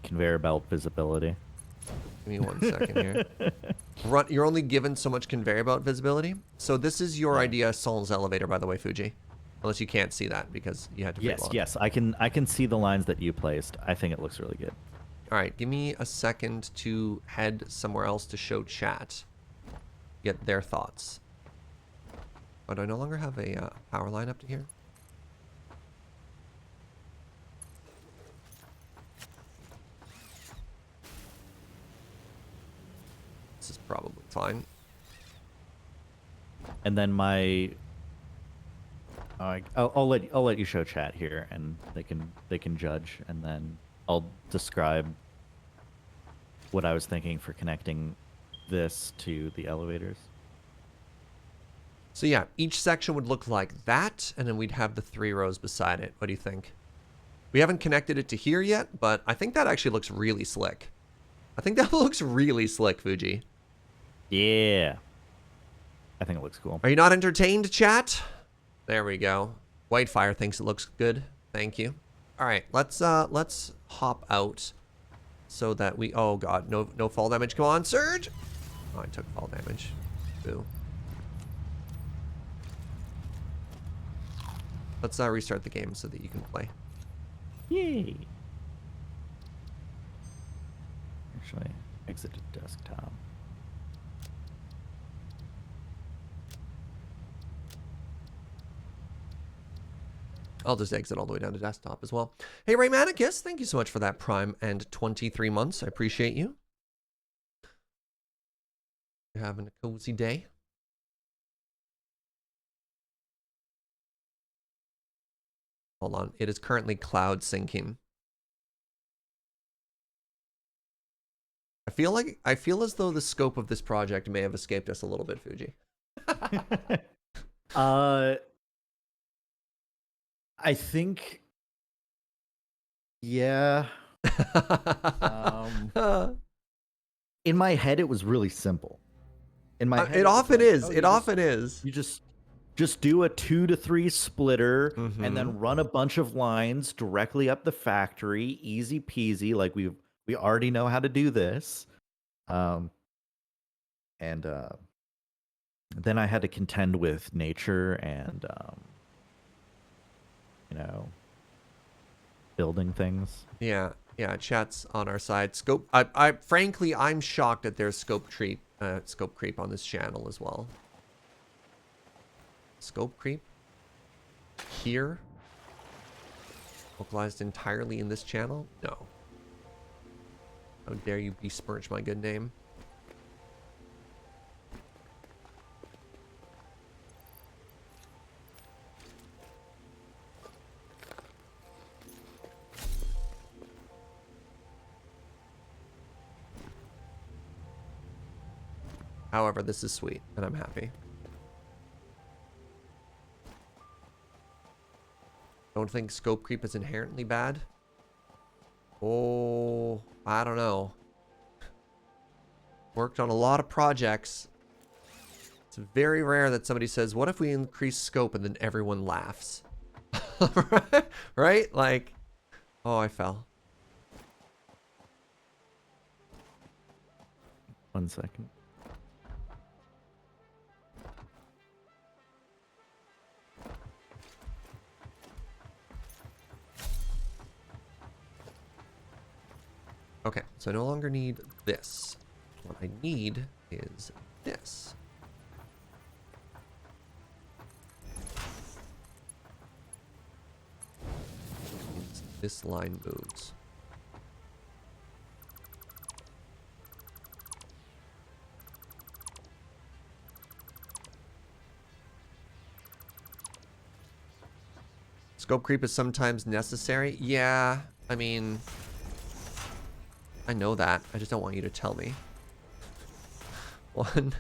conveyor belt visibility. Give me 1 second here. You're only given so much conveyor belt visibility. So this is your idea, Sol's elevator, by the way, Fugi. Unless you can't see that because you had to Yes, relog. yes, I can see the lines that you placed. I think it looks really good. All right, give me a second to head somewhere else to show chat. Get their thoughts. Oh, do I no longer have a power line up to here? This is probably fine. And then I'll let you show chat here, and they can judge, and then I'll describe what I was thinking for connecting this to the elevators. So yeah, each section would look like that, and then we'd have the 3 rows beside it. What do you think? We haven't connected it to here yet, but I think that actually looks really slick. I think that looks really slick, Fugi. Yeah. I think it looks cool. Are you not entertained, chat? There we go. Whitefire thinks it looks good. Thank you. All right, let's hop out so that we... Oh god, no fall damage. Come on, Serge. Oh, I took fall damage. Boo. Let's restart the game so that you can play. Yay. Actually, exit to desktop. I'll just exit all the way down to desktop as well. Hey, Raymanicus, thank you so much for that Prime and 23 months. I appreciate you. You're having a cozy day. Hold on. It is currently cloud syncing. I feel as though the scope of this project may have escaped us a little bit, Fugi. I think, yeah. In my head, it was really simple. In my head, it often like, is. oh, It often is. You just do a 2 to 3 splitter, Mm-hmm. and then run a bunch of lines directly up the factory, easy peasy. Like we already know how to do this. And then I had to contend with nature and building things. Yeah, chat's on our side. Scope. Frankly, I'm shocked that there's scope creep on this channel as well. Scope creep here, localized entirely in this channel. No. How dare you besmirch my good name? However, this is sweet, and I'm happy. Don't think scope creep is inherently bad. Oh, I don't know. Worked on a lot of projects It's very rare that somebody says, what if we increase scope, and then everyone laughs. Right? Like, oh, I fell. 1 second. Okay, so I no longer need this. What I need is this. Means this line moves. Scope creep is sometimes necessary. Yeah, I mean, I know that. I just don't want you to tell me. One.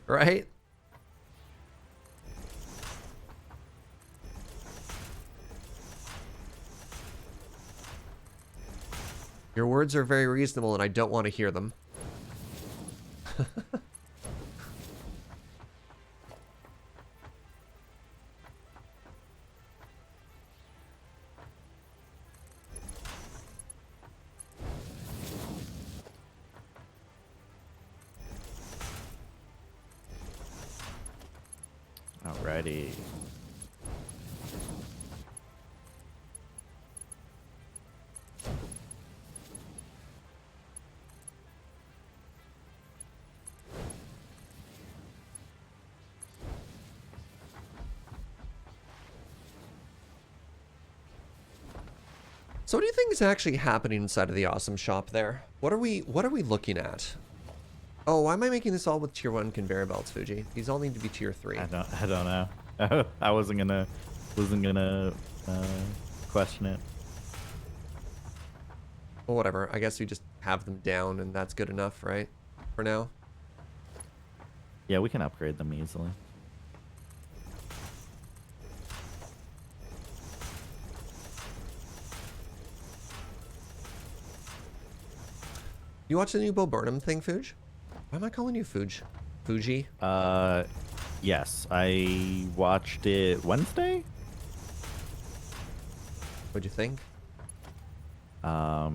Right? Your words are very reasonable, and I don't want to hear them. Alrighty. So what do you think is actually happening inside of the awesome shop there? What are we looking at? Oh, why am I making this all with tier 1 conveyor belts, Fugi? These all need to be tier 3. I don't know. I wasn't gonna question it. Well, whatever. I guess we just have them down, and that's good enough, right? For now. Yeah, we can upgrade them easily. You watch the new Bo Burnham thing, Fuge? Why am I calling you Fuge? Fugi? Yes, I watched it Wednesday. What'd you think? Are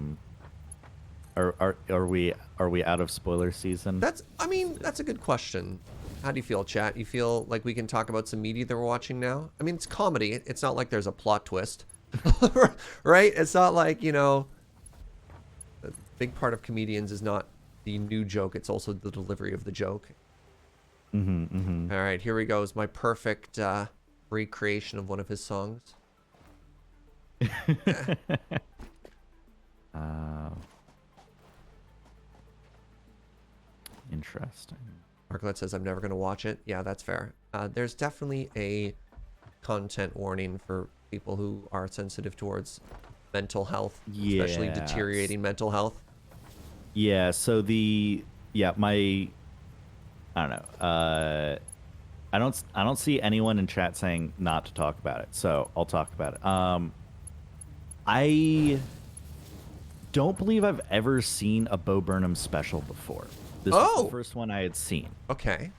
we out of spoiler season? I mean, that's a good question. How do you feel, chat? You feel like we can talk about some media that we're watching now? I mean, it's comedy. It's not like there's a plot twist. Right? It's not like, you know, a big part of comedians is not the new joke. It's also the delivery of the joke. All right, here we go. Is my perfect recreation of one of his songs. Interesting. Marklet says, I'm never going to watch it. Yeah, that's fair. There's definitely a content warning for people who are sensitive towards mental health, especially deteriorating mental health. Yeah, so I don't know. I don't see anyone in chat saying not to talk about it, so I'll talk about it. I don't believe I've ever seen a Bo Burnham special before. This was the first one I had seen. Okay.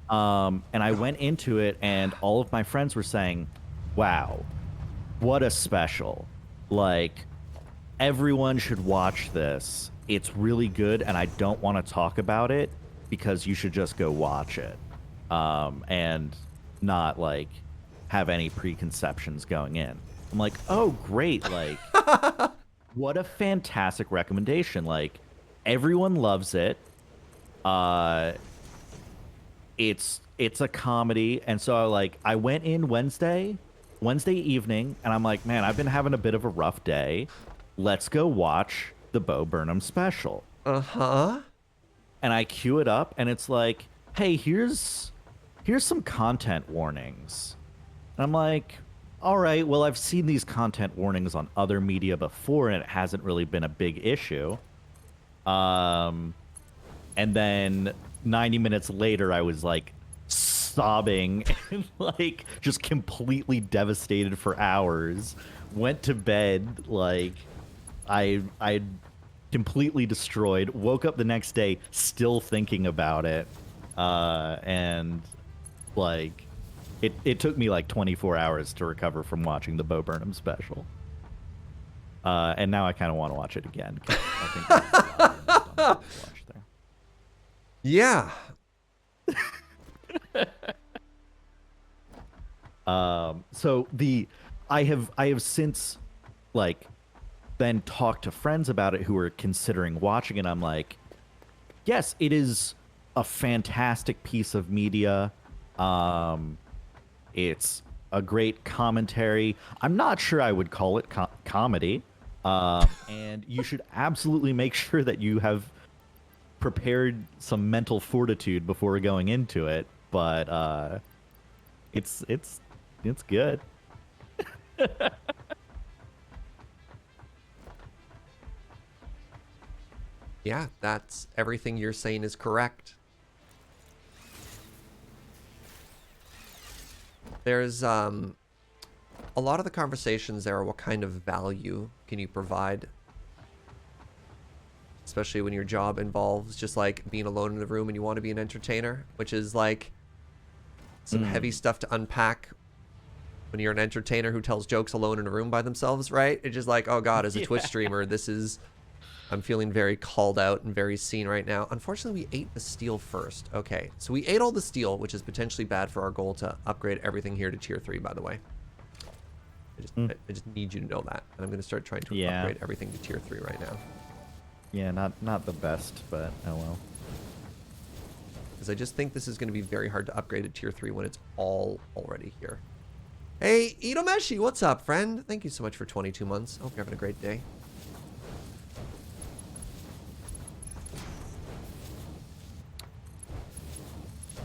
And I went into it, and all of my friends were saying, wow, what a special. Like, everyone should watch this. It's really good, and I don't want to talk about it because you should just go watch it. And not, like, have any preconceptions going in. I'm like, oh, great. Like, what a fantastic recommendation. Like, everyone loves it. It's a comedy, and so I went in Wednesday evening, and I'm like, man, I've been having a bit of a rough day. Let's go watch the Bo Burnham special. Uh-huh. And I queue it up, and it's like, hey, here's some content warnings. And I'm like, all right, well, I've seen these content warnings on other media before, and it hasn't really been a big issue. And then 90 minutes later, I was like sobbing and like just completely devastated for hours. Went to bed like I completely destroyed. Woke up the next day still thinking about it. And like it took me like 24 hours to recover from watching the Bo Burnham special. And now I kind of want to watch it again, 'cause I think there's a lot of stuff to watch there. Yeah. So I have since like then talked to friends about it who are considering watching it. I'm like, yes, it is a fantastic piece of media. It's a great commentary. I'm not sure I would call it comedy. And you should absolutely make sure that you have prepared some mental fortitude before going into it. But it's good. Yeah, that's everything you're saying is correct. There's a lot of the conversations there are what kind of value can you provide? Especially when your job involves just like being alone in the room and you want to be an entertainer, which is like some heavy stuff to unpack when you're an entertainer who tells jokes alone in a room by themselves, right? It's just like, oh God, as a Twitch streamer, I'm feeling very called out and very seen right now. Unfortunately, we ate the steel first. Okay, so we ate all the steel, which is potentially bad for our goal to upgrade everything here to tier 3, by the way. I just need you to know that. And I'm going to start trying to upgrade everything to tier 3 right now. Yeah, not the best, but oh well. Because I just think this is going to be very hard to upgrade to tier 3 when it's all already here. Hey, Itomeshi, what's up, friend? Thank you so much for 22 months. Hope you're having a great day.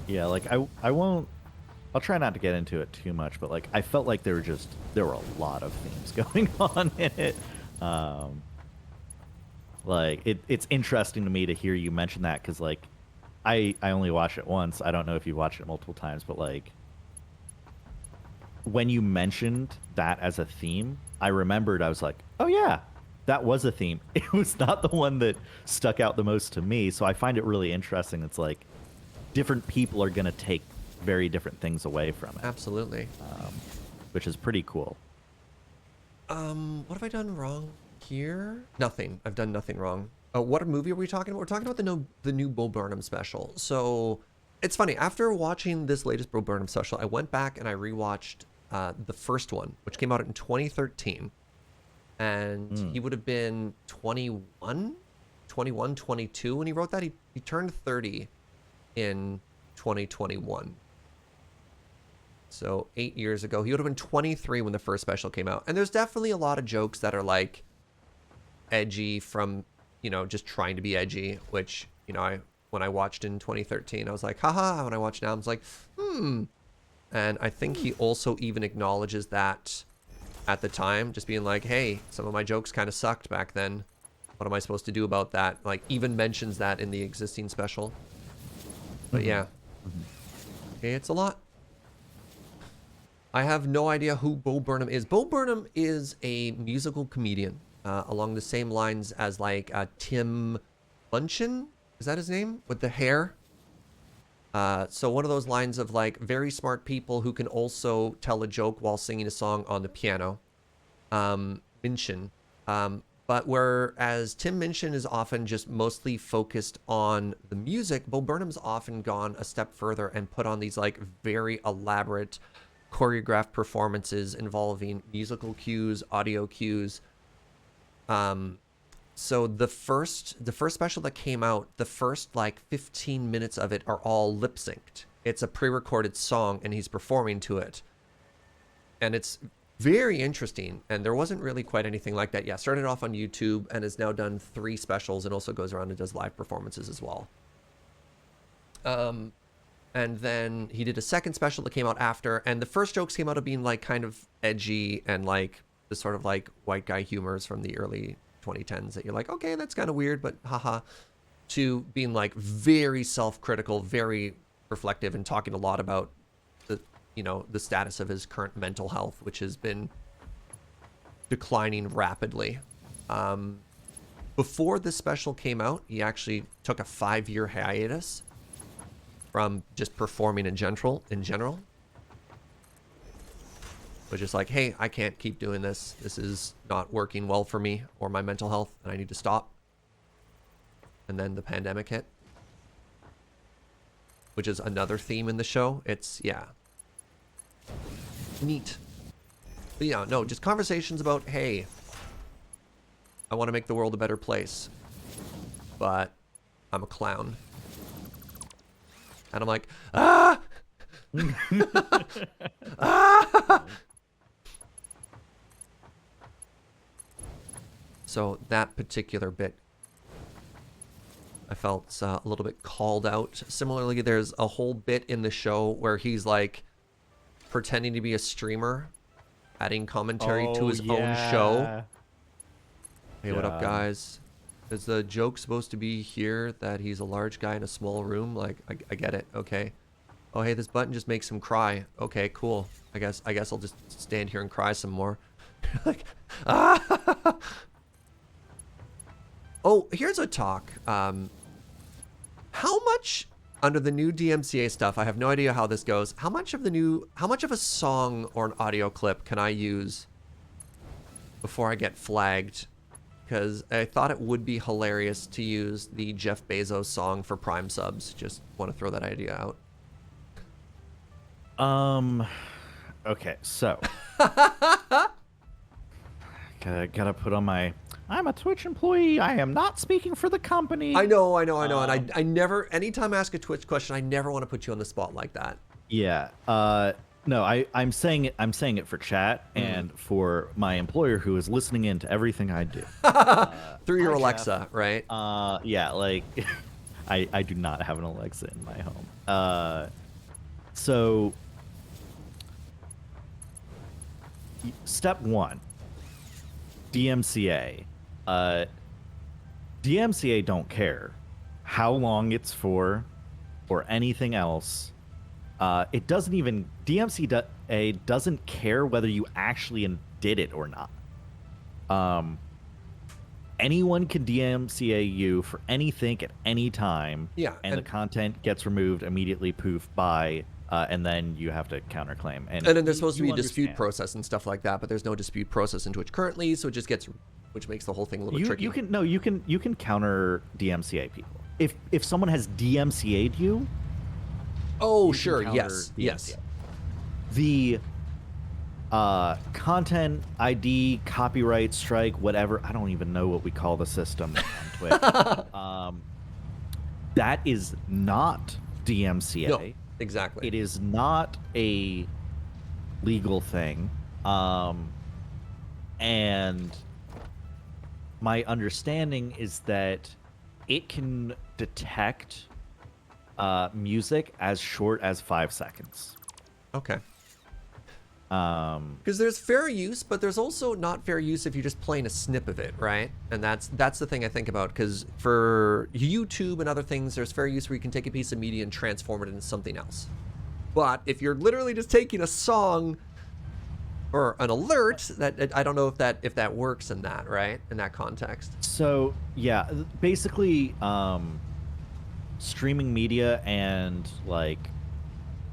Yeah, like I'll try not to get into it too much, but like I felt like there were a lot of themes going on in it. Like it's interesting to me to hear you mention that, because like I only watched it once. I don't know if you watched it multiple times, but like when you mentioned that as a theme, I remembered, I was like, oh yeah, that was a theme. It was not the one that stuck out the most to me. So I find it really interesting. It's like different people are going to take very different things away from it. Absolutely. Which is pretty cool. What have I done wrong here? Nothing. I've done nothing wrong. What movie are we talking about? We're talking about the new Bo Burnham special. So it's funny. After watching this latest Bo Burnham special, I went back and I rewatched the first one, which came out in 2013. And he would have been 21, 22 when he wrote that. He turned 30 in 2021. So 8 years ago. He would have been 23 when the first special came out. And there's definitely a lot of jokes that are like edgy from, just trying to be edgy, which, when I watched in 2013, I was like, haha. When I watch now, I was like, And I think he also even acknowledges that at the time, just being like, hey, some of my jokes kind of sucked back then. What am I supposed to do about that? Like, even mentions that in the existing special. But yeah. Okay, it's a lot. I have no idea who Bo Burnham is. Bo Burnham is a musical comedian along the same lines as like Tim Minchin. Is that his name? With the hair? So one of those lines of like very smart people who can also tell a joke while singing a song on the piano. Minchin. But whereas Tim Minchin is often just mostly focused on the music, Bo Burnham's often gone a step further and put on these like very elaborate choreographed performances involving musical cues, audio cues. So the first special that came out, the first like 15 minutes of it are all lip synced. It's a pre-recorded song and he's performing to it. And it's very interesting. And there wasn't really quite anything like that. Yeah, started off on YouTube and has now done 3 specials and also goes around and does live performances as well. And then he did a second special that came out after. And the first jokes came out of being like kind of edgy and like the sort of like white guy humors from the early 2010s that you're like, okay, that's kind of weird, but haha, to being like very self-critical, very reflective, and talking a lot about the status of his current mental health, which has been declining rapidly. Before this special came out, he actually took a 5-year hiatus from just performing in general. But just like, hey, I can't keep doing this. This is not working well for me or my mental health, and I need to stop. And then the pandemic hit, which is another theme in the show. It's, yeah, neat. But yeah, no, just conversations about, hey, I want to make the world a better place, but I'm a clown. And I'm like, ah! Ah! So that particular bit, I felt a little bit called out. Similarly, there's a whole bit in the show where he's like pretending to be a streamer, adding commentary to his own show. Hey, what up, guys? Is the joke supposed to be here that he's a large guy in a small room? Like, I get it. Okay. Oh, hey, this button just makes him cry. Okay, cool. I guess I'll just stand here and cry some more. Like, ah! Oh, here's a talk. How much under the new DMCA stuff? I have no idea how this goes. How much of a song or an audio clip can I use before I get flagged? Because I thought it would be hilarious to use the Jeff Bezos song for Prime subs. Just want to throw that idea out. Okay, so gotta put on my. I'm a Twitch employee. I am not speaking for the company. I know. And I never, anytime I ask a Twitch question, I never want to put you on the spot like that. Yeah. No, I'm saying it for chat and for my employer who is listening in to everything I do. Through your Hi, Alexa, Jeff. right? Yeah, like I do not have an Alexa in my home. So step 1, DMCA. DMCA don't care how long it's for or anything else. It doesn't even DMCA doesn't care whether you actually did it or not. Anyone can DMCA you for anything at any time. Yeah, and the content gets removed immediately. Poof, bye. And then you have to counterclaim. And then there's supposed to be a dispute understand. process and stuff like that, but there's no dispute process in Twitch currently, so it just gets, which makes the whole thing a little bit tricky. You can counter DMCA people. If someone has DMCA'd you. Oh, sure. Yes. DMCA. Yes. The content ID, copyright strike, whatever. I don't even know what we call the system on Twitch. That is not DMCA. No, exactly. It is not a legal thing. And my understanding is that it can detect music as short as 5 seconds. Okay. Because there's fair use, but there's also not fair use if you're just playing a snip of it, right? And that's the thing I think about, because for YouTube and other things, there's fair use where you can take a piece of media and transform it into something else. But if you're literally just taking a song or an alert, that I don't know if that works in that, right? In that context. So yeah, basically, streaming media and like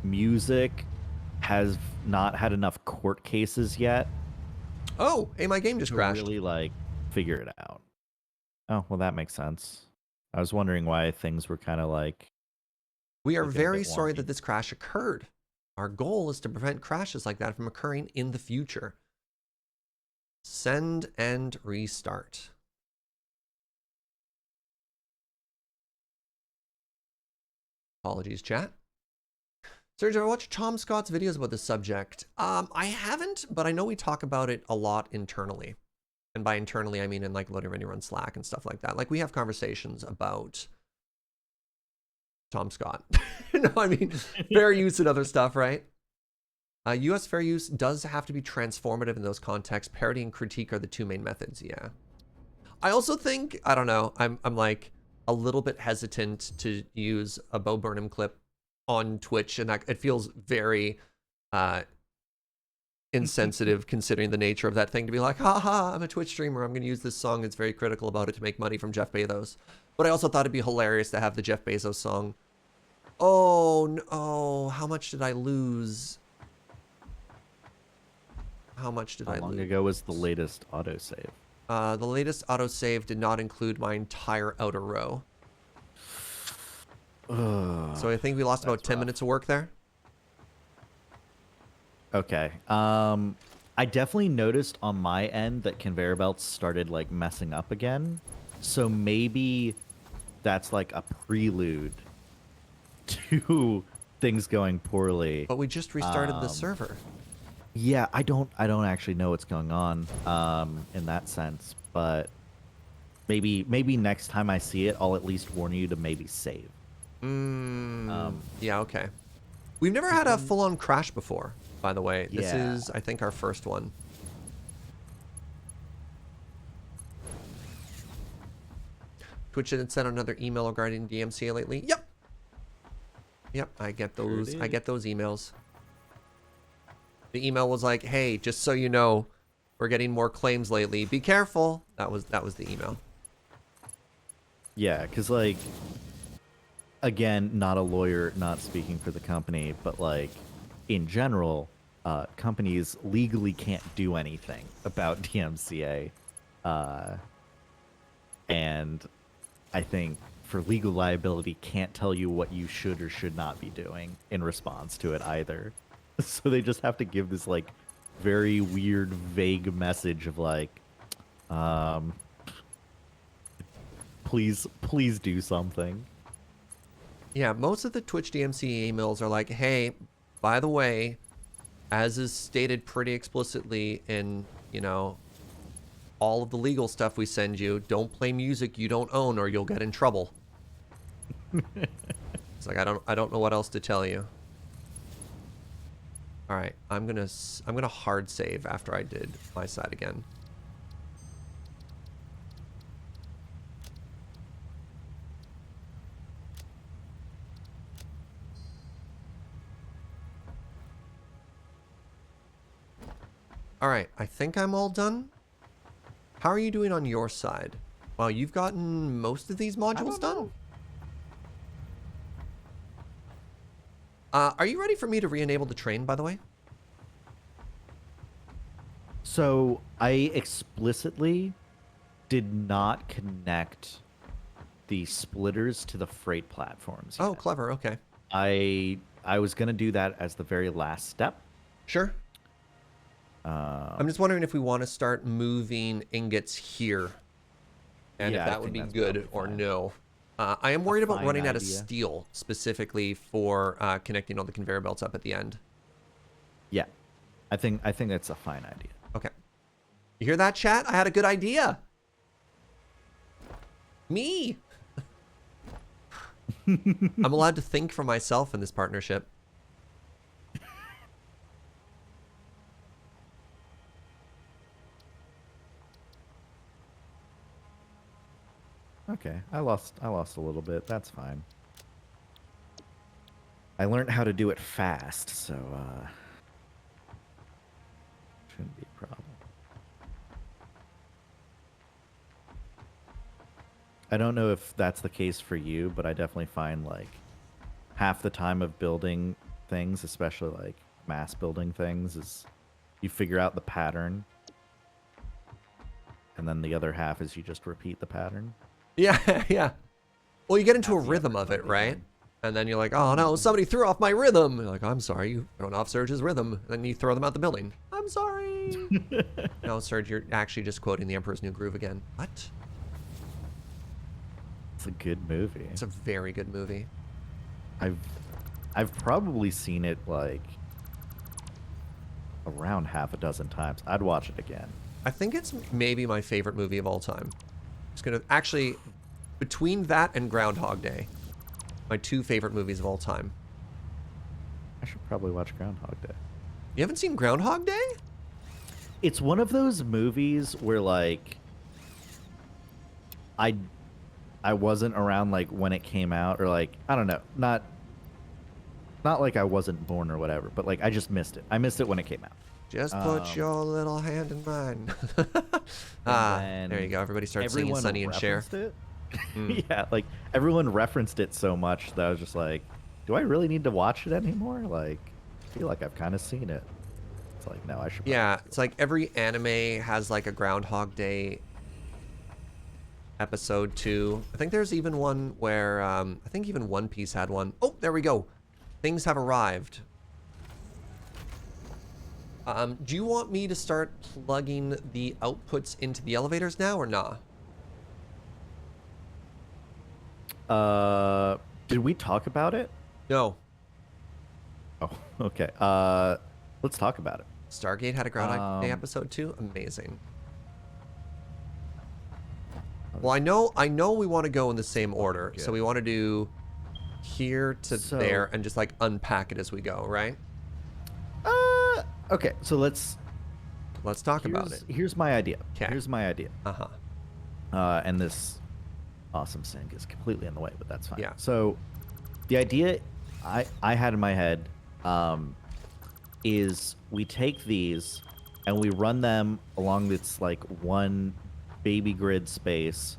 music has not had enough court cases yet. Oh, hey, my game just crashed. Really like figure it out. Oh, well, that makes sense. I was wondering why things were kind of like. We are very sorry that this crash occurred. Our goal is to prevent crashes like that from occurring in the future. Send and restart. Apologies, chat. Serge, have I watched Tom Scott's videos about this subject? I haven't, but I know we talk about it a lot internally. And by internally, I mean in like loading when you run Slack and stuff like that. Like we have conversations about Tom Scott. No, I mean, fair use and other stuff, right? US fair use does have to be transformative in those contexts. Parody and critique are the two main methods, yeah. I also think, I don't know, I'm like a little bit hesitant to use a Bo Burnham clip on Twitch, and that it feels very insensitive considering the nature of that thing to be like, haha, I'm a Twitch streamer, I'm going to use this song that's very critical about it to make money from Jeff Bezos. But I also thought it'd be hilarious to have the Jeff Bezos song Oh, no. Oh, how much did I lose? How much did How I long lose? ago was the latest autosave? The latest autosave did not include my entire outer row. Ugh, So I think we lost about that's 10 rough. minutes of work there. Okay. I definitely noticed on my end that conveyor belts started like messing up again. So maybe that's like a prelude to things going poorly. But we just restarted the Um, server. yeah, I don't actually know what's going on in that sense, but maybe next time I see it, I'll at least warn you to maybe save. Yeah, okay. We've never 'Cause had a then full-on crash before, by the way. This yeah. is, I think, our first one. Twitch didn't send another email regarding DMCA lately. Yep. Yep, I get Sure those. I did. get those emails. The email was like, "Hey, just so you know, we're getting more claims lately. Be careful." That was the email. Yeah, because like again, not a lawyer, not speaking for the company, but like in general, companies legally can't do anything about DMCA, uh, and I think for legal liability, can't tell you what you should or should not be doing in response to it either. So they just have to give this like very weird, vague message of like, um, please do something. Yeah, most of the Twitch DMCA emails are like, "Hey, by the way, as is stated pretty explicitly in, all of the legal stuff we send you, don't play music you don't own or you'll get in trouble." It's like I don't know what else to tell you. All right, I'm gonna hard save after I did my side again. All right, I think I'm all done. How are you doing on your side? Wow, you've gotten most of these I modules don't done? know. Are you ready for me to re-enable the train, by the way? So I explicitly did not connect the splitters to the freight platforms Oh, yet. clever. Okay. I was gonna do that as the very last step. Sure. I'm Um, just wondering if we want to start moving ingots here, and if yeah, I that would think be that's good probably or fine. no. I am A worried about fine running out of idea. steel, specifically for connecting all the conveyor belts up at the end. Yeah, I think that's a fine idea. Okay. You hear that, chat? I had a good idea. Me. I'm allowed to think for myself in this partnership. Okay, I lost a little bit. That's fine. I learned how to do it fast, so shouldn't be a problem. I don't know if that's the case for you, but I definitely find like half the time of building things, especially like mass building things, is you figure out the pattern, and then the other half is you just repeat the pattern. Yeah, yeah. Well, you get into a Half the rhythm effort's of it, already right? done. And then you're like, oh no, somebody threw off my rhythm. You're like, I'm sorry, you thrown off Serge's rhythm. And then you throw them out the building. I'm sorry. No, Serge, you're actually just quoting The Emperor's New Groove again. What? It's a good movie. It's a very good movie. I've I've probably seen it like around half a dozen times. I'd watch it again. I think it's maybe my favorite movie of all time. It's gonna actually, between that and Groundhog Day, my two favorite movies of all time. I should probably watch Groundhog Day. You haven't seen Groundhog Day? It's one of those movies where like I I wasn't around like when it came out, or like I don't know, not like I wasn't born or whatever, but like I just missed it. I missed it when it came out. Just put your little hand in mine. And There you then go. Everybody starts singing everyone Sonny and Cher. referenced it. Yeah, like everyone referenced it so much that I was just like, do I really need to watch it anymore? Like, I feel like I've kind of seen it. It's like, no, I should probably Yeah, just it's go like every anime has like a Groundhog Day episode too. I think there's even one where I think even One Piece had one. Oh, there we go. Things have arrived. Do you want me to start plugging the outputs into the elevators now or nah? Did we talk about it? No. Oh, okay. Let's talk about it. Stargate had a Groundhog Day Um, episode too. Amazing. I'll Well, just I know we want to go in the same order, so get we it. want to do here to there So, and just like unpack it as we go, right? okay. So Let's talk about it. here's my idea. Okay. Here's my idea. Uh-huh. And this awesome sync is completely in the way, but that's fine. Yeah. So, the idea I had in my head, is we take these and we run them along this like one baby grid space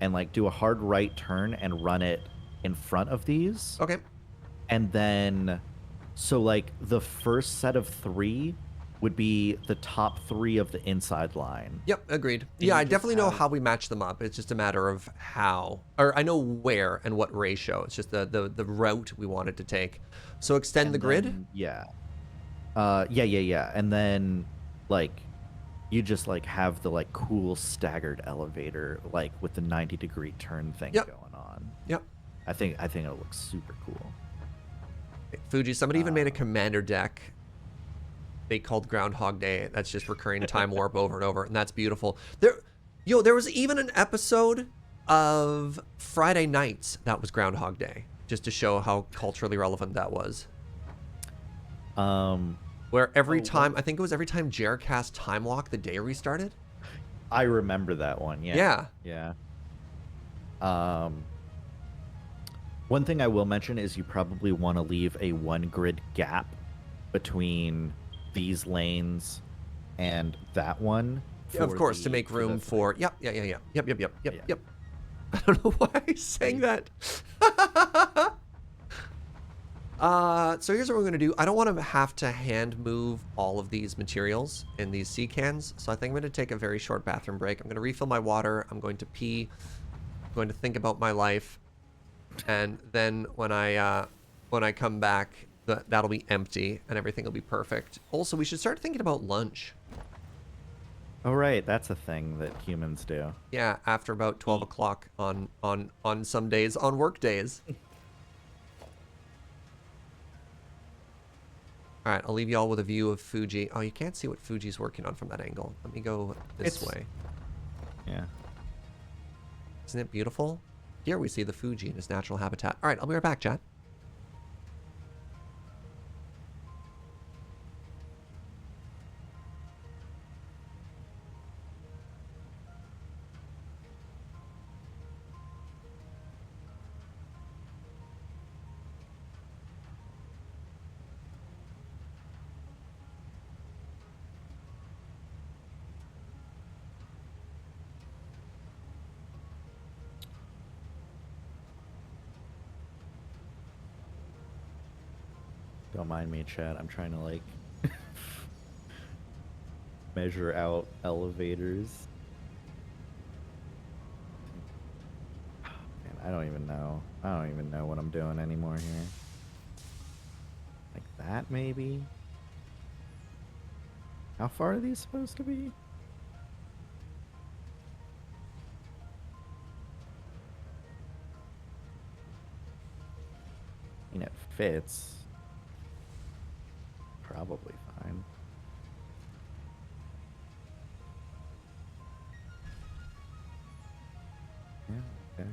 and like do a hard right turn and run it in front of these. Okay. And then so like the first set of 3 would be the top 3 of the inside line. Yep, agreed. And Yeah, you I just definitely know have- how we match them up. It's just a matter of how, or I know where and what ratio. It's just the route we wanted to take. So extend the grid. then- yeah. Yeah. And then like you just like have the like cool staggered elevator like with the 90-degree turn thing Yep. going on. Yep. I think it'll look super cool. Fuji, somebody even made a commander deck they called Groundhog Day. That's just recurring time warp over and over, and that's beautiful. There was even an episode of Friday Nights that was Groundhog Day, just to show how culturally relevant that was. Where every time, I think it was every time Jer cast Time Walk, the day restarted. I remember that one. Yeah. Yeah. Yeah. One thing I will mention is you probably want to leave a 1 grid gap between these lanes and that one. Of for course, the- to make for room the- for. Yep. Yeah. I don't know why I sang that. So here's what we're gonna do. I don't want to have to hand move all of these materials in these sea cans. So I think I'm gonna take a very short bathroom break. I'm gonna refill my water. I'm going to pee. I'm going to think about my life, and then when I come back, that'll be empty and everything will be perfect. Also, we should start thinking about lunch. Oh, right. That's a thing that humans do. Yeah, after about 12 o'clock on some days, on work days. All right, I'll leave you all with a view of Fugi. Oh, you can't see what Fuji's working on from that angle. Let me go this way. Yeah. Isn't it beautiful? Here we see the Fuji in his natural habitat. All right, I'll be right back, chat. Don't mind me, Chad. I'm trying to like measure out elevators. Man, I don't even know. I don't even know what I'm doing anymore here. Like that, maybe? How far are these supposed to be? I mean, it fits. Probably fine. Yeah, okay.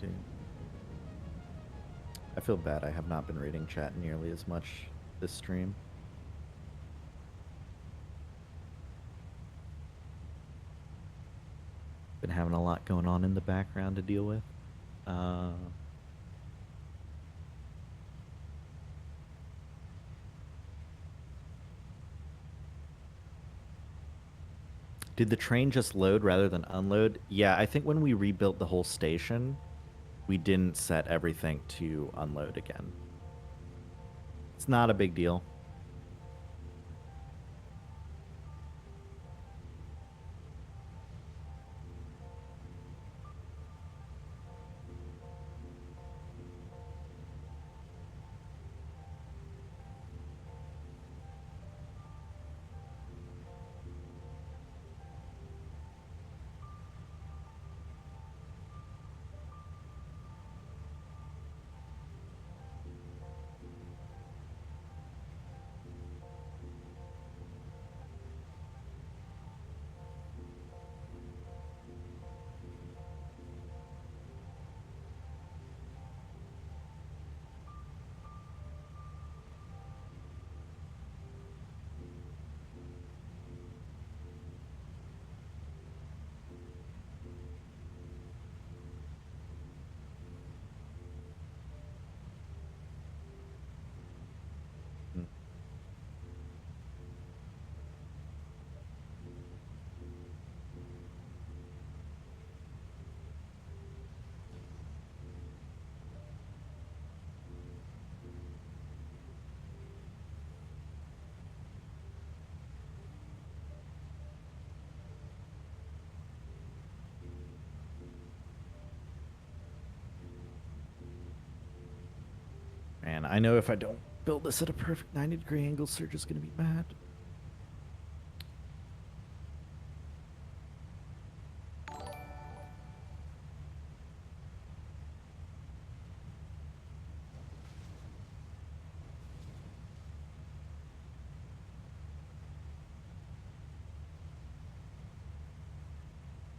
Dude. I feel bad I have not been reading chat nearly as much this stream. Been having a lot going on in the background to deal with. Did the train just load rather than unload? Yeah, I think when we rebuilt the whole station, we didn't set everything to unload again. It's not a big deal. And I know if I don't build this at a perfect 90-degree angle, Serge is going to be mad.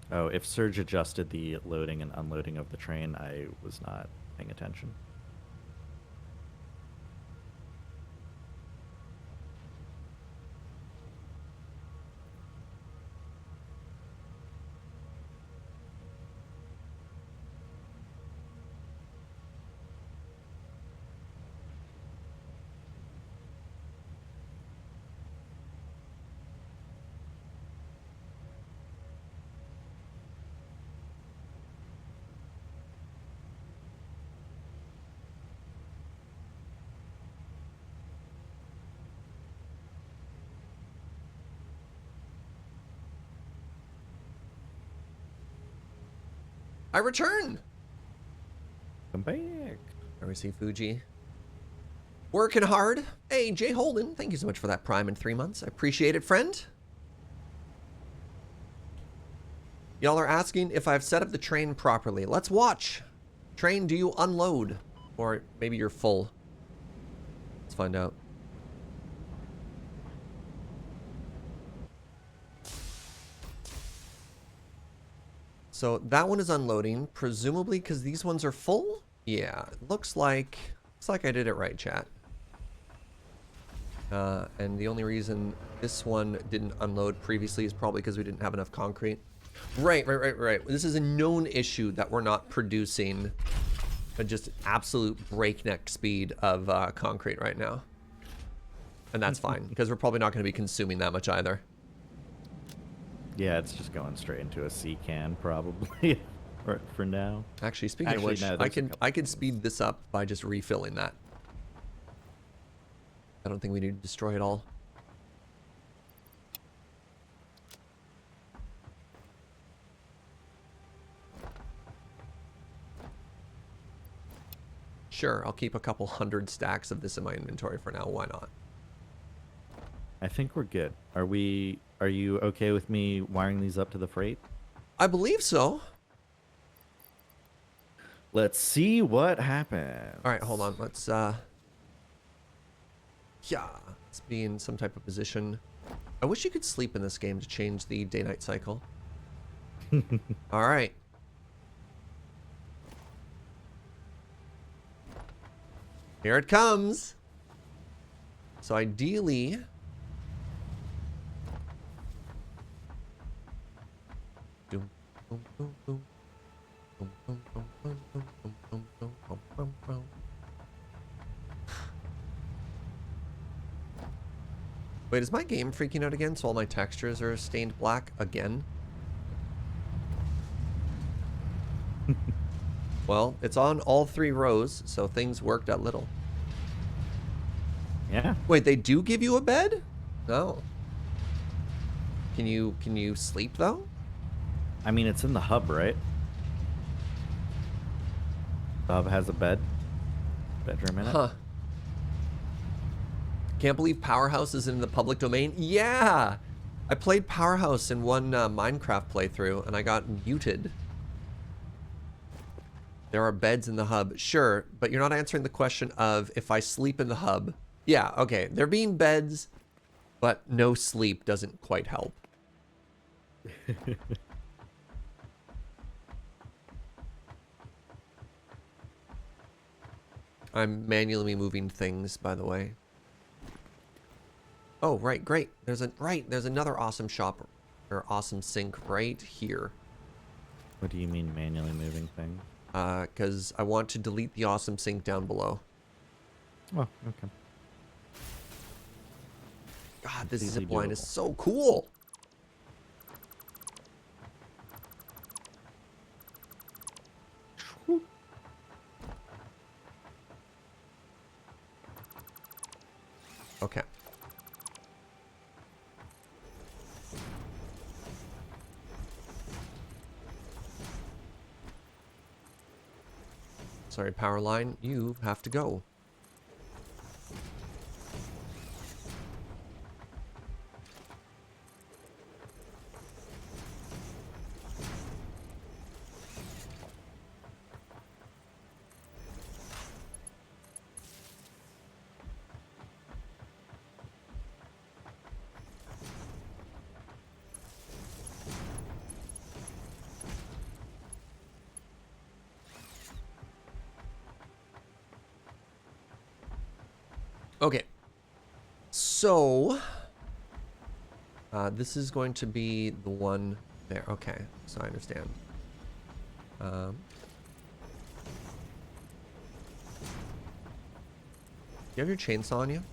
Oh, if Serge adjusted the loading and unloading of the train, I was not paying attention. I return. Come back. There we see Fugi. Working hard. Hey, Jay Holden, thank you so much for that Prime in 3 months. I appreciate it, friend. Y'all are asking if I've set up the train properly. Let's watch. Train, do you unload? Or maybe you're full. Let's find out. So that one is unloading, presumably because these ones are full? Yeah, looks like I did it right, chat. And the only reason this one didn't unload previously is probably because we didn't have enough concrete. Right. This is a known issue that we're not producing just absolute breakneck speed of concrete right now. And that's fine, because we're probably not going to be consuming that much either. Yeah, it's just going straight into a sea can probably for now. Actually, speaking of which, no, I can speed this up by just refilling that. I don't think we need to destroy it all. Sure, I'll keep a couple 100 stacks of this in my inventory for now. Why not? I think we're good. Are you okay with me wiring these up to the freight? I believe so. Let's see what happens. All right, hold on. Let's be in some type of position. I wish you could sleep in this game to change the day-night cycle. All right. Here it comes. So ideally, wait, is my game freaking out again? So all my textures are stained black again? Well, it's on all 3 rows, so things worked out little. Yeah. Wait, they do give you a bed? No. Can you sleep though? I mean, it's in the hub, right? The hub has a bedroom in it. Huh. Can't believe Powerhouse is in the public domain. Yeah! I played Powerhouse in one Minecraft playthrough, and I got muted. There are beds in the hub. Sure, but you're not answering the question of if I sleep in the hub. Yeah, okay. There being beds, but no sleep doesn't quite help. I'm manually moving things, by the way. Oh, right, great. There's another awesome shop or awesome sink right here. What do you mean manually moving things? Because I want to delete the awesome sink down below. Oh, okay. God, this Easily zip line is doable. so cool. Okay. Sorry, power line, you have to go. Okay. So, this is going to be the one there. Okay, so I understand. You have your chainsaw on you?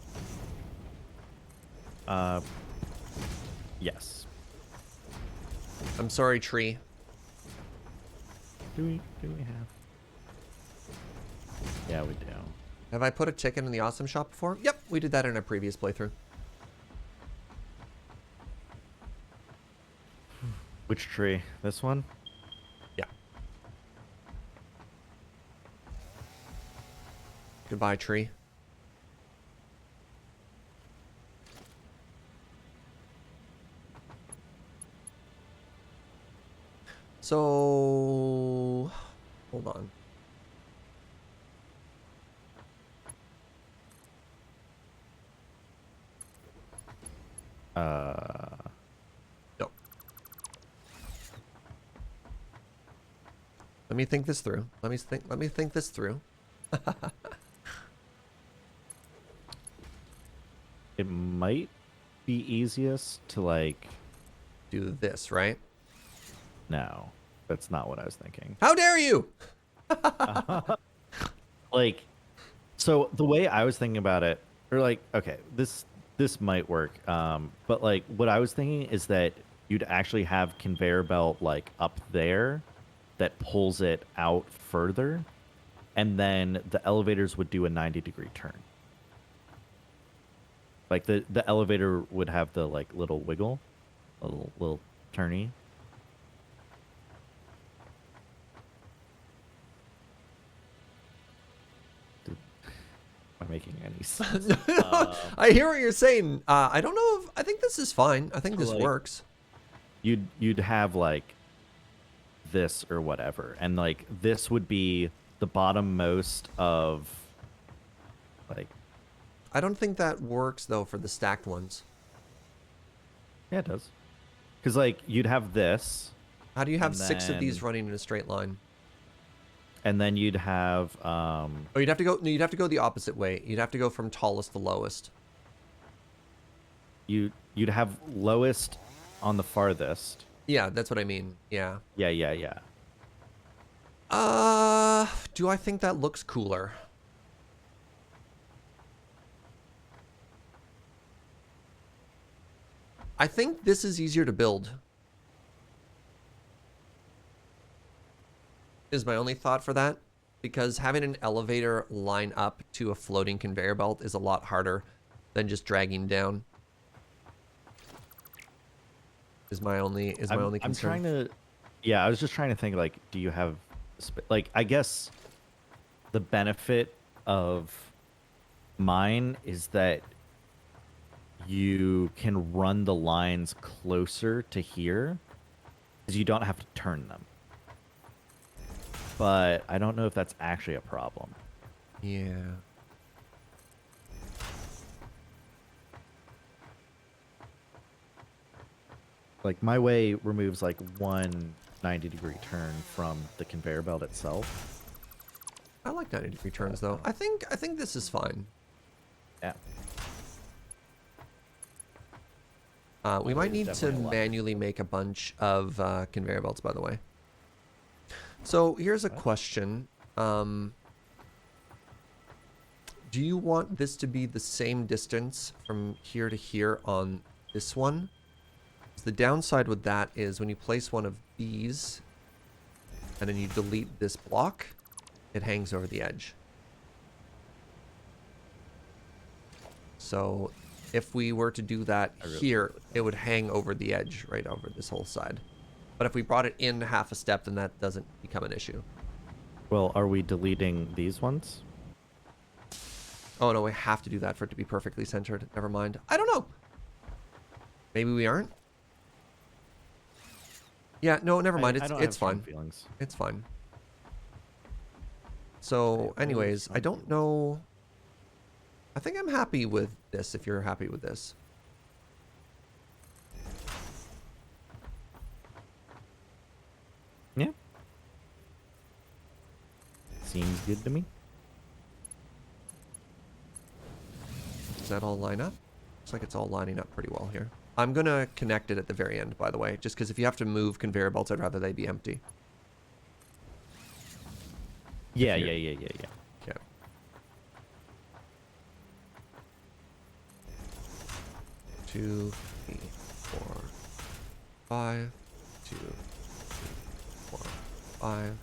Yes. I'm sorry, tree. Do we have? Yeah, we do. Have I put a ticket in the awesome shop before? Yep, we did that in a previous playthrough. Which tree? This one? Yeah. Goodbye, tree. So, hold on. No. Let me think this through. Let me think this through. It might be easiest to like. Do this, right? No, that's not what I was thinking. How dare you? Like, so the way I was thinking about it, or like, okay, this might work. But like, what I was thinking is that you'd actually have conveyor belt like up there that pulls it out further, and then the elevators would do a 90-degree turn. Like the elevator would have the like little wiggle, a little turny. Am I making any sense? I hear what you're saying. I don't know if I think this is fine. I think So, this like, works. You'd have like this or whatever, and like this would be the bottommost of like. I don't think that works though for the stacked ones. Yeah, it does. Because like you'd have this, How do you have and 6 of these then- running in a straight line? and then you'd have Oh, you'd have to go. No, you'd have to go the opposite way. You'd have to go from tallest to lowest. you'd have lowest on the farthest. Yeah, that's what I mean. Yeah. Yeah. Do I think that looks cooler? I think this is easier to build. Is my only thought for that. because having an elevator line up to a floating conveyor belt is a lot harder than just dragging down. Is my only concern. I'm trying to. Yeah, I was just trying to think. Like, do you have, like, I guess the benefit of mine is that you can run the lines closer to here, because you don't have to turn them. But I don't know if that's actually a problem. Yeah. Like, my way removes like one 90-degree turn from the conveyor belt itself. I like 90-degree turns though. I think this is fine. Yeah. We might There's need to definitely a lot. manually make a bunch of conveyor belts, by the way. So here's a What? question. Do you want this to be the same distance from here to here on this one? The downside with that is when you place one of these and then you delete this block, it hangs over the edge. So if we were to do that here, it would hang over the edge right over this whole side. But if we brought it in half a step, then that doesn't become an issue. Well, are we deleting these ones? Oh no, we have to do that for it to be perfectly centered. Never mind. I don't know. Maybe we aren't. Yeah, no, never mind. It's fine. Feelings. It's fine. So, anyways, I don't know. I think I'm happy with this if you're happy with this. Yeah. Seems good to me. Does that all line up? Looks like it's all lining up pretty well here. I'm going to connect it at the very end, by the way, just because if you have to move conveyor belts, I'd rather they be empty. Yeah. Okay. 2, 3, 4, 5. 2, 3, 4, 5.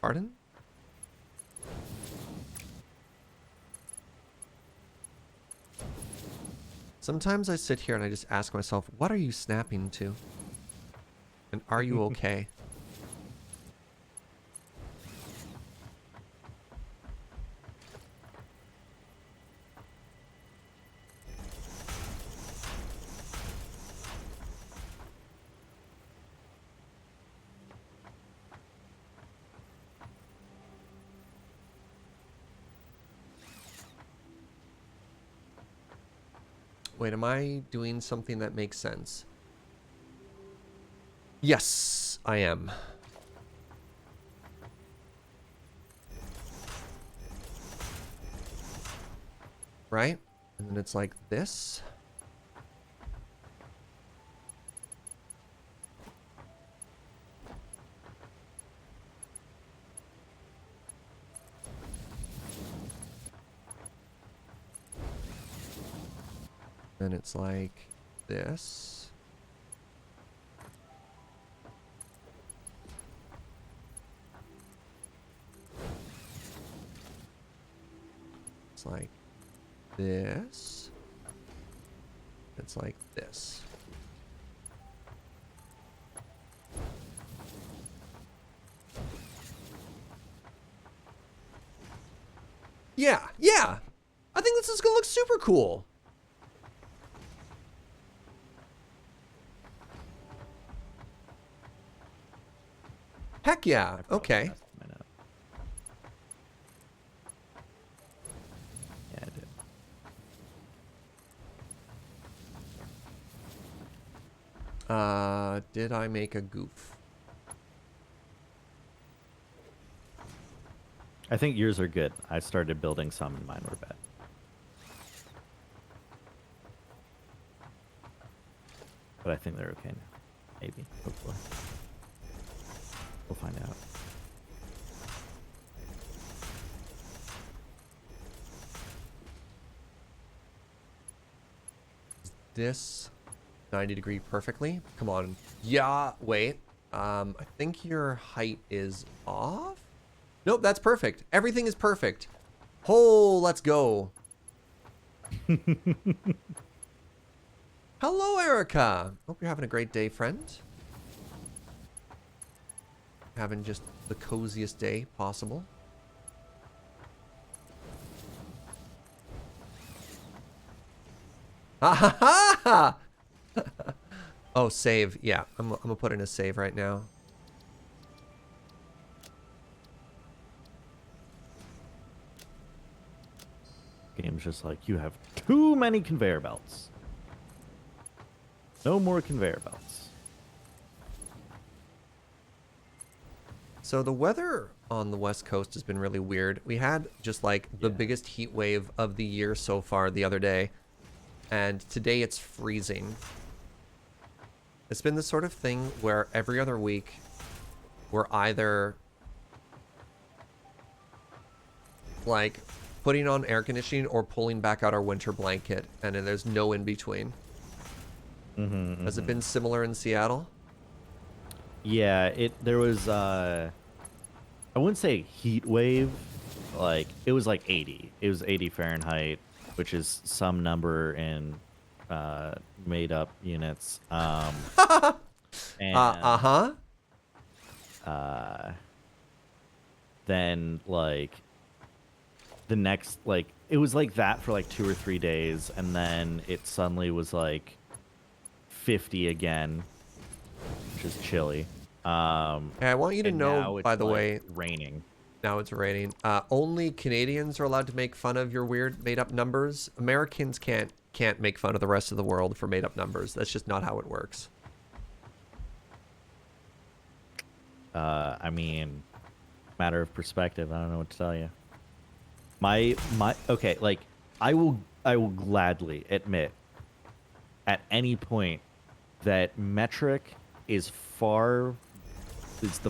Pardon? Sometimes I sit here and I just ask myself, what are you snapping to? And are you okay? Wait, am I doing something that makes sense? Yes, I am. Right? And then it's like this. Then it's like this. It's like this. It's like this. Yeah, yeah. I think this is gonna look super cool. Heck yeah. Okay. Yeah, I did. Did I make a goof? I think yours are good. I started building some and mine were bad. But I think they're okay now. Maybe. Hopefully. We'll find out. This 90-degree perfectly. Come on. Yeah, wait. I think your height is off? Nope, that's perfect. Everything is perfect. Oh, let's go. Hello, Erica. Hope you're having a great day, friend. Having just the coziest day possible. Ha ha ha! Oh, save. Yeah, I'm gonna put in a save right now. Game's just like, you have too many conveyor belts. No more conveyor belts. So the weather on the West Coast has been really weird. We had just like the biggest heat wave of the year so far the other day. And today it's freezing. It's been the sort of thing where every other week we're either like putting on air conditioning or pulling back out our winter blanket, and then there's no in between. Has it been similar in Seattle? Yeah, there was I wouldn't say heat wave, like it was like 80. It was 80 Fahrenheit, which is some number in made up units. And then like the next, like it was like that for like 2 or 3 days, and then it suddenly was like 50 again, which is chilly. Hey, I want you to know, by the way, raining. now it's raining. Only Canadians are allowed to make fun of your weird made-up numbers. Americans can't make fun of the rest of the world for made-up numbers. That's just not how it works. I mean, matter of perspective. I don't know what to tell you. My okay, like I will gladly admit at any point that metric is the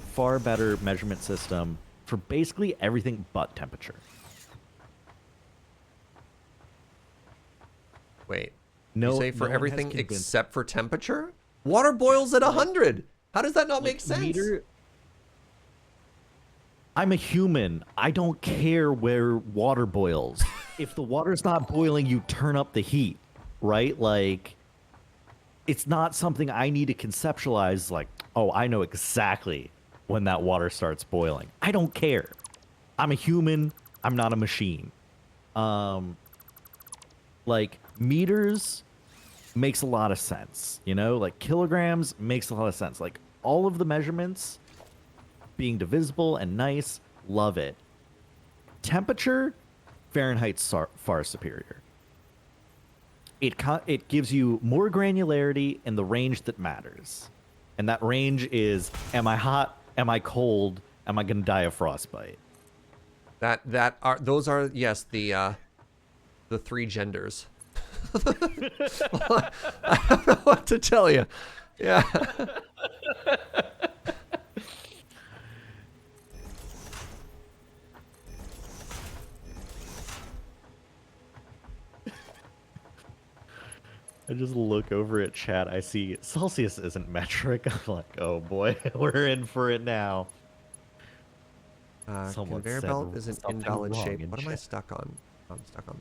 far better measurement system for basically everything but temperature. Wait. No, You say for no one has everything convinced- except for temperature? Water boils at 100. How does that not make sense? I'm a human. I don't care where water boils. If the water's not boiling, you turn up the heat, right? Like, it's not something I need to conceptualize like, oh, I know exactly when that water starts boiling. I don't care. I'm a human. I'm not a machine. Like, meters makes a lot of sense, you know? Like, kilograms makes a lot of sense. Like, all of the measurements being divisible and nice, love it. Temperature, Fahrenheit's far superior. It gives you more granularity in the range that matters. And that range is, am I hot? Am I cold? Am I going to die of frostbite? Those are, yes, the 3 genders. I don't know what to tell you. Yeah. I just look over at chat. I see Celsius isn't metric. I'm like, oh boy, we're in for it now. Someone Conveyor said belt is an something invalid wrong shape. in What am I chat. stuck on? I'm stuck on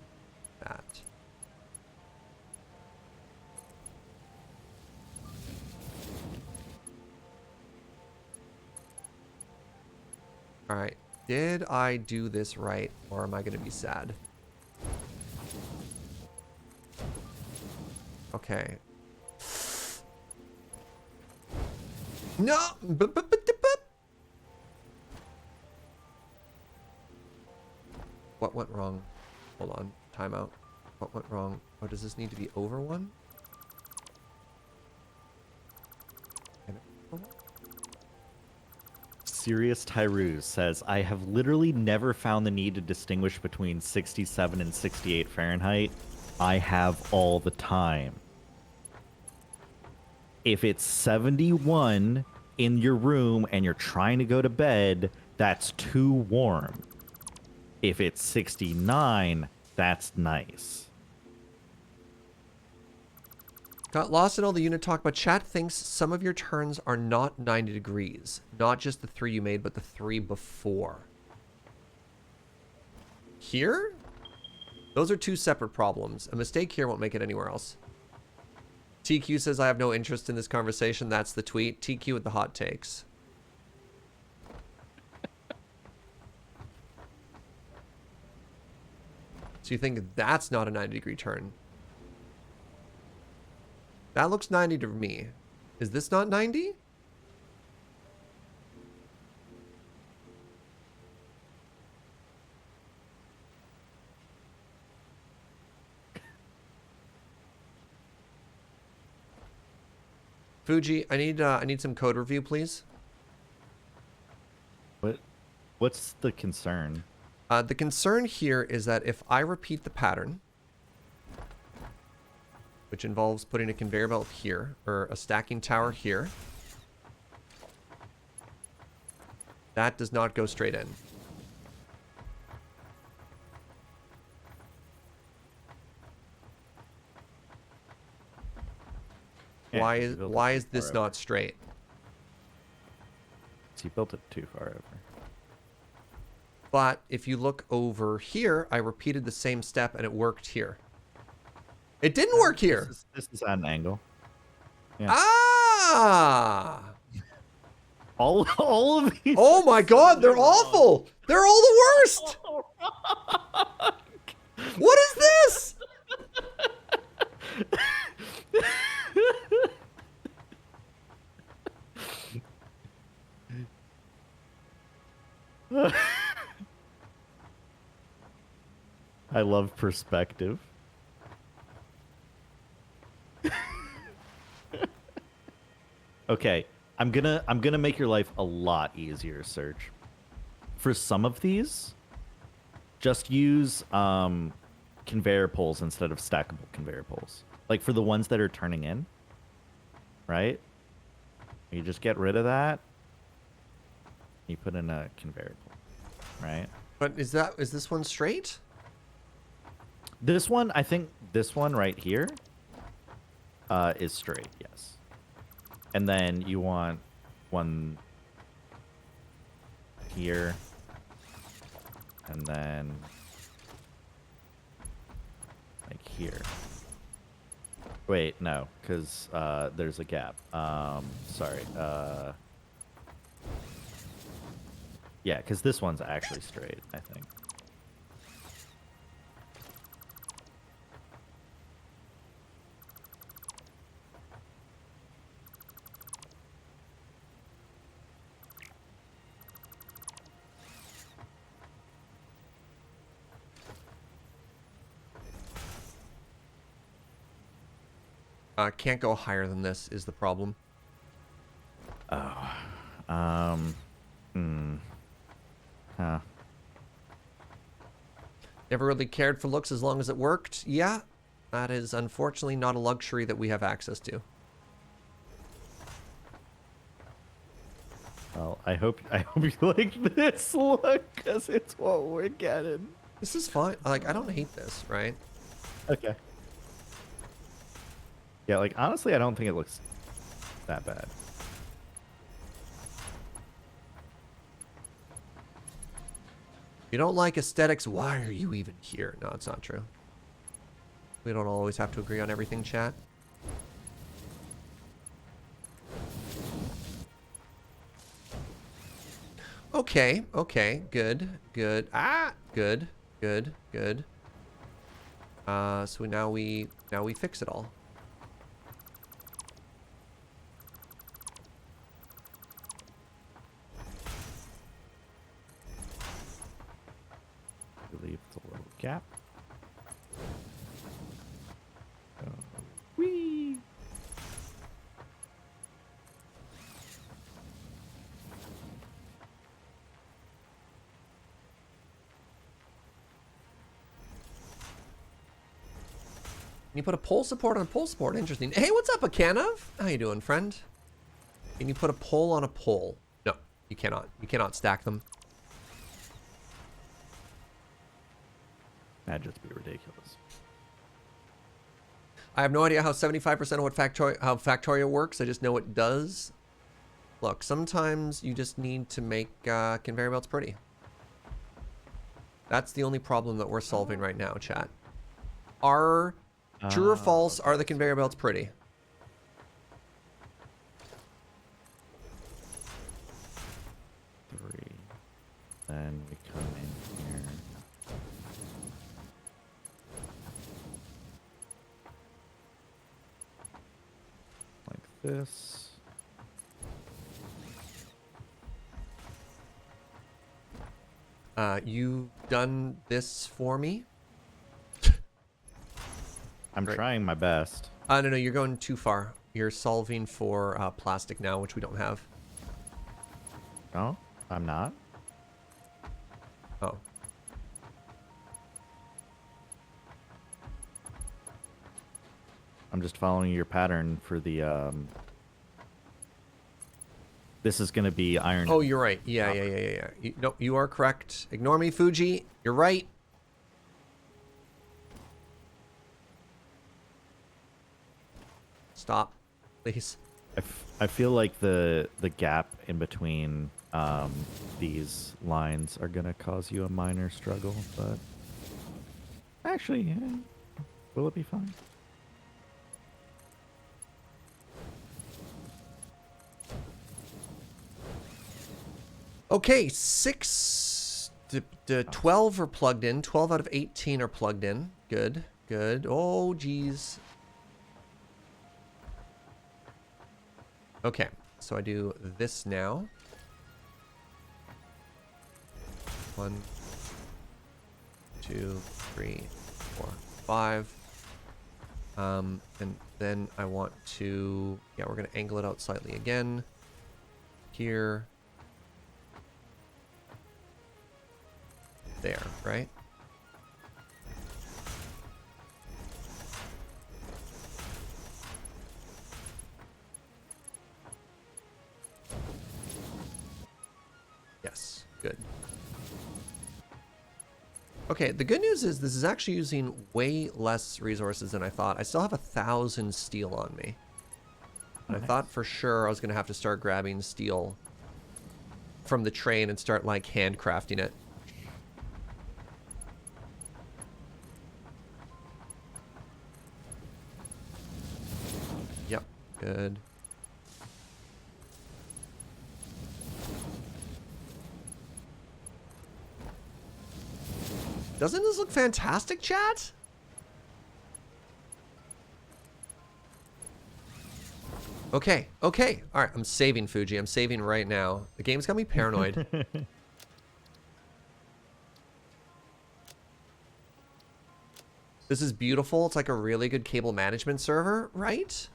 that. All right. Did I do this right, or am I going to be sad? Okay. No! What went wrong? Hold on. Timeout. What went wrong? Oh, does this need to be over 1? Serious Tyrus says, I have literally never found the need to distinguish between 67 and 68 Fahrenheit. I have all the time. If it's 71 in your room and you're trying to go to bed, that's too warm. If it's 69, that's nice. Got lost in all the unit talk, but chat thinks some of your turns are not 90 degrees. Not just the 3 you made, but the 3 before. Here? Those are 2 separate problems. A mistake here won't make it anywhere else. TQ says, I have no interest in this conversation. That's the tweet. TQ with the hot takes. So you think that's not a 90-degree turn? That looks 90 to me. Is this not 90? Fugi, I need some code review, please. What's the concern? The concern here is that if I repeat the pattern, which involves putting a conveyor belt here, or a stacking tower here, that does not go straight in. Yeah, Why is this not straight? So you built it too far over. But if you look over here, I repeated the same step and it worked here. It didn't work here. This is at an angle. Yeah. Ah! All of these. Oh my god, they're awful! They're all the worst! What is this? I love perspective. Okay, I'm gonna make your life a lot easier, Serge. For some of these, just use conveyor poles instead of stackable conveyor poles. Like for the ones that are turning in, right? You just get rid of that. You put in a conveyor pole, right? But is this one straight? This one, I think this one right here is straight, yes. And then you want one here. And then like here. Wait, no, because there's a gap. Sorry. Yeah, because this one's actually straight, I think. Can't go higher than this is the problem. Oh. Huh. Never really cared for looks as long as it worked. Yeah, that is unfortunately not a luxury that we have access to. Well, I hope you like this look, because it's what we're getting. This is fine. Like, I don't hate this, right? Okay. Yeah, like, honestly, I don't think it looks that bad. If you don't like aesthetics, why are you even here? No, it's not true. We don't always have to agree on everything, chat. Okay, okay, good, good. Ah, good, good, good. So now we fix it all. Leave the little gap. Whee! You put a pole support on a pole support. Interesting. Hey, what's up, Akanov? How you doing, friend? Can you put a pole on a pole? No, you cannot. You cannot stack them. That'd just be ridiculous. I have no idea how 75% of how Factorio works. I just know it does. Look, sometimes you just need to make conveyor belts pretty. That's the only problem that we're solving right now, chat. Are true or false, okay. are the conveyor belts pretty? Three. Then we come in here. Like this. You've done this for me? I'm trying my best. No, you're going too far. You're solving for plastic now, which we don't have. No, I'm not. Oh. I'm just following your pattern for the, This is going to be iron. Oh, you're right. Yeah. No, you are correct. Ignore me, Fugi. You're right. Stop, please. I feel like the gap in between these lines are going to cause you a minor struggle, but actually, will it be fine? Okay, 12 are plugged in. 12 out of 18 are plugged in. Good, good. Oh, geez. Okay, so I do this now. 1, 2, 3, 4, 5. And then I want to, yeah, we're gonna angle it out slightly again. Here. There, right? Yes, good. Okay, the good news is this is actually using way less resources than I thought. I still have 1,000 steel on me. And I thought for sure I was gonna have to start grabbing steel from the train and start like handcrafting it. Yep, good. Doesn't this look fantastic, chat? Okay, okay. All right, I'm saving, Fugi. I'm saving right now. The game's got me paranoid. This is beautiful. It's like a really good cable management server, right?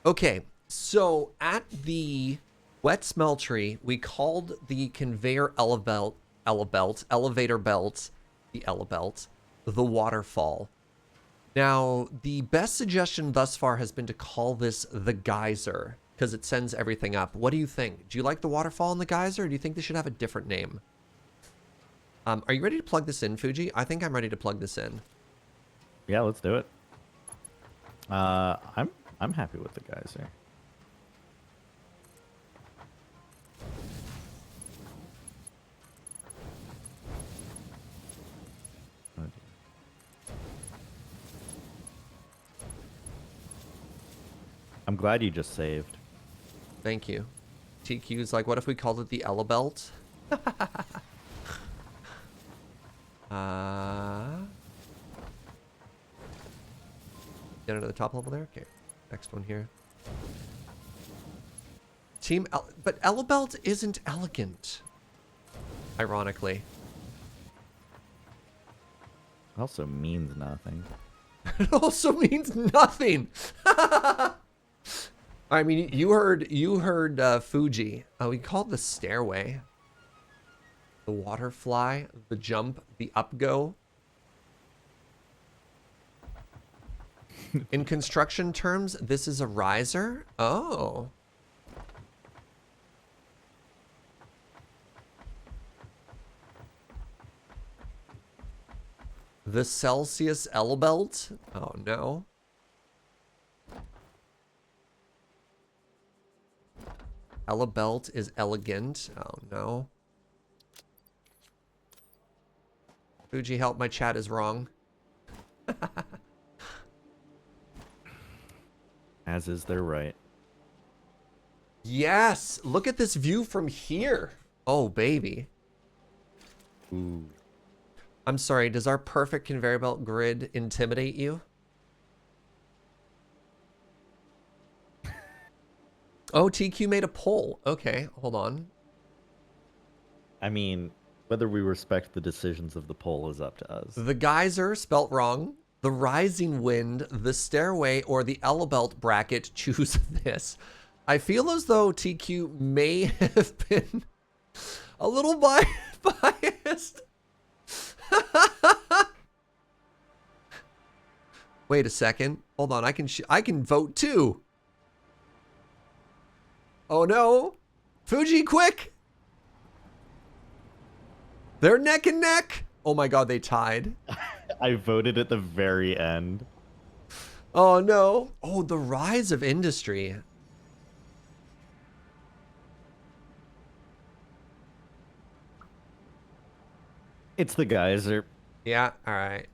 Okay, so at the Wet Smeltery, we called the conveyor elevator belt, the waterfall. Now, the best suggestion thus far has been to call this the Gyser, because it sends everything up. What do you think? Do you like the waterfall and the Gyser, or do you think they should have a different name? Are you ready to plug this in, Fugi? I think I'm ready to plug this in. Yeah, let's do it. I'm happy with the Gyser. I'm glad you just saved. Thank you. TQ's like, what if we called it the Ella Belt? Down to the top level there? Okay. Next one here. But Ella Belt isn't elegant. Ironically. Also means nothing. It also means nothing. I mean, you heard Fugi. We called the stairway, the water fly, the jump, the upgo. In construction terms, this is a riser. Oh. The Celsius L belt? Oh no. Ella belt is elegant. Oh no. Fuji, help, my chat is wrong. As is their right. Yes! Look at this view from here. Oh, baby. Ooh. I'm sorry, does our perfect conveyor belt grid intimidate you? Oh, TQ made a poll. Okay, hold on. I mean, whether we respect the decisions of the poll is up to us. The Gyser, spelt wrong. The Rising Wind, the Stairway, or the Elebelt bracket, choose this. I feel as though TQ may have been a little biased. Wait a second. Hold on, I can vote too. Oh no. Fuji, quick! They're neck and neck. Oh my god, they tied. I voted at the very end. Oh no. Oh, the rise of industry. It's the Gyser. Yeah, all right.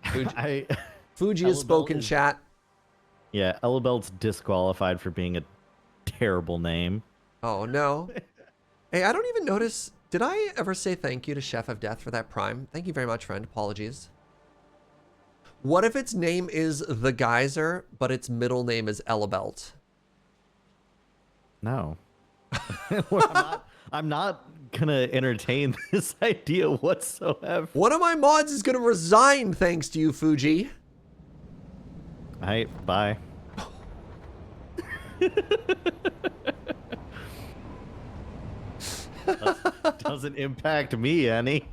I Fuji has spoken, chat. Yeah, Elebelt's disqualified for being a terrible name. Oh no. Hey, I don't even notice. Did I ever say thank you to Chef of Death for that prime? Thank you very much, friend. Apologies. What if its name is the Gyser, but its middle name is Elebelt? No. I'm not gonna entertain this idea whatsoever. One of my mods is gonna resign thanks to you, Fuji. Alright, bye. Doesn't impact me any.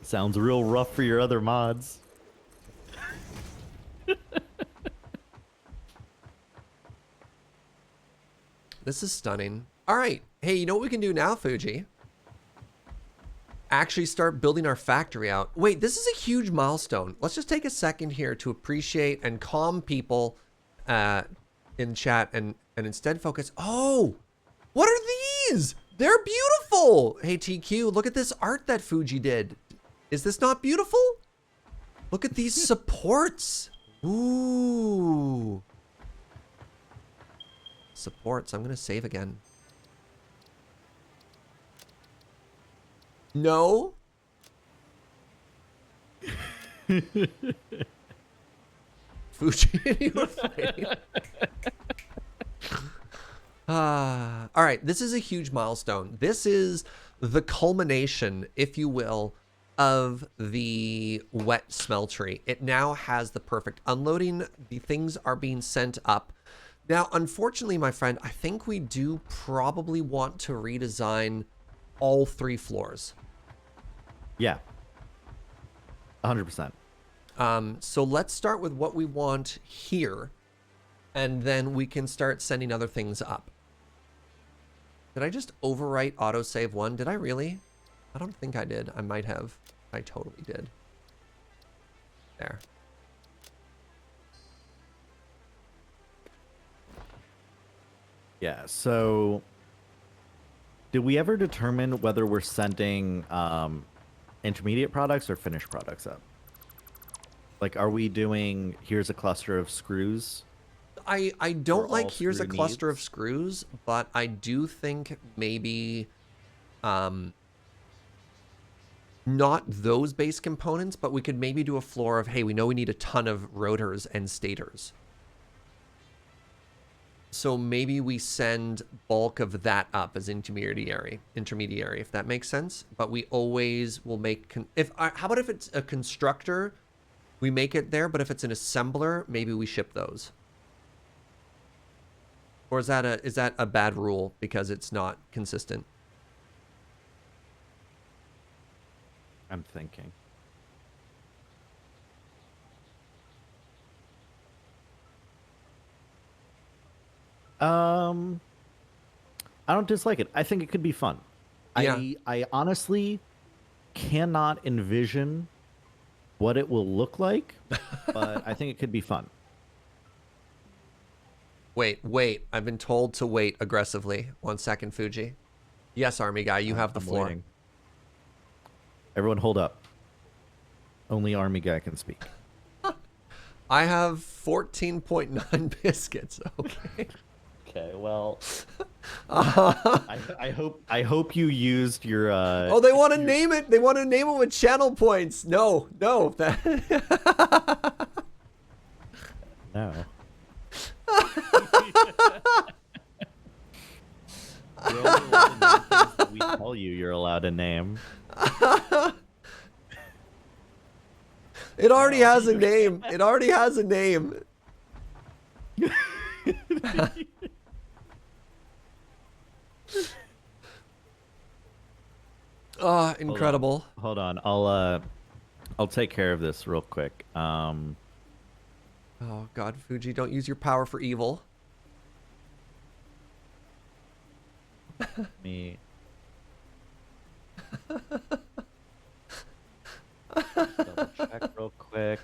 Sounds real rough for your other mods. This is stunning. All right. Hey, you know what we can do now, Fuji? Actually start building our factory out. Wait, this is a huge milestone. Let's just take a second here to appreciate and calm people in chat and instead focus. Oh, what are these? They're beautiful. Hey, TQ, look at this art that Fuji did. Is this not beautiful? Look at these supports. Ooh. Supports. I'm going to save again. No. Fuji and you are fighting. All right, this is a huge milestone. This is the culmination, if you will, of the Wet Smeltery. It now has the perfect unloading. The things are being sent up. Now, unfortunately, my friend, I think we do probably want to redesign all 3 floors. Yeah. 100%. So let's start with what we want here, and then we can start sending other things up. Did I just overwrite autosave 1? Did I really? I don't think I did. I might have. I totally did. There. Yeah, so did we ever determine whether we're sending intermediate products or finished products up? Like, are we doing, here's a cluster of screws? I don't like all here's a screw cluster of needs? screws, but I do think maybe not those base components, but we could maybe do a floor of, hey, we know we need a ton of rotors and stators. So maybe we send bulk of that up as intermediary, if that makes sense. But we always will make, how about if it's a constructor, we make it there, but if it's an assembler, maybe we ship those. Or is that a bad rule because it's not consistent? I'm thinking. I don't dislike it. I think it could be fun. Yeah. I honestly cannot envision what it will look like, but I think it could be fun. Wait. I've been told to wait aggressively. 1 second, Fuji. Yes, army guy, you have the I'm floor. waiting. Everyone hold up. Only army guy can speak. I have 14.9 biscuits. Okay. Okay, well, I hope you used your. Oh, they want to name it. They want to name it with channel points. No. No. You're only allowed to name things that we tell you you're allowed to name. It already has a name. It already has a name. Oh, incredible. Hold on. I'll take care of this real quick. Oh God, Fuji, don't use your power for evil. Me. Double check real quick.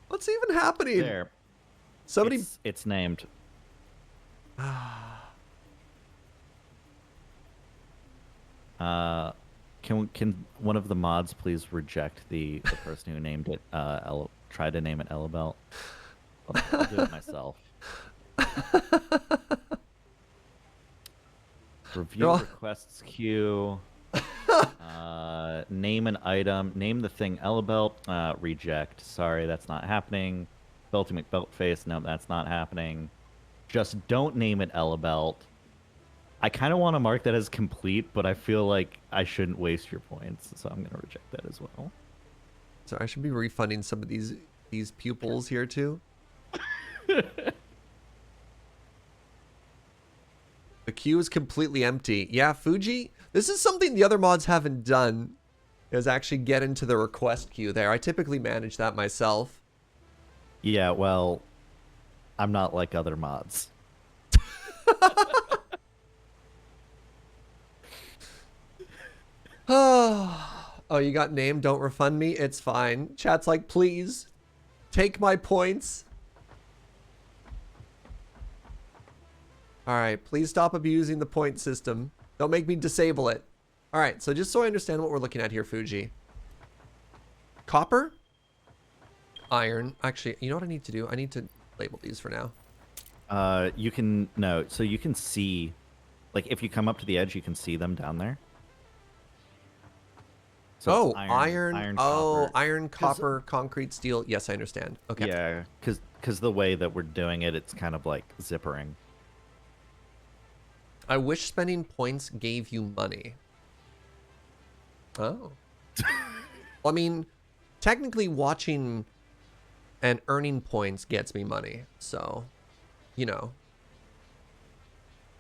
What's even happening? There. Somebody. It's named. Can one of the mods please reject the person who named it? Try to name it Elabelt. I'll do it myself. Review requests queue. Name an item. Name the thing Elabelt. Reject. Sorry, that's not happening. Belty McBeltface. No, that's not happening. Just don't name it Elabelt. I kind of want to mark that as complete, but I feel like I shouldn't waste your points, so I'm gonna reject that as well. So I should be refunding some of these pupils here too. The queue is completely empty. Yeah, Fuji, this is something the other mods haven't done, is actually get into the request queue there. I typically manage that myself. Yeah, well, I'm not like other mods. Oh, you got named, don't refund me? It's fine. Chat's like, please, take my points. Alright, please stop abusing the point system. Don't make me disable it. Alright, so just so I understand what we're looking at here, Fuji. Copper? Iron. Actually, you know what I need to do? I need to label these for now. You can, no, so you can see, like, if you come up to the edge, you can see them down there. So oh, iron, oh, copper. iron, copper, concrete, steel. Yes, I understand. Okay. Yeah, because the way that we're doing it, it's kind of like zippering. I wish spending points gave you money. Oh. Well, I mean, technically watching and earning points gets me money. So, you know.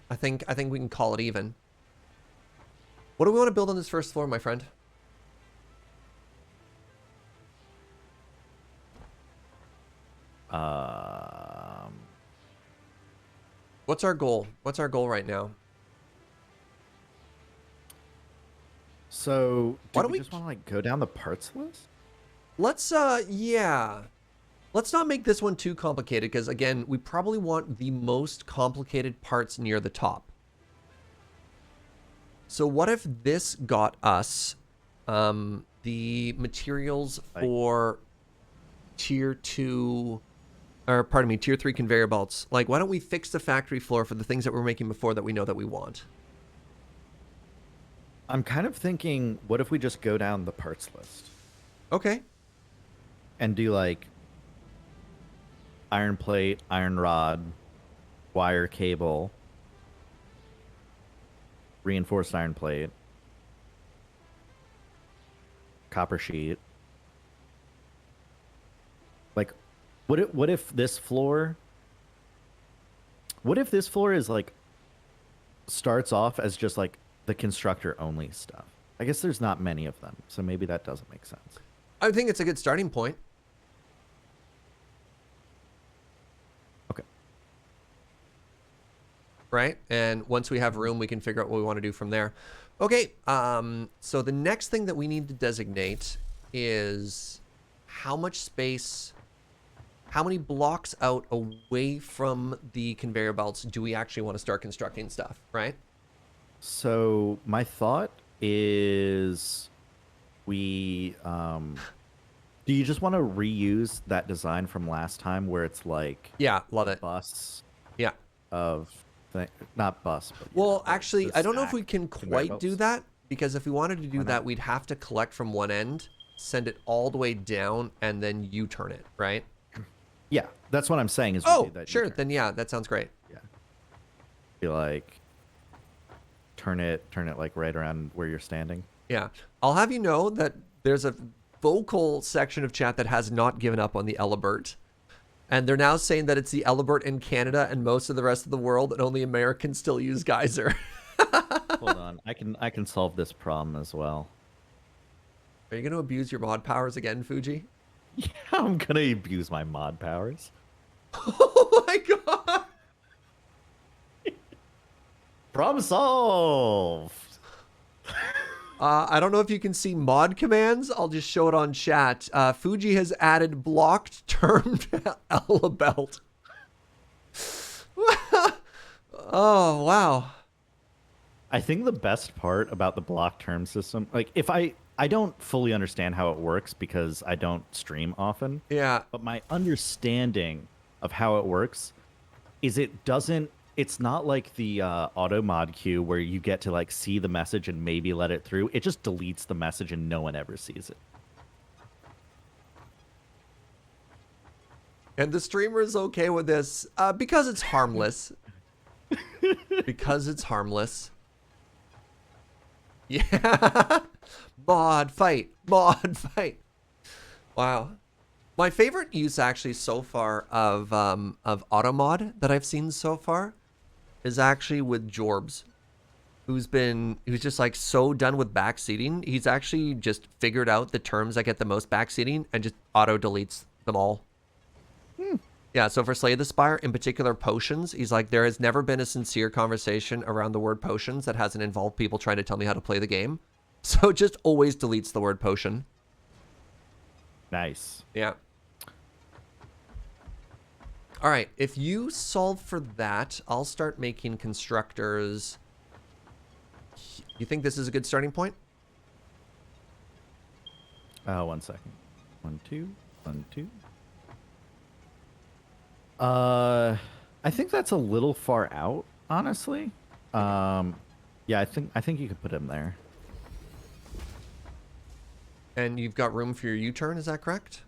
I think we can call it even. What do we want to build on this first floor, my friend? What's our goal? What's our goal right now? So, Why do don't we we just want to like go down the parts list? Let's yeah. Let's not make this one too complicated because again, we probably want the most complicated parts near the top. So what if this got us the materials for tier 2 or pardon me, tier 3 conveyor belts? Like, why don't we fix the factory floor for the things that we're making before that we know that we want? I'm kind of thinking, what if we just go down the parts list? Okay. And do like iron plate, iron rod, wire cable, reinforced iron plate, copper sheet. Like, what if this floor? What if this floor is like starts off as just like the constructor only stuff? I guess there's not many of them, so maybe that doesn't make sense. I think it's a good starting point. Okay. right? And once we have room, we can figure out what we want to do from there. Okay, so the next thing that we need to designate is how much space, how many blocks out away from the conveyor belts do we actually want to start constructing stuff, right? So my thought is we do you just want to reuse that design from last time where it's like Yeah, love a it. bus Yeah. of not bus, but Well, actually, the I don't know if we stacked can conveyor quite do belts? that, because if we wanted to do Why not? that, we'd have to collect from one end, send it all the way down, and then U-turn it, right? Yeah, that's what I'm saying is we do Oh, that sure. U-turn. Then yeah, that sounds great. Yeah. Be like turn it like right around where you're standing. Yeah. I'll have you know that there's a vocal section of chat that has not given up on the Elibert. And they're now saying that it's the Elibert in Canada and most of the rest of the world, and only Americans still use Gyser. Hold on. I can solve this problem as well. Are you going to abuse your mod powers again, Fugi? Yeah, I'm gonna abuse my mod powers. Oh my god! Problem solved. I don't know if you can see mod commands. I'll just show it on chat. Fugi has added blocked termed Elibelt. Oh, wow. I think the best part about the block term system, like if I don't fully understand how it works because I don't stream often, Yeah. but my understanding of how it works is it's not like the auto mod queue where you get to like see the message and maybe let it through. It just deletes the message and no one ever sees it. And the streamer is okay with this because it's harmless. Because it's harmless. Yeah. Mod fight. Mod fight. Wow. My favorite use actually so far of automod that I've seen so far is actually with Jorbs, who's just like so done with backseating. He's actually just figured out the terms that get the most backseating and just auto deletes them all. Yeah, so for Slay the Spire, in particular potions, he's like, there has never been a sincere conversation around the word potions that hasn't involved people trying to tell me how to play the game. So it just always deletes the word potion. Nice. Yeah. All right, if you solve for that, I'll start making constructors. You think this is a good starting point? 1 second. 1, 2, 1, 2. I think that's a little far out, honestly. Yeah, I think you could put him there. And you've got room for your U-turn, is that correct?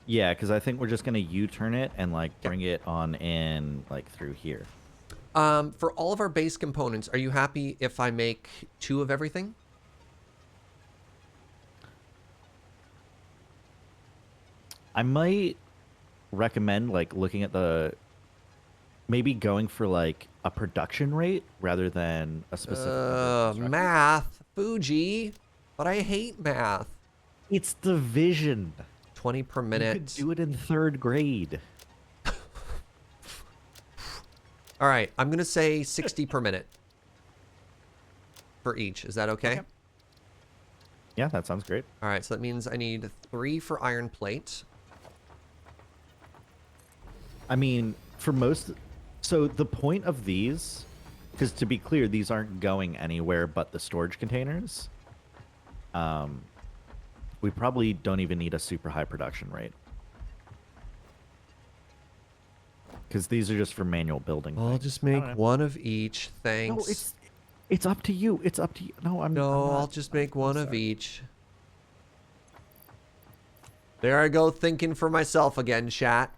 Yeah, because I think we're just gonna U-turn it and like bring it on in like through here. For all of our base components, are you happy if I make 2 of everything? I might recommend like looking at maybe going for like a production rate rather than a specific number of constructors. Math, Fugi, but I hate math. It's division. 20 per You minute. could do it in 3rd grade. All right, I'm gonna say 60 per minute for each. Is that okay? Yeah, that sounds great. All right, so that means I need 3 for iron plate. I mean, for most, so the point of these, because to be clear, these aren't going anywhere but the storage containers. We probably don't even need a super high production rate. Because these are just for manual building. I'll things. just make 1 of each. Thanks. No, it's up to you. It's up to you. No, I'm not. I'll just make 1 of each. There I go, thinking for myself again, chat.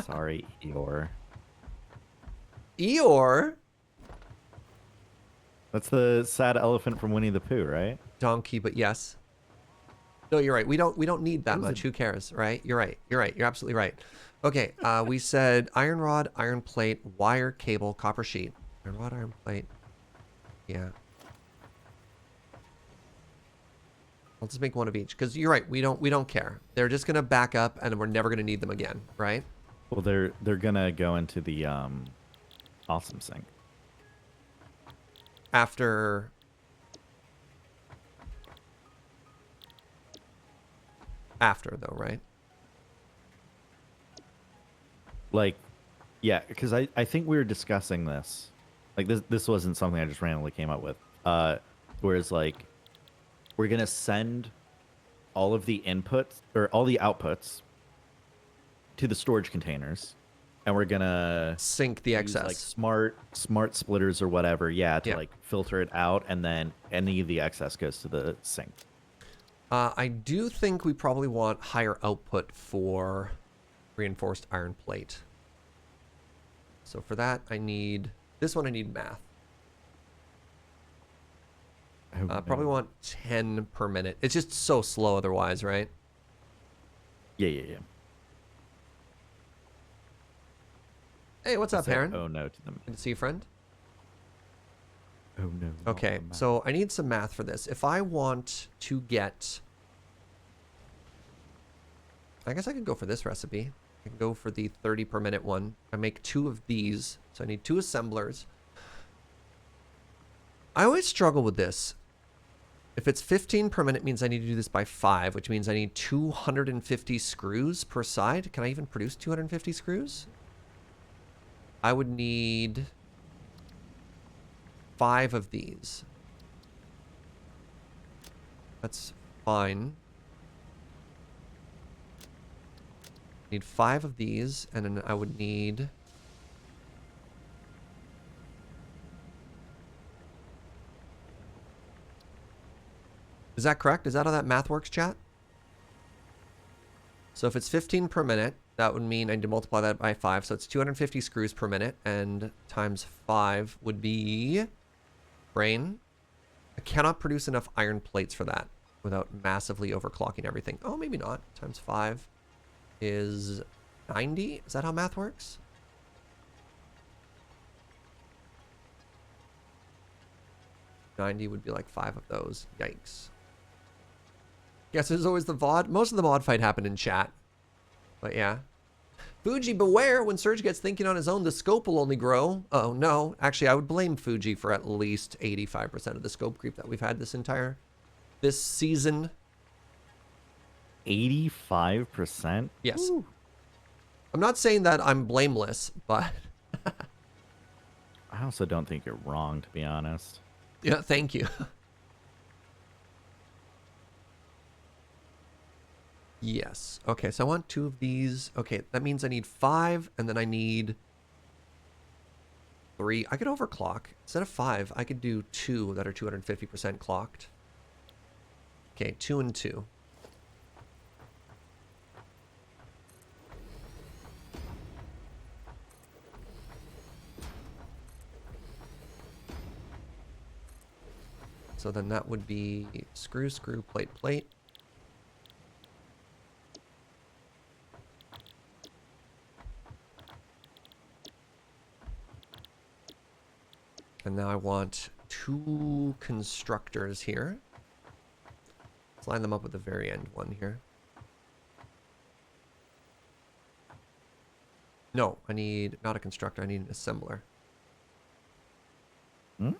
Sorry, Eeyore. Eeyore? That's the sad elephant from Winnie the Pooh, right? Donkey, but yes. No, you're right. We don't need that much. Who cares, right? You're right. You're right. You're absolutely right. Okay, we said iron rod, iron plate, wire, cable, copper sheet. Iron rod, iron plate. Yeah. Let's just make one of each. Because you're right, we don't care. They're just gonna back up, and we're never gonna need them again, right? Well, they're gonna go into the awesome sink. After though, right? Like, yeah, because I think we were discussing this. Like this wasn't something I just randomly came up with. Whereas like we're gonna send all of the inputs or all the outputs to the storage containers, and we're gonna Sync the use excess. like smart splitters or whatever, yeah, to Yeah. like filter it out, and then any of the excess goes to the sink. I do think we probably want higher output for reinforced iron plate. So for that, I need this one. I need math. Probably want 10 per minute. It's just so slow otherwise, right? Yeah. Hey, what's up, Say, Aaron? oh no to them. Good to see you, friend. Oh no. Okay, so I need some math for this. If I want to get... I guess I could go for this recipe. I can go for the 30 per minute one. I make 2 of these, so I need 2 assemblers. I always struggle with this. If it's 15 per minute, means I need to do this by 5, which means I need 250 screws per side. Can I even produce 250 screws? I would need 5 of these. That's fine. Need 5 of these, and then I would need... Is that correct? Is that how that math works, chat? So if it's 15 per minute, that would mean I need to multiply that by 5. So it's 250 screws per minute, and times 5 would be... Brain. I cannot produce enough iron plates for that without massively overclocking everything. Oh, maybe not. Times 5 is 90. Is that how math works? $90 would be like 5 of those. Yikes. Yes, there's always the VOD. Most of the mod fight happened in chat. But yeah. Fugi, beware. When Serge gets thinking on his own, the scope will only grow. Oh, no. Actually, I would blame Fugi for at least 85% of the scope creep that we've had this season. 85%? Yes. Ooh. I'm not saying that I'm blameless, but... I also don't think you're wrong, to be honest. Yeah, thank you. Yes. Okay, so I want 2 of these. Okay, that means I need 5, and then I need 3. I could overclock. Instead of 5, I could do 2 that are 250% clocked. Okay, 2 and 2. So then that would be screw, screw, plate, plate. And now I want 2 constructors here. Let's line them up with the very end one here. No, I need not a constructor, I need an assembler. Hmm?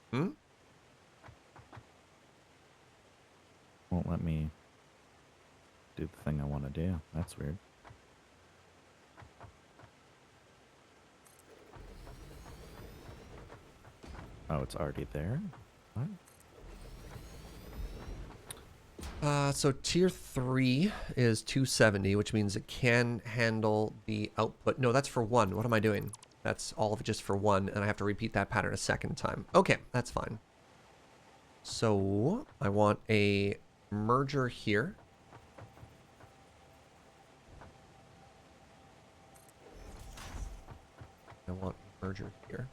Hmm? Won't let me do the thing I want to do. That's weird. Oh, it's already there? What? So tier 3 is 270, which means it can handle the output. No, that's for 1. What am I doing? That's all of it just for 1, and I have to repeat that pattern a second time. Okay, that's fine. So I want a merger here. I want a merger here.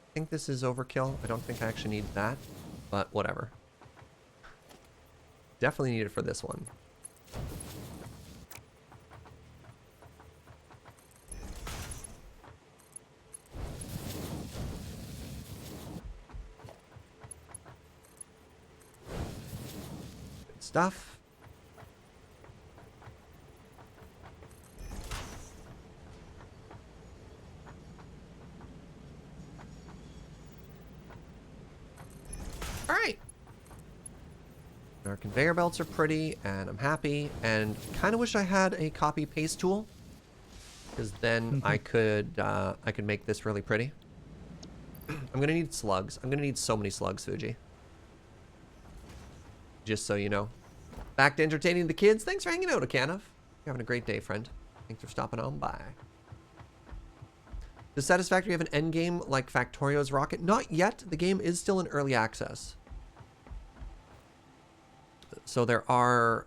I think this is overkill. I don't think I actually need that, but whatever. Definitely need it for this one. stuff. All right. Our conveyor belts are pretty, and I'm happy, and kind of wish I had a copy paste tool, because then I could make this really pretty. I'm gonna need slugs. I'm gonna need so many slugs, Fuji. Just so you know. Back to entertaining the kids. Thanks for hanging out, Akanov. You're having a great day, friend. Thanks for stopping on by. Does Satisfactory have an end game like Factorio's Rocket? Not yet. The game is still in early access. So there are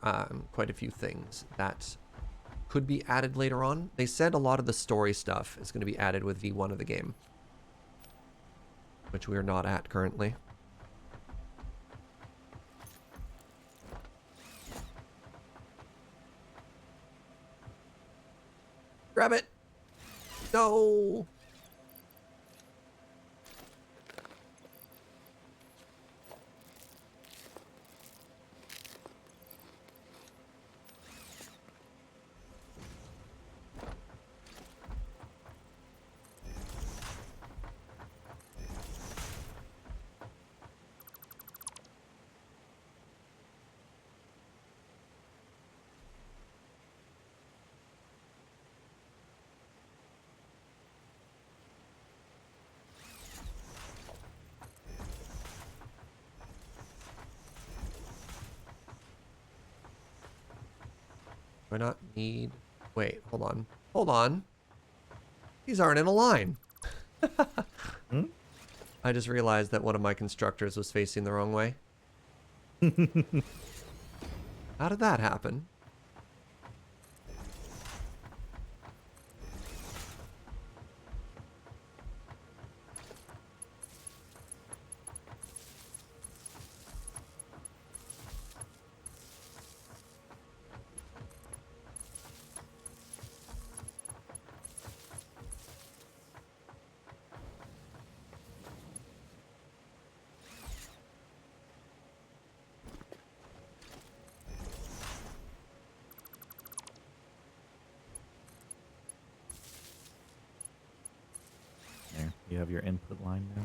quite a few things that could be added later on. They said a lot of the story stuff is going to be added with V1 of the game, which we are not at currently. Grab it! No! Do I not need... Wait, hold on. Hold on. These aren't in a line. I just realized that one of my constructors was facing the wrong way. How did that happen? There, you have your input line now.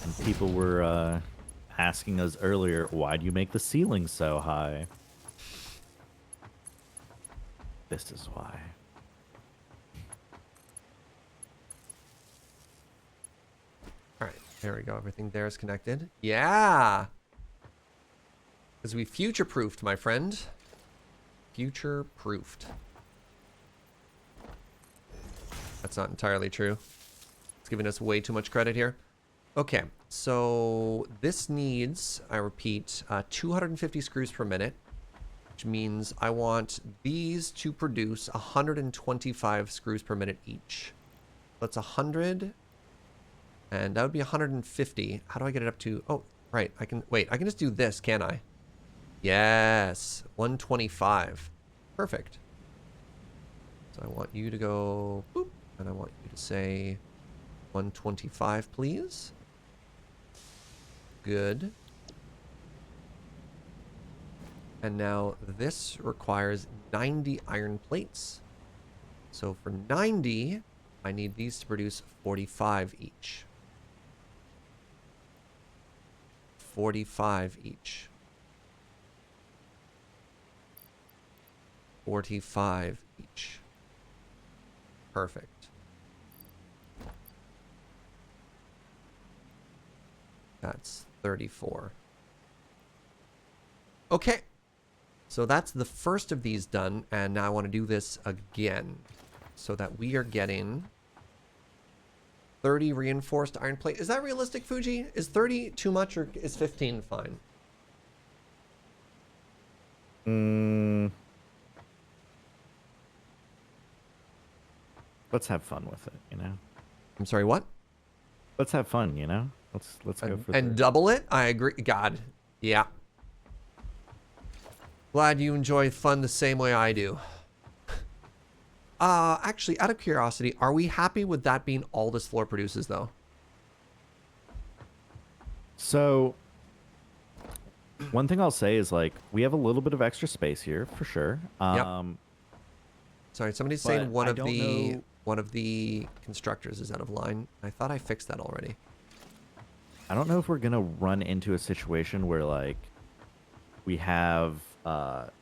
And people were asking us earlier, why do you make the ceiling so high? This is why. All right, there we go. Everything there is connected. Yeah! Because we future-proofed, my friend. Future-proofed. That's not entirely true. It's giving us way too much credit here. Okay, so this needs, I repeat, 250 screws per minute, which means I want these to produce 125 screws per minute each. That's 100, and that would be 150. How do I get it up to, oh, right, I can, wait, I can just do this, can I? Yes, 125. Perfect. So I want you to go, boop, and I want you to say 125, please. Good. And now this requires 90 iron plates. So for 90, I need these to produce 45 each. 45 each. 45 each. Perfect. That's 34. Okay. So that's the first of these done, and now I want to do this again so that we are getting 30 reinforced iron plate. Is that realistic, Fuji? Is 30 too much, or is 15 fine? Let's have fun with it, you know? I'm sorry, what? let's have fun, you know? Let's go for And the. double it? I agree. God. Yeah. Glad you enjoy fun the same way I do. Actually, out of curiosity, are we happy with that being all this floor produces, though? So one thing I'll say is like we have a little bit of extra space here for sure. Yep. Sorry, somebody's saying But I don't know. one of the constructors is out of line. I thought I fixed that already. I don't know if we're gonna run into a situation where like we have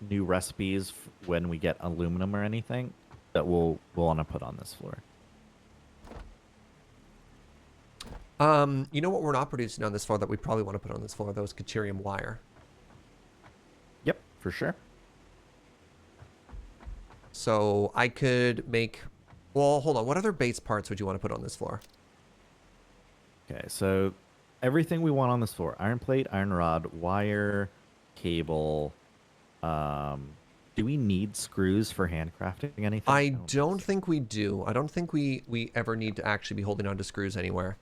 new recipes when we get aluminum or anything that we'll want to put on this floor. You know what we're not producing on this floor that we probably want to put on this floor? Those Caterium wire. Yep, for sure. So I could make... Well, hold on. What other base parts would you want to put on this floor? Okay, so everything we want on this floor: iron plate, iron rod, wire, cable. Do we need screws for handcrafting anything? I don't don't so. think we do. I don't think we ever need to actually be holding on to screws anywhere.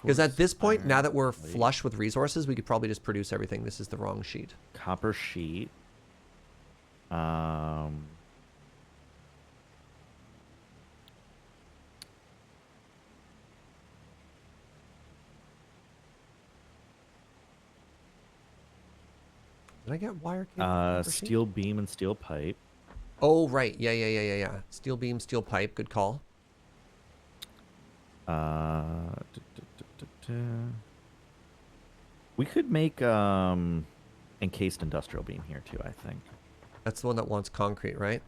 Because at Enforce, this point, now iron that we're plate, flush with resources, we could probably just produce everything. This is the wrong sheet. copper sheet. Um, Did I get wire cable? Copper sheet? steel beam and steel pipe. Oh, right. Yeah. Steel beam, steel pipe. Good call. We could make encased industrial beam here too, I think. That's the one that wants concrete, right?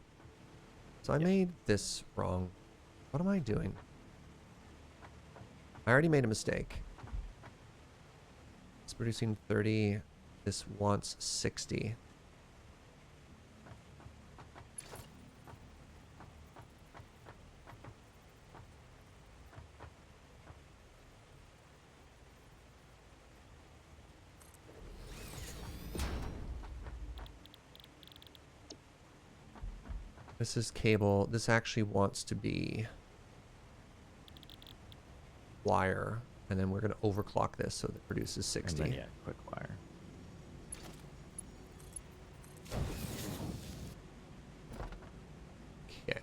So I Yep. made this wrong. What am I doing? I already made a mistake. It's producing 30. This wants 60. This is cable. This actually wants to be wire. And then we're going to overclock this so that it produces 60. And then, yeah, quick wire. Okay.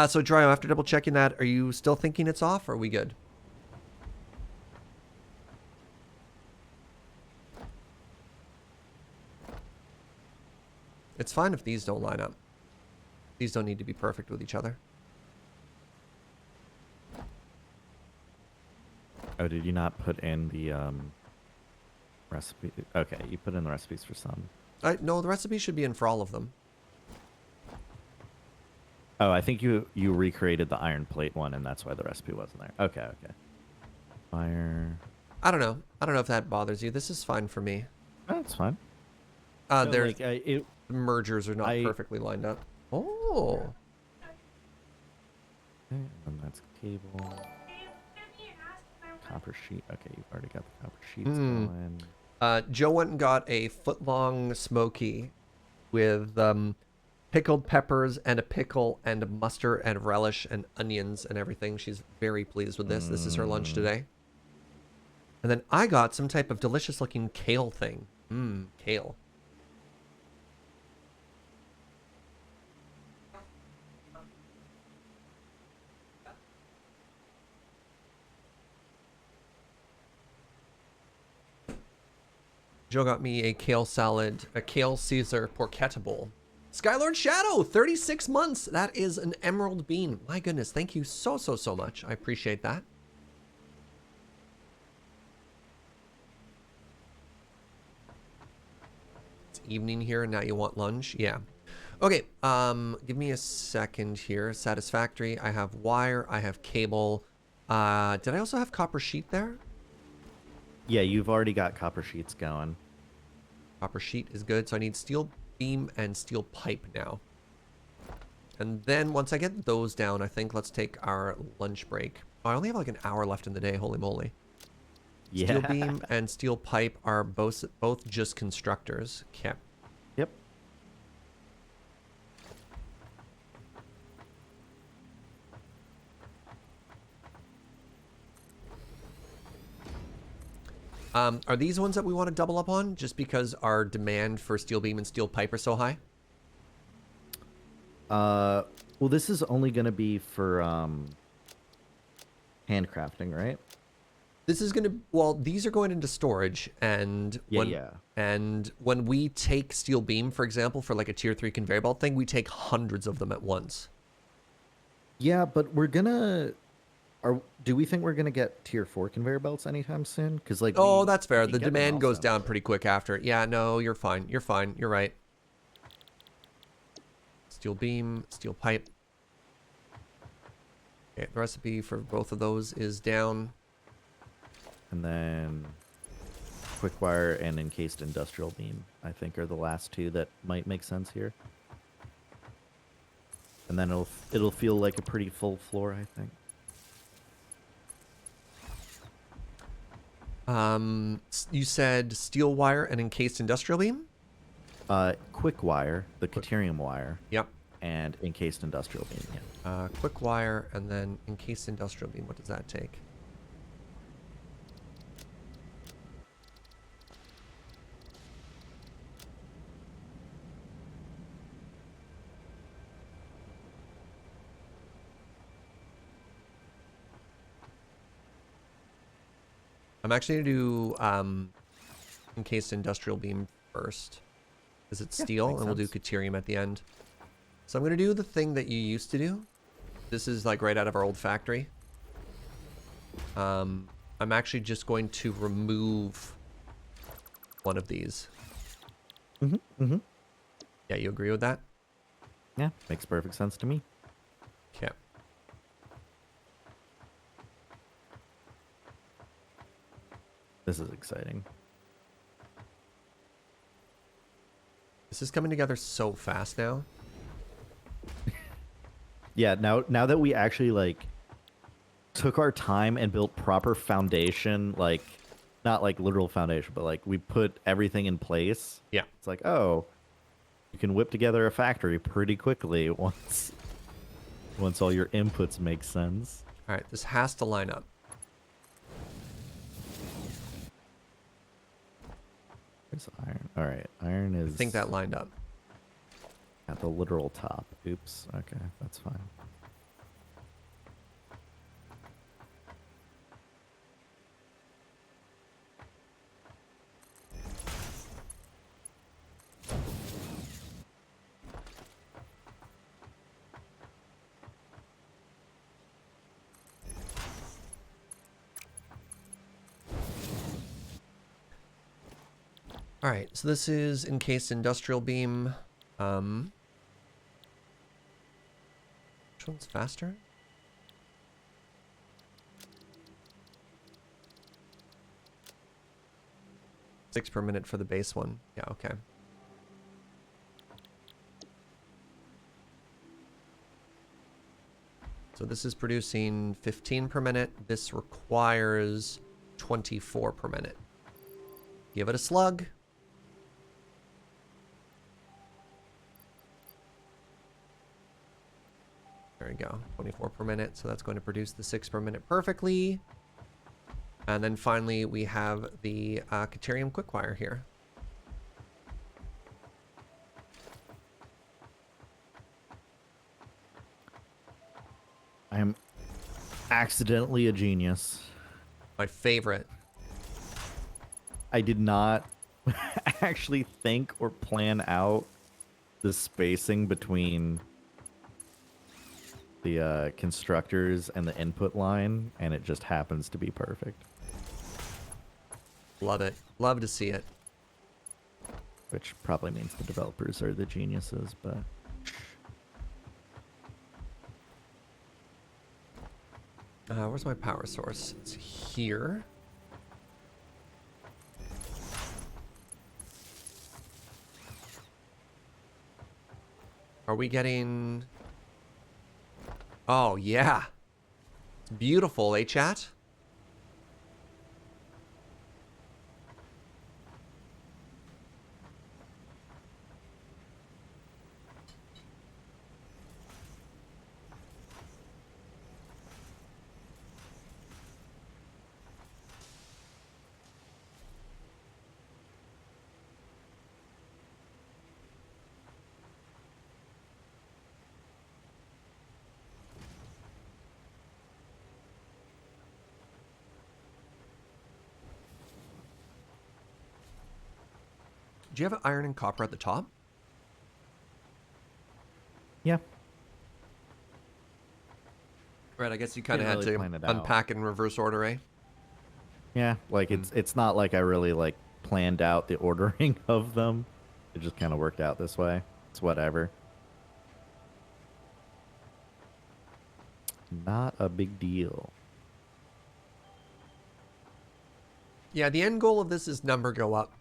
So Dryo, after double checking that, are you still thinking it's off or are we good? It's fine if these don't line up. These don't need to be perfect with each other. Oh, did you not put in the recipe? Okay, you put in the recipes for some. No, the recipe should be in for all of them. Oh, I think you recreated the iron plate one, and that's why the recipe wasn't there. Okay, okay. Fire. I don't know. I don't know if that bothers you. This is fine for me. Oh, that's fine. No, Their like, it, mergers are not I- perfectly lined up. Oh. Okay, and that's cable. Copper sheet. Okay, you've already got the copper sheets going. Joe went and got a foot-long smoky with pickled peppers and a pickle and mustard and relish and onions and everything. She's very pleased with this. This is her lunch today. And then I got some type of delicious-looking kale thing. Kale. Joe got me a kale salad, a kale Caesar porchetta bowl. Skylord Shadow, 36 months. That is an emerald bean. My goodness, thank you so much. I appreciate that. It's evening here and now you want lunch? Yeah. Okay, give me a second here. Satisfactory. I have wire, I have cable. Did I also have copper sheet there? Yeah, you've already got copper sheets going. Copper sheet is good, so I need steel beam and steel pipe now. And then once I get those down, I think let's take our lunch break. Oh, I only have like an hour left in the day, holy moly. Steel Yeah. beam and steel pipe are both just constructors. Okay. Yep. Are these ones that we want to double up on just because our demand for steel beam and steel pipe are so high? Well, this is only going to be for handcrafting, right? This is going to, well, these are going into storage, and Yeah. when we take steel beam, for example, for like a tier 3 conveyor belt thing, we take hundreds of them at once. Yeah, but we're gonna. Do we think we're gonna get tier 4 conveyor belts anytime soon? Because like Oh, we that's fair. can The get them demand goes also. down pretty quick after. Yeah, no, you're fine. You're fine. You're right. Steel beam, steel pipe. Okay, the recipe for both of those is down. And then quick wire and encased industrial beam, I think, are the last two that might make sense here. And then it'll feel like a pretty full floor, I think. You said steel wire and encased industrial beam? Quick wire, the Caterium wire, Yep. and encased industrial beam. Yeah. Quick wire and then encased industrial beam. What does that take? I'm actually going to do encased industrial beam first. Because it's steel, makes and we'll do sense. Caterium at the end. So I'm going to do the thing that you used to do. This is like right out of our old factory. I'm actually just going to remove one of these. Yeah, you agree with that? Yeah, makes perfect sense to me. Okay. This is exciting. This is coming together so fast now. Yeah, now that we actually like took our time and built proper foundation, like not like literal foundation, but like we put everything in place. Yeah. It's like, oh, you can whip together a factory pretty quickly once all your inputs make sense. All right, this has to line up. There's iron. All right, iron is I think that lined up. at the literal top. Oops. Okay, that's fine. All right, so this is encased industrial beam. Which one's faster? Six per minute for the base one. Yeah, okay. So this is producing 15 per minute. This requires 24 per minute. Give it a slug. There we go, 24 per minute. So that's going to produce the 6 per minute perfectly. And then finally, we have the Caterium Quickwire here. I am accidentally a genius. My favorite. I did not actually think or plan out the spacing between the constructors and the input line, and it just happens to be perfect. Love it. Love to see it. Which probably means the developers are the geniuses, but... Where's my power source? It's here. Are we getting... Oh, yeah. It's beautiful, eh, chat? Do you have iron and copper at the top? Yeah. Right, I guess you kind of Didn't had really to plan it out. unpack it in reverse order, eh? Yeah, like it's not like I really like planned out the ordering of them. It just kind of worked out this way. It's whatever. Not a big deal. Yeah, the end goal of this is number go up.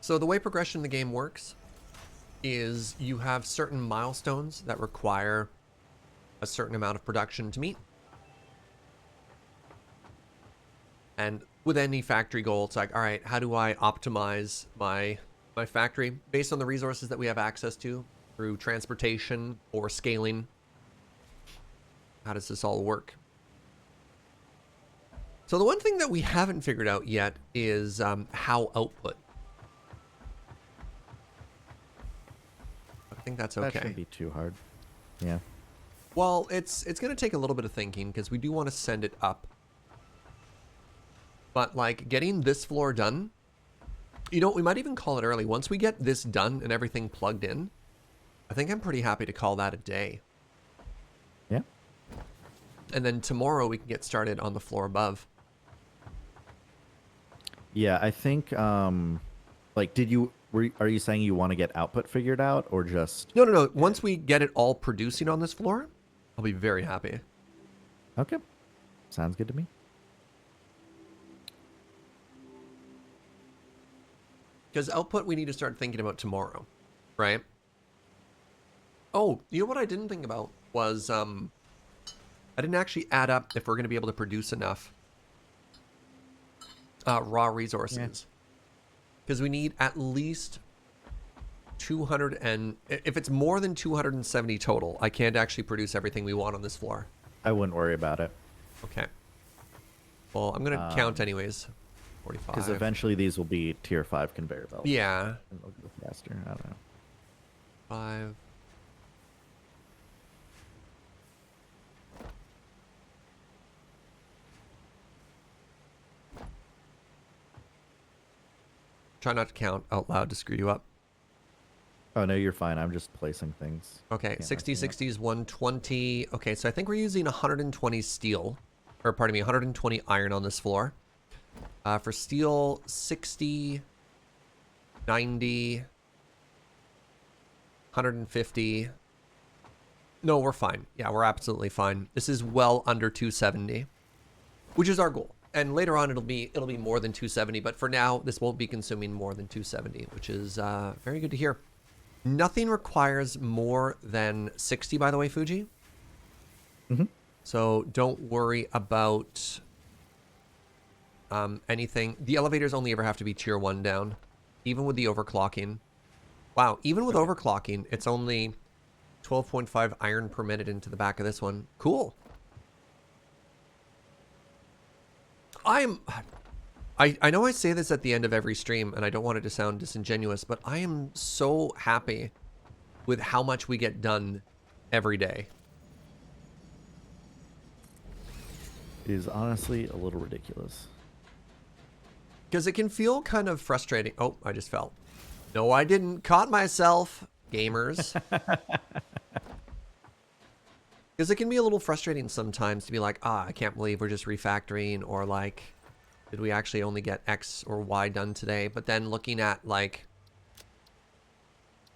So the way progression in the game works is you have certain milestones that require a certain amount of production to meet. And with any factory goal, it's like, all right, how do I optimize my factory based on the resources that we have access to through transportation or scaling? How does this all work? So the one thing that we haven't figured out yet is how output. I think that's okay. That shouldn't be too hard. Yeah. Well, it's going to take a little bit of thinking because we do want to send it up. But like getting this floor done, you know, we might even call it early. Once we get this done and everything plugged in, I think I'm pretty happy to call that a day. Yeah. And then tomorrow we can get started on the floor above. Yeah, I think like are you saying you want to get output figured out or just No. Once we get it all producing on this floor, I'll be very happy. Okay. Sounds good to me. Because output we need to start thinking about tomorrow, right? Oh, you know what I didn't think about was I didn't actually add up if we're going to be able to produce enough raw resources. Because we need at least 200 and if it's more than 270 total, I can't actually produce everything we want on this floor. I wouldn't worry about it. Okay. Well, I'm going to count anyways. 45. Because eventually these will be tier 5 conveyor belts. Yeah. And they'll go faster. I don't know. 5. Try not to count out loud to screw you up. Oh, no, you're fine. I'm just placing things. Okay, 60, 60 is 120. Okay, so I think we're using 120 steel. Or, pardon me, 120 iron on this floor. For steel, 60, 90, 150. No, we're fine. Yeah, we're absolutely fine. This is well under 270, which is our goal. And later on, it'll be more than 270. But for now, this won't be consuming more than 270, which is very good to hear. Nothing requires more than 60, by the way, Fugi. Mm-hmm. So don't worry about anything. The elevators only ever have to be tier 1 down, even with the overclocking. Wow, even with overclocking, it's only 12.5 iron per minute into the back of this one. Cool. I know I say this at the end of every stream, and I don't want it to sound disingenuous, but I am so happy with how much we get done every day. It is honestly a little ridiculous. Because it can feel kind of frustrating. Oh, I just fell. No, I didn't. Caught myself, gamers. Because it can be a little frustrating sometimes to be like, I can't believe we're just refactoring, or like, did we actually only get X or Y done today? But then looking at like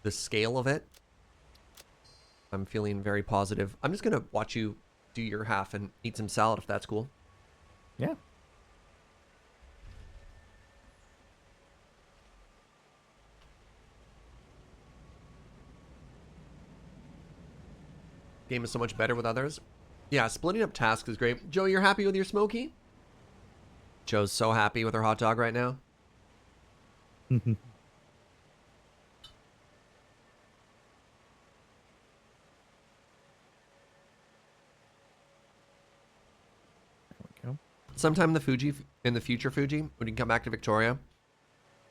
the scale of it, I'm feeling very positive. I'm just going to watch you do your half and eat some salad if that's cool. Yeah. Game is so much better with others. Yeah, splitting up tasks is great. Joe, you're happy with your smoky? Joe's so happy with her hot dog right now. Sometime in the future, Fugi, when you come back to Victoria,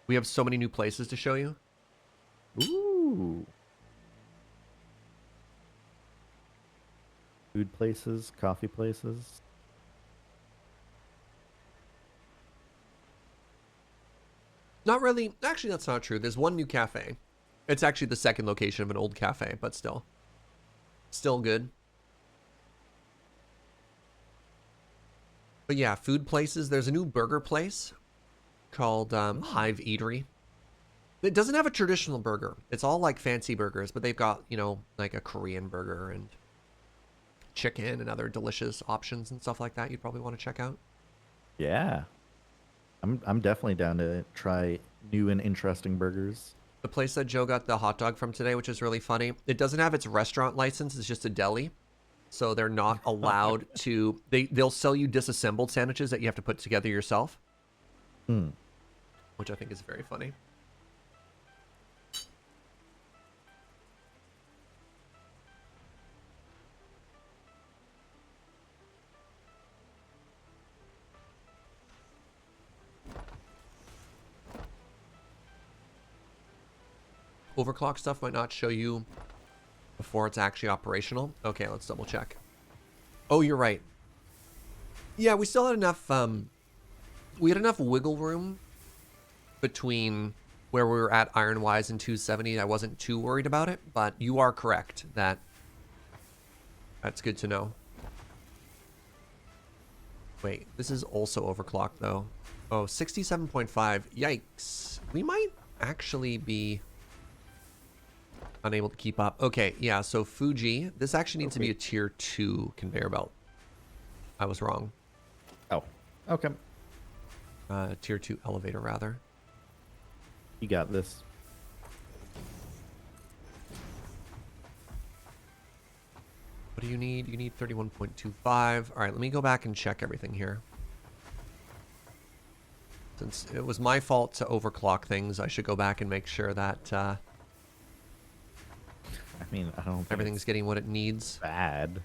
we have so many new places to show you. Ooh. Food places, coffee places. Not really. Actually, that's not true. There's one new cafe. It's actually the second location of an old cafe, but still. Still good. But yeah, food places. There's a new burger place called Hive Eatery. It doesn't have a traditional burger. It's all like fancy burgers, but they've got, you know, like a Korean burger and chicken and other delicious options and stuff like that you'd probably want to check out. Yeah. I'm definitely down to try new and interesting burgers. The place that Joe got the hot dog from today, which is really funny, it doesn't have its restaurant license. It's just a deli. So they're not allowed to, they'll sell you disassembled sandwiches that you have to put together yourself. Hmm. Which I think is very funny. Overclock stuff might not show you before it's actually operational. Okay, let's double check. Oh, you're right. Yeah, we still had enough, we had enough wiggle room between where we were at iron-wise and 270. I wasn't too worried about it, but you are correct that that's good to know. Wait, this is also overclocked though. Oh, 67.5. Yikes. We might actually be unable to keep up. Okay, yeah, so Fugi, this actually needs to be a tier 2 conveyor belt. I was wrong. Oh, okay. Tier 2 elevator, rather. You got this. What do you need? You need 31.25. All right, let me go back and check everything here. Since it was my fault to overclock things, I should go back and make sure that I mean, I don't think everything's getting what it needs. bad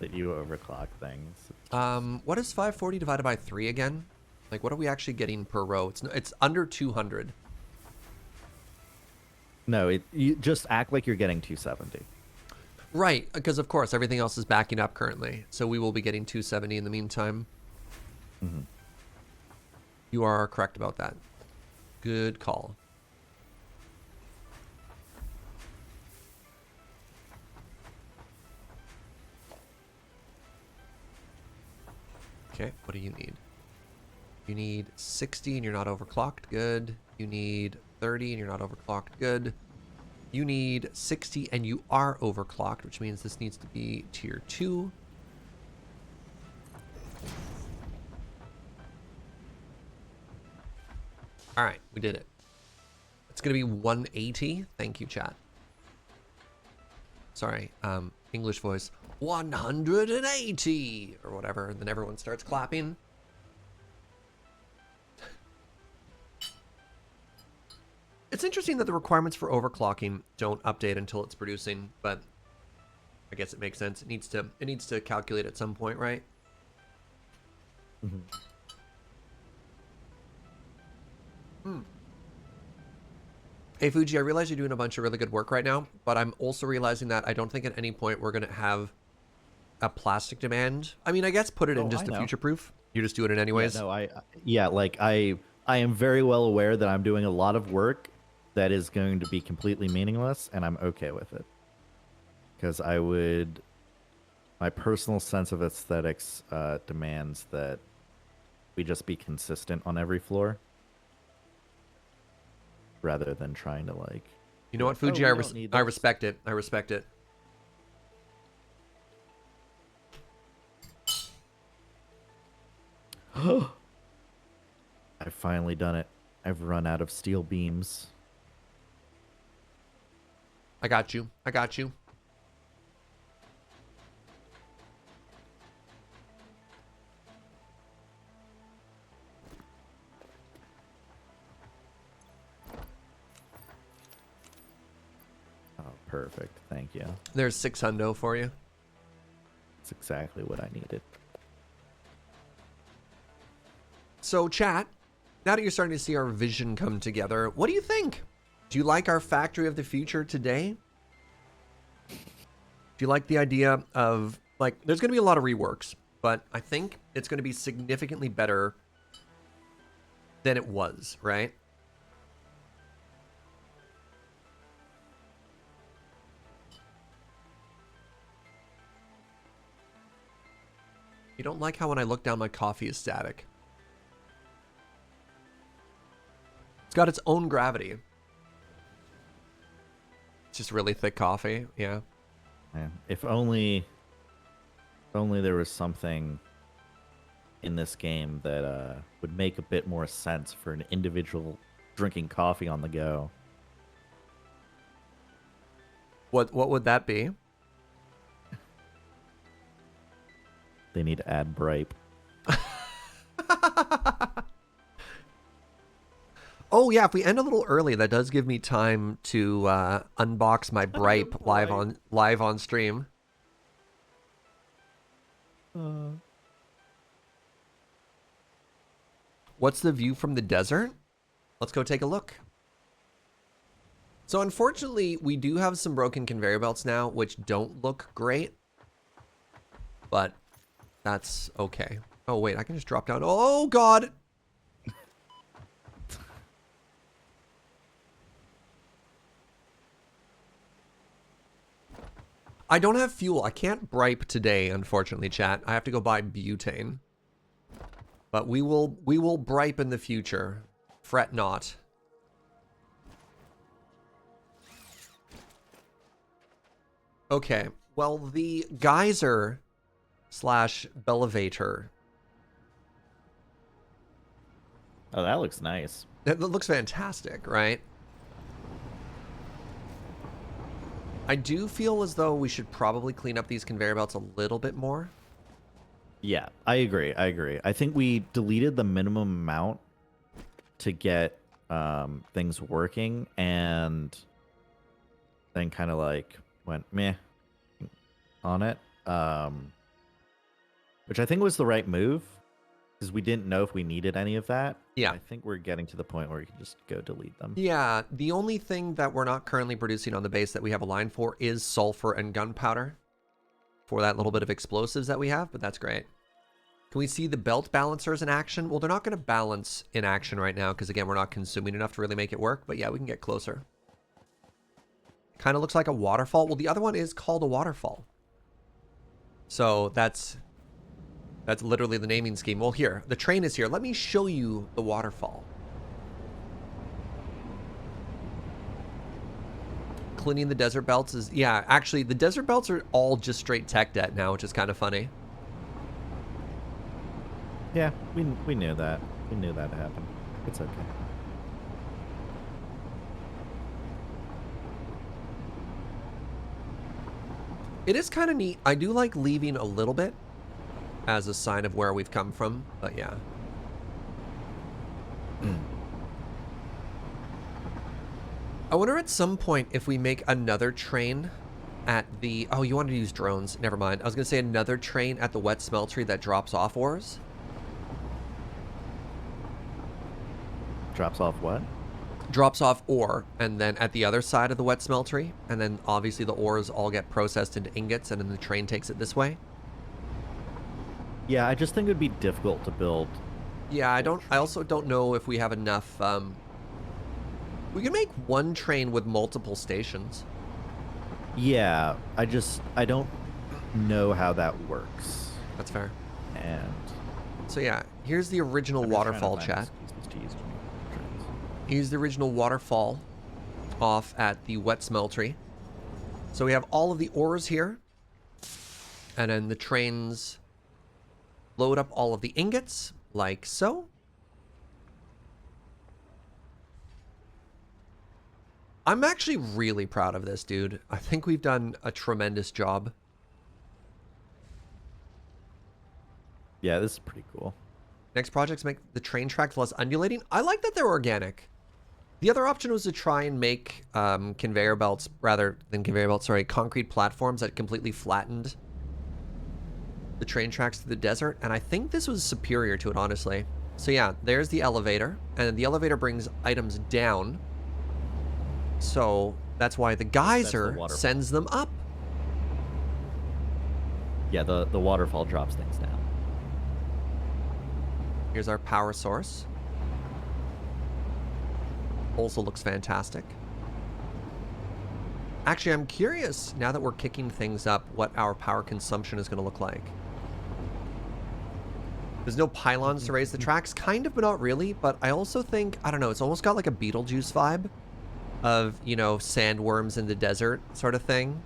that you overclock things. What is 540 divided by 3 again? Like, what are we actually getting per row? It's under 200. No, you just act like you're getting 270. Right, because of course everything else is backing up currently. So we will be getting 270 in the meantime. Mm-hmm. You are correct about that. Good call. Okay, what do you need? You need 60 and you're not overclocked. Good. You need 30 and you're not overclocked. Good. You need 60 and you are overclocked, which means this needs to be tier 2. All right, we did it. It's going to be 180. Thank you, chat. Sorry, English voice. 180 or whatever, and then everyone starts clapping. It's interesting that the requirements for overclocking don't update until it's producing, but I guess it makes sense. It needs to calculate at some point, right? Mm-hmm. Hey Fuji, I realize you're doing a bunch of really good work right now, but I'm also realizing that I don't think at any point we're gonna have a plastic demand. I mean, I guess put it in just to future proof. You're just doing it anyways. Yeah, no, like I am very well aware that I'm doing a lot of work that is going to be completely meaningless, and I'm okay with it. Because my personal sense of aesthetics demands that we just be consistent on every floor, rather than trying to like. You know what, Fuji? I respect it. I respect it. I've finally done it. I've run out of steel beams. I got you. I got you. Oh, perfect. Thank you. There's 600 for you. That's exactly what I needed. So, chat, now that you're starting to see our vision come together, what do you think? Do you like our factory of the future today? Do you like the idea of, like, there's going to be a lot of reworks, but I think it's going to be significantly better than it was, right? don't like how when I look down, my coffee is static. It's got its own gravity. It's just really thick coffee. Yeah. Yeah. If only there was something in this game that would make a bit more sense for an individual drinking coffee on the go. What would that be? They need to add Bripe. Oh yeah, if we end a little early, that does give me time to unbox my Bripe live on stream. What's the view from the desert? Let's go take a look. So unfortunately, we do have some broken conveyor belts now, which don't look great. But that's okay. Oh wait, I can just drop down. Oh god! I don't have fuel. I can't Bripe today, unfortunately, chat. I have to go buy butane. But we will Bripe in the future. Fret not. Okay. Well, the Gyser / Belevator. Oh, that looks nice. That looks fantastic, right? I do feel as though we should probably clean up these conveyor belts a little bit more. Yeah, I agree. I think we deleted the minimum amount to get things working, and then kind of like went meh on it, which I think was the right move because we didn't know if we needed any of that. Yeah. I think we're getting to the point where we can just go delete them. Yeah, the only thing that we're not currently producing on the base that we have a line for is sulfur and gunpowder for that little bit of explosives that we have, but that's great. Can we see the belt balancers in action? Well, they're not going to balance in action right now because, again, we're not consuming enough to really make it work, but yeah, we can get closer. Kind of looks like a waterfall. Well, the other one is called a waterfall. So that's literally the naming scheme. Well, here, the train is here. Let me show you the waterfall. Cleaning the desert belts is... Yeah, actually, the desert belts are all just straight tech debt now, which is kind of funny. Yeah, we knew that. We knew that happened. It's okay. It is kind of neat. I do like leaving a little bit as a sign of where we've come from, but yeah. I wonder at some point if we make another train at the... Oh, you wanted to use drones. Never mind. I was going to say another train at the Wet Smeltery that drops off ores. Drops off what? Drops off ore, and then at the other side of the Wet Smeltery, and then obviously the ores all get processed into ingots, and then the train takes it this way. Yeah, I just think it would be difficult to build. Yeah, I also don't know if we have enough. We can make one train with multiple stations. Yeah, I don't know how that works. That's fair. And so yeah, here's the original waterfall, chat. Here's the original waterfall off at the Wet Smeltery. So we have all of the ores here, and then the trains load up all of the ingots, like so. I'm actually really proud of this, dude. I think we've done a tremendous job. Yeah, this is pretty cool. Next projects make the train tracks less undulating. I like that they're organic. The other option was to try and make conveyor belts, rather than conveyor belts, sorry, concrete platforms that completely flattened the train tracks to the desert, and I think this was superior to it, honestly. So yeah, there's the elevator, and the elevator brings items down. So that's why the Gyser sends them up. Yeah, the waterfall drops things down. Here's our power source. Also looks fantastic. Actually, I'm curious, now that we're kicking things up, what our power consumption is going to look like. There's no pylons to raise the tracks, kind of, but not really. But I also think, I don't know, it's almost got like a Beetlejuice vibe of, you know, sandworms in the desert sort of thing.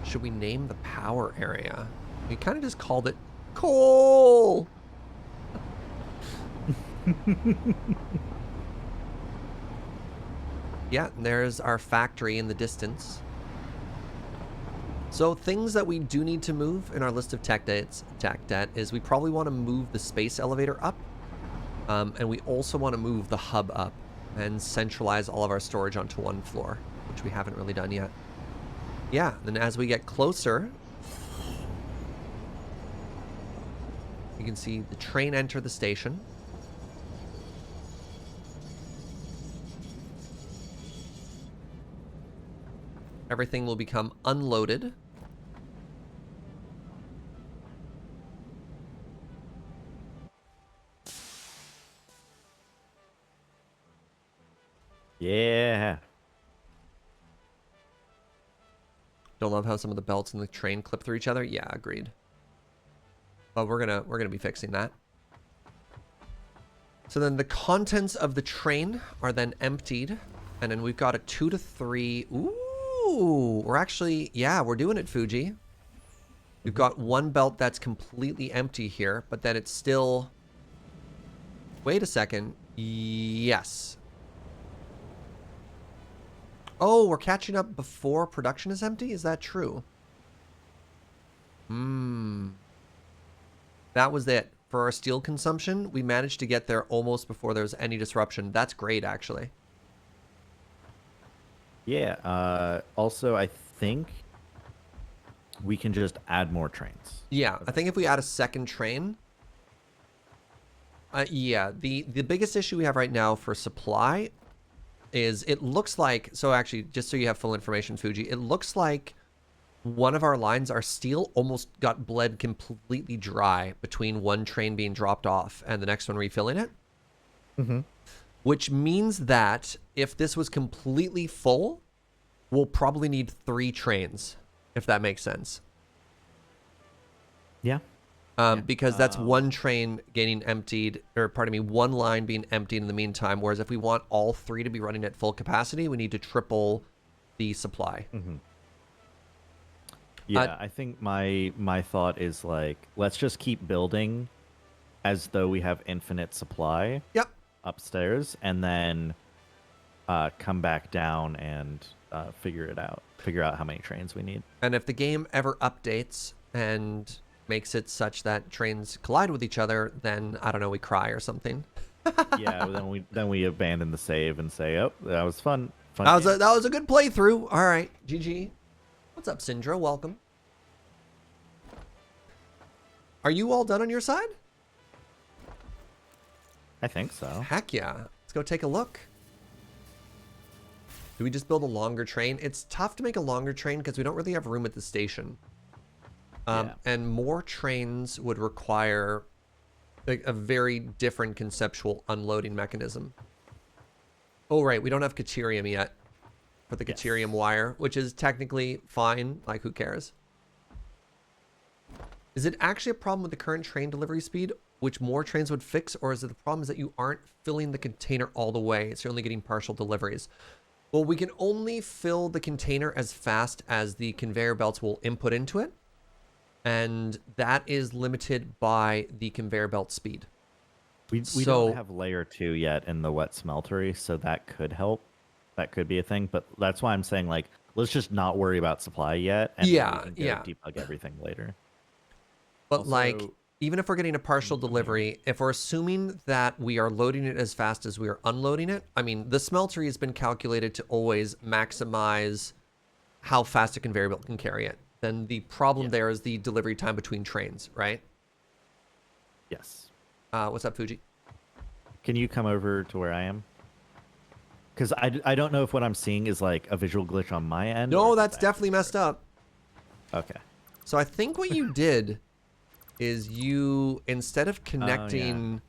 Should we name the power area? We kind of just called it coal. Yeah, and there's our factory in the distance. So things that we do need to move in our list of tech debt is we probably want to move the space elevator up. And we also want to move the hub up and centralize all of our storage onto one floor, which we haven't really done yet. Yeah, then as we get closer, you can see the train enter the station. Everything will become unloaded. Yeah. Don't love how some of the belts in the train clip through each other. Yeah, agreed. But we're gonna be fixing that. So then the contents of the train are then emptied, and then we've got a 2 to 3. Ooh, we're actually, yeah, we're doing it, Fugi. We've got one belt that's completely empty here, but then it's still. Wait a second. Yes. Oh, we're catching up before production is empty? Is that true? That was it. For our steel consumption, we managed to get there almost before there was any disruption. That's great, actually. Yeah. Also, I think we can just add more trains. Yeah, I think if we add a second train... yeah, the biggest issue we have right now for supply is it looks like... So actually, just so you have full information, Fugi, it looks like one of our lines, our steel, almost got bled completely dry between one train being dropped off and the next one refilling it. Which means that if this was completely full, we'll probably need 3 trains, if that makes sense. Yeah. Because that's one train getting emptied, or pardon me, one line being emptied in the meantime. Whereas if we want all 3 to be running at full capacity, we need to triple the supply. Yeah, I think my thought is like, let's just keep building as though we have infinite supply. Yep. Upstairs, and then come back down and figure it out. Figure out how many trains we need. And if the game ever updates and makes it such that trains collide with each other, then I don't know, we cry or something. Yeah, then we abandon the save and say, "Oh, that was fun. That was a good playthrough. All right, GG. What's up, Syndra? Welcome. Are you all done on your side? I think so. Heck yeah. Let's go take a look. Do we just build a longer train? It's tough to make a longer train because we don't really have room at the station. And more trains would require a very different conceptual unloading mechanism. Oh, right. We don't have Caterium yet for the Caterium wire, which is technically fine. Like, who cares? Is it actually a problem with the current train delivery speed, which more trains would fix, or is it the problem is that you aren't filling the container all the way, so you're only getting partial deliveries? Well, we can only fill the container as fast as the conveyor belts will input into it, and that is limited by the conveyor belt speed. We don't have layer 2 yet in the Wet Smeltery, so that could help. That could be a thing, but that's why I'm saying, like, let's just not worry about supply yet, and we can debug everything later. But also, like, even if we're getting a partial delivery, if we're assuming that we are loading it as fast as we are unloading it, I mean, the smeltery has been calculated to always maximize how fast a conveyor belt can carry it. Then the problem there is the delivery time between trains, right? Yes. What's up, Fugi? Can you come over to where I am? Because I don't know if what I'm seeing is like a visual glitch on my end. No, that's definitely messed up. Okay. So I think what you did is you, instead of connecting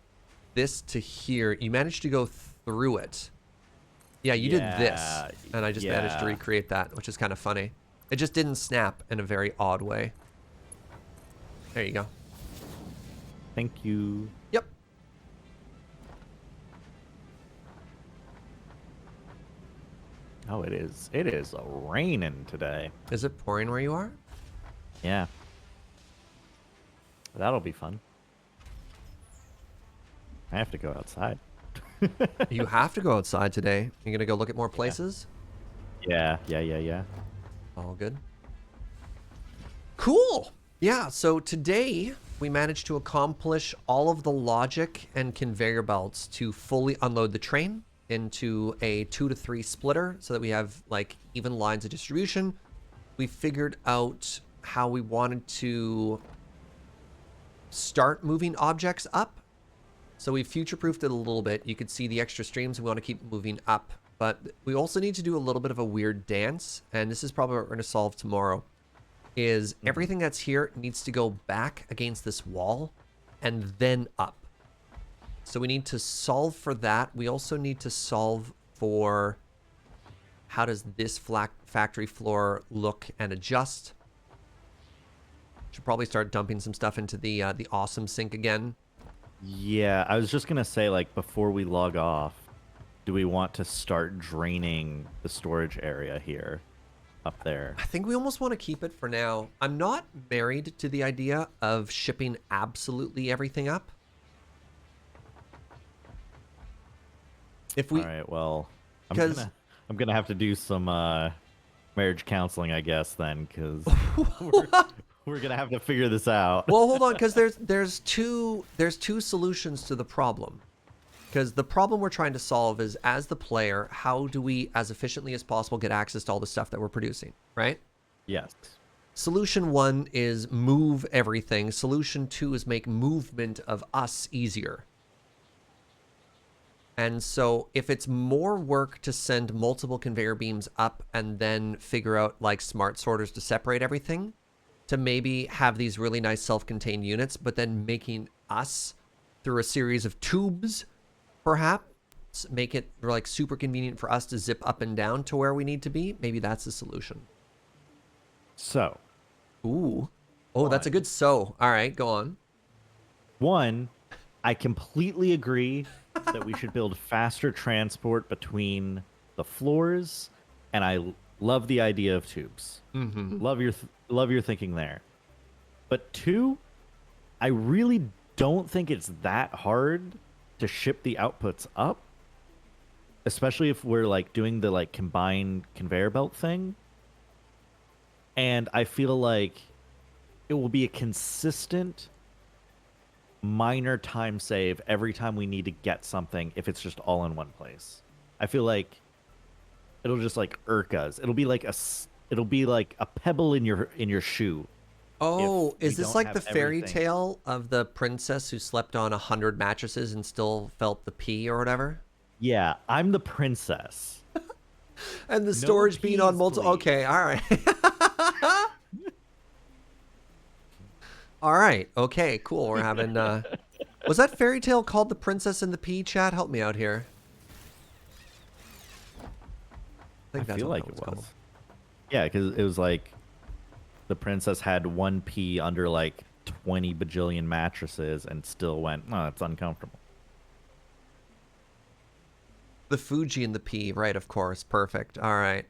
this to here, you managed to go through it. Yeah, you did this, Yeah, and I just managed to yeah. recreate that, which is kind of funny. It just didn't snap in a very odd way. There you go. Thank you. Yep. Oh, it is. It is raining today. Is it pouring where you are? Yeah. That'll be fun. I have to go outside. You have to go outside today. You're gonna go look at more Yeah. places? Yeah. All good. Cool. Yeah, so today we managed to accomplish all of the logic and conveyor belts to fully unload the train into a 2 to 3 splitter so that we have like even lines of distribution. We figured out how we wanted to start moving objects up. So we future-proofed it a little bit. You could see the extra streams we want to keep moving up, but we also need to do a little bit of a weird dance, and this is probably what we're going to solve tomorrow, is everything that's here needs to go back against this wall and then up. So we need to solve for that. We also need to solve for how does this factory floor look and adjust. Should probably start dumping some stuff into the awesome sink again. Yeah, I was just gonna say, like, before we log off, do we want to start draining the storage area here, up there? I think we almost want to keep it for now. I'm not married to the idea of shipping absolutely everything up. If we, All right, well, because I'm gonna have to do some marriage counseling, I guess, then, because we're gonna have to figure this out. well, hold on, because there's two solutions to the problem. Because the problem we're trying to solve is, as the player, how do we, as efficiently as possible, get access to all the stuff that we're producing, right? Yes. Solution 1 is move everything. Solution 2 is make movement of us easier. And so if it's more work to send multiple conveyor beams up and then figure out like smart sorters to separate everything, to maybe have these really nice self-contained units, but then making us through a series of tubes, perhaps make it like super convenient for us to zip up and down to where we need to be. Maybe that's the solution. So, Ooh. Oh, that's a good so. All right, go on. one, I completely agree that we should build faster transport between the floors, and I love the idea of tubes. Mm-hmm. Love your thinking there. But two, I really don't think it's that hard to ship the outputs up, especially if we're like doing the like combined conveyor belt thing. And I feel like it will be a consistent minor time save every time we need to get something if it's just all in one place. I feel like it'll just like irk us. It'll be like a pebble in your shoe. Oh, if is we this don't like have the fairy everything. tale of the princess who slept on 100 mattresses and still felt the pee or whatever? Yeah, I'm the princess. And the No storage being on peas, multiple. please. Okay, all right. All right. Okay, cool. We're having. Was that fairy tale called The Princess and the Pea? Chat, help me out here. I think I that's feel what like that it called. was. Yeah, because it was like the princess had one pea under like 20 bajillion mattresses and still went, oh, that's uncomfortable. The Fugi and the Pea, right? Of course. Perfect. All right.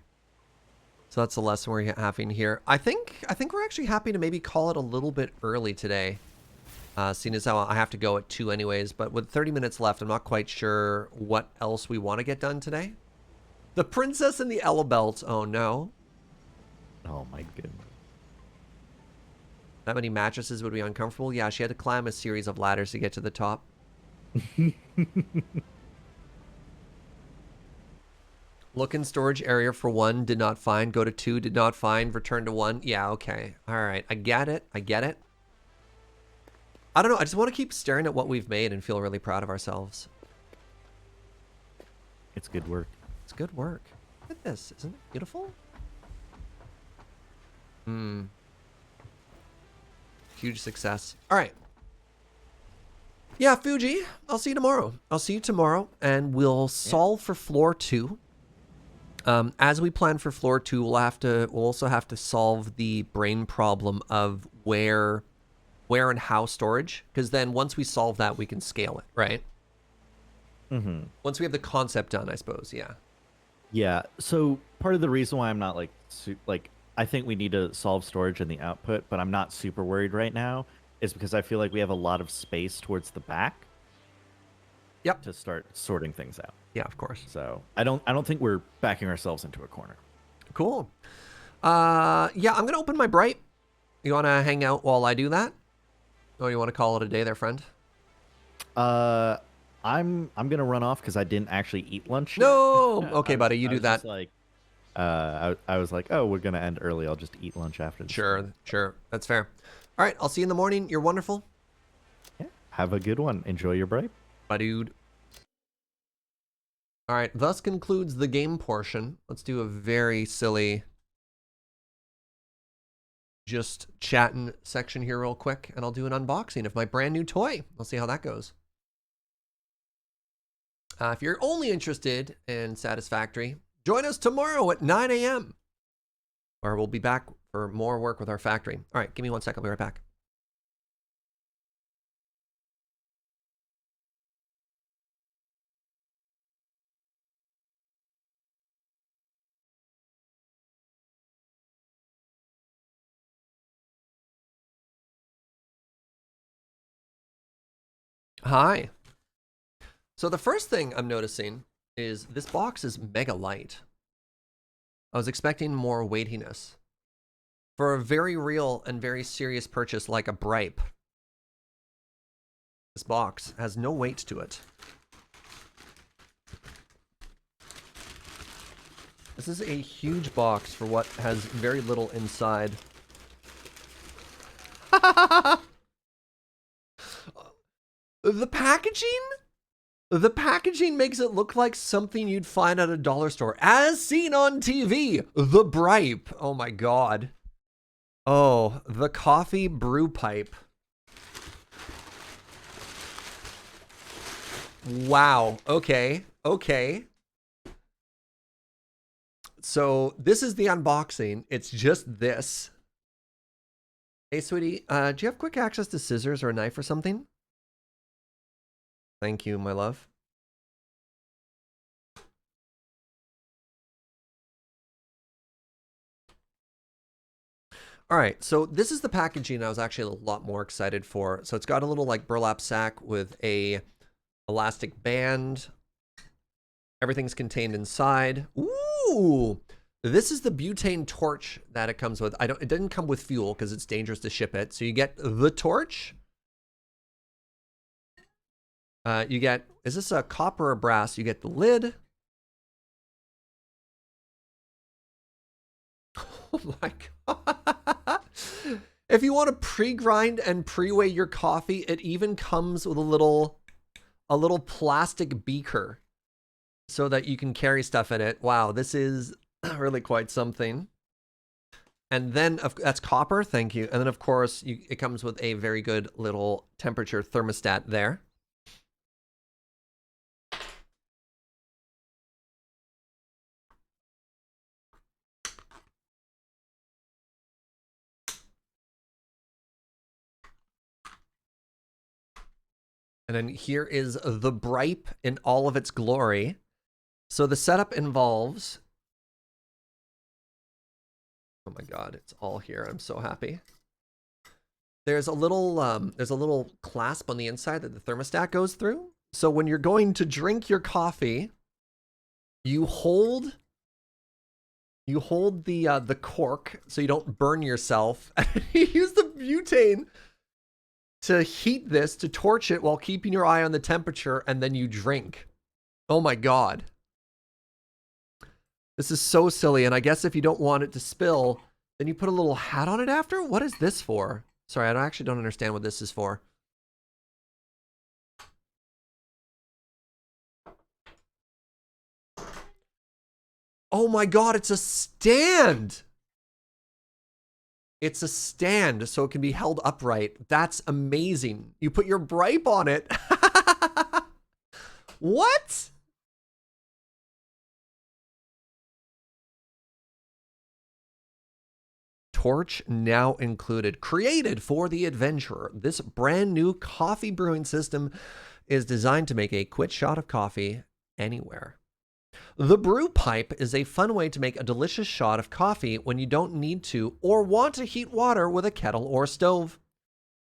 So that's the lesson we're having here. I think we're actually happy to maybe call it a little bit early today. Seeing as how I have to go at 2 anyways, but with 30 minutes left, I'm not quite sure what else we want to get done today. The Princess and the Ella Belt. Oh no. Oh my goodness. That many mattresses would be uncomfortable. Yeah, she had to climb a series of ladders to get to the top. Look in storage area for 1, did not find. Go to 2, did not find. Return to 1. Yeah, okay. All right. I get it. I get it. I don't know. I just want to keep staring at what we've made and feel really proud of ourselves. It's good work. It's good work. Look at this. Isn't it beautiful? Huge success. All right. Yeah, Fugi, I'll see you tomorrow. I'll see you tomorrow, and we'll solve for floor 2. As we plan for floor 2, we'll also have to solve the brain problem of where and how storage, because then once we solve that, we can scale it, right? Mm-hmm. Once we have the concept done, I suppose, yeah. Yeah. So part of the reason why I'm not like I think we need to solve storage and the output, but I'm not super worried right now, is because I feel like we have a lot of space towards the back. Yep. To start sorting things out. Yeah, of course. So I don't think we're backing ourselves into a corner. Cool. Yeah, I'm gonna open my Bright. You wanna hang out while I do that? Or you wanna call it a day there, friend? I'm gonna run off because I didn't actually eat lunch. No. Yet. Okay, buddy, you do that. Like, I was like, oh, we're gonna end early. I'll just eat lunch after this. Sure. That's fair. All right, I'll see you in the morning. You're wonderful. Yeah. Have a good one. Enjoy your break. Bye, dude. All right, thus concludes the game portion. Let's do a very silly just chatting section here real quick, and I'll do an unboxing of my brand new toy. We'll see how that goes. If you're only interested in Satisfactory, join us tomorrow at 9 a.m. where we'll be back for more work with our factory. All right, give me 1 second. I'll be right back. Hi. So the first thing I'm noticing is this box is mega light. I was expecting more weightiness. For a very real and very serious purchase like a Bripe, this box has no weight to it. This is a huge box for what has very little inside. The packaging makes it look like something you'd find at a dollar store. As seen on TV, the Bripe. Oh my god. Oh, the coffee brew pipe. Wow. Okay. So this is the unboxing. It's just this. Hey, sweetie, do you have quick access to scissors or a knife or something? Thank you, my love. All right, so this is the packaging I was actually a lot more excited for. So it's got a little like burlap sack with a elastic band. Everything's contained inside. Ooh, this is the butane torch that it comes with. It didn't come with fuel because it's dangerous to ship it. So you get the torch. You get, is this a copper or brass? You get the lid. Oh my god. If you want to pre-grind and pre-weigh your coffee, it even comes with a little plastic beaker so that you can carry stuff in it. Wow, this is really quite something. And then that's copper, thank you. And then of course, it comes with a very good little temperature thermostat there. And then here is the Bripe in all of its glory. So the setup involves... Oh my god, it's all here. I'm so happy. There's a little clasp on the inside that the thermostat goes through. So when you're going to drink your coffee, you hold the cork so you don't burn yourself. You use the butane to heat this, to torch it while keeping your eye on the temperature, and then you drink. Oh my god. This is so silly, and I guess if you don't want it to spill, then you put a little hat on it after? What is this for? Sorry, I actually don't understand what this is for. Oh my god, it's a stand! It's a stand, so it can be held upright. That's amazing. You put your Bripe on it. What? torch now included. Created for the adventurer, this brand new coffee brewing system is designed to make a quick shot of coffee anywhere. The brew pipe is a fun way to make a delicious shot of coffee when you don't need to or want to heat water with a kettle or stove.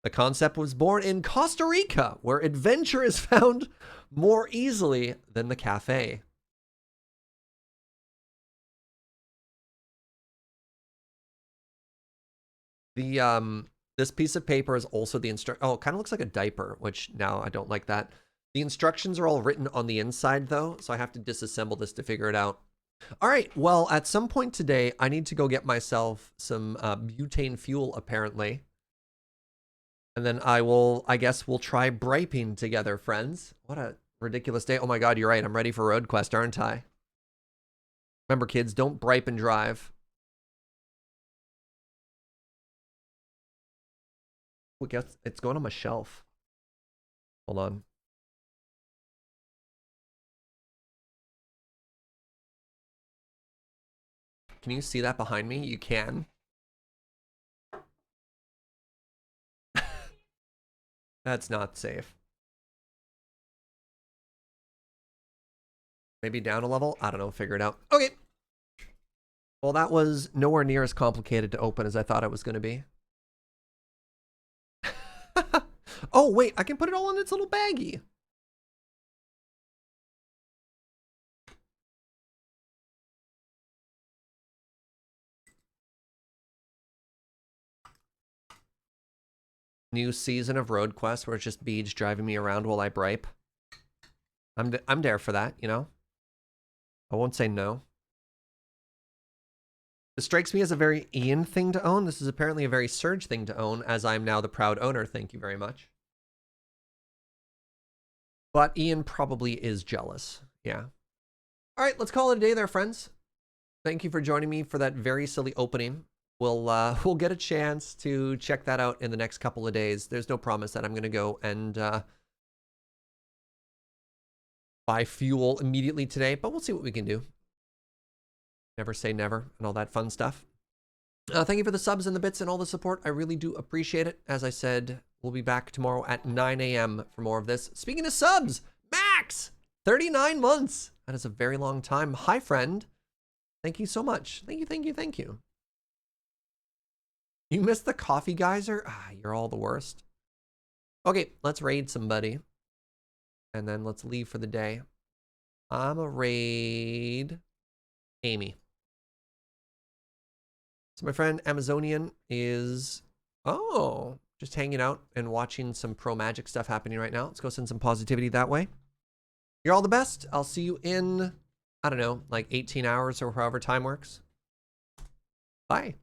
The concept was born in Costa Rica, where adventure is found more easily than the cafe. This piece of paper is also the oh, it kind of looks like a diaper, which now I don't like that. The instructions are all written on the inside though, so I have to disassemble this to figure it out. All right, well, at some point today, I need to go get myself some butane fuel, apparently. And then I guess we'll try briping together, friends. What a ridiculous day. Oh my God, you're right. I'm ready for Road Quest, aren't I? Remember, kids, don't bripe and drive. It's going on my shelf. Hold on. Can you see that behind me? You can. That's not safe. Maybe down a level? I don't know. Figure it out. Okay. Well, that was nowhere near as complicated to open as I thought it was going to be. Oh, wait. I can put it all in its little baggie. New season of Road Quest where it's just Beej driving me around while I bripe. I'm there for that, you know? I won't say no. This strikes me as a very Ian thing to own. This is apparently a very Serge thing to own, as I'm now the proud owner. Thank you very much. But Ian probably is jealous. Yeah. All right, let's call it a day there, friends. Thank you for joining me for that very silly opening. We'll get a chance to check that out in the next couple of days. There's no promise that I'm going to go and buy fuel immediately today, but we'll see what we can do. Never say never and all that fun stuff. Thank you for the subs and the bits and all the support. I really do appreciate it. As I said, we'll be back tomorrow at 9 a.m. for more of this. Speaking of subs, Max, 39 months. That is a very long time. Hi, friend. Thank you so much. Thank you, thank you, thank you. You missed the coffee geyser? Ah, you're all the worst. Okay, let's raid somebody. And then let's leave for the day. I'm a raid Amy. So my friend Amazonian is, oh, just hanging out and watching some pro magic stuff happening right now. Let's go send some positivity that way. You're all the best. I'll see you in, I don't know, like 18 hours or however time works. Bye.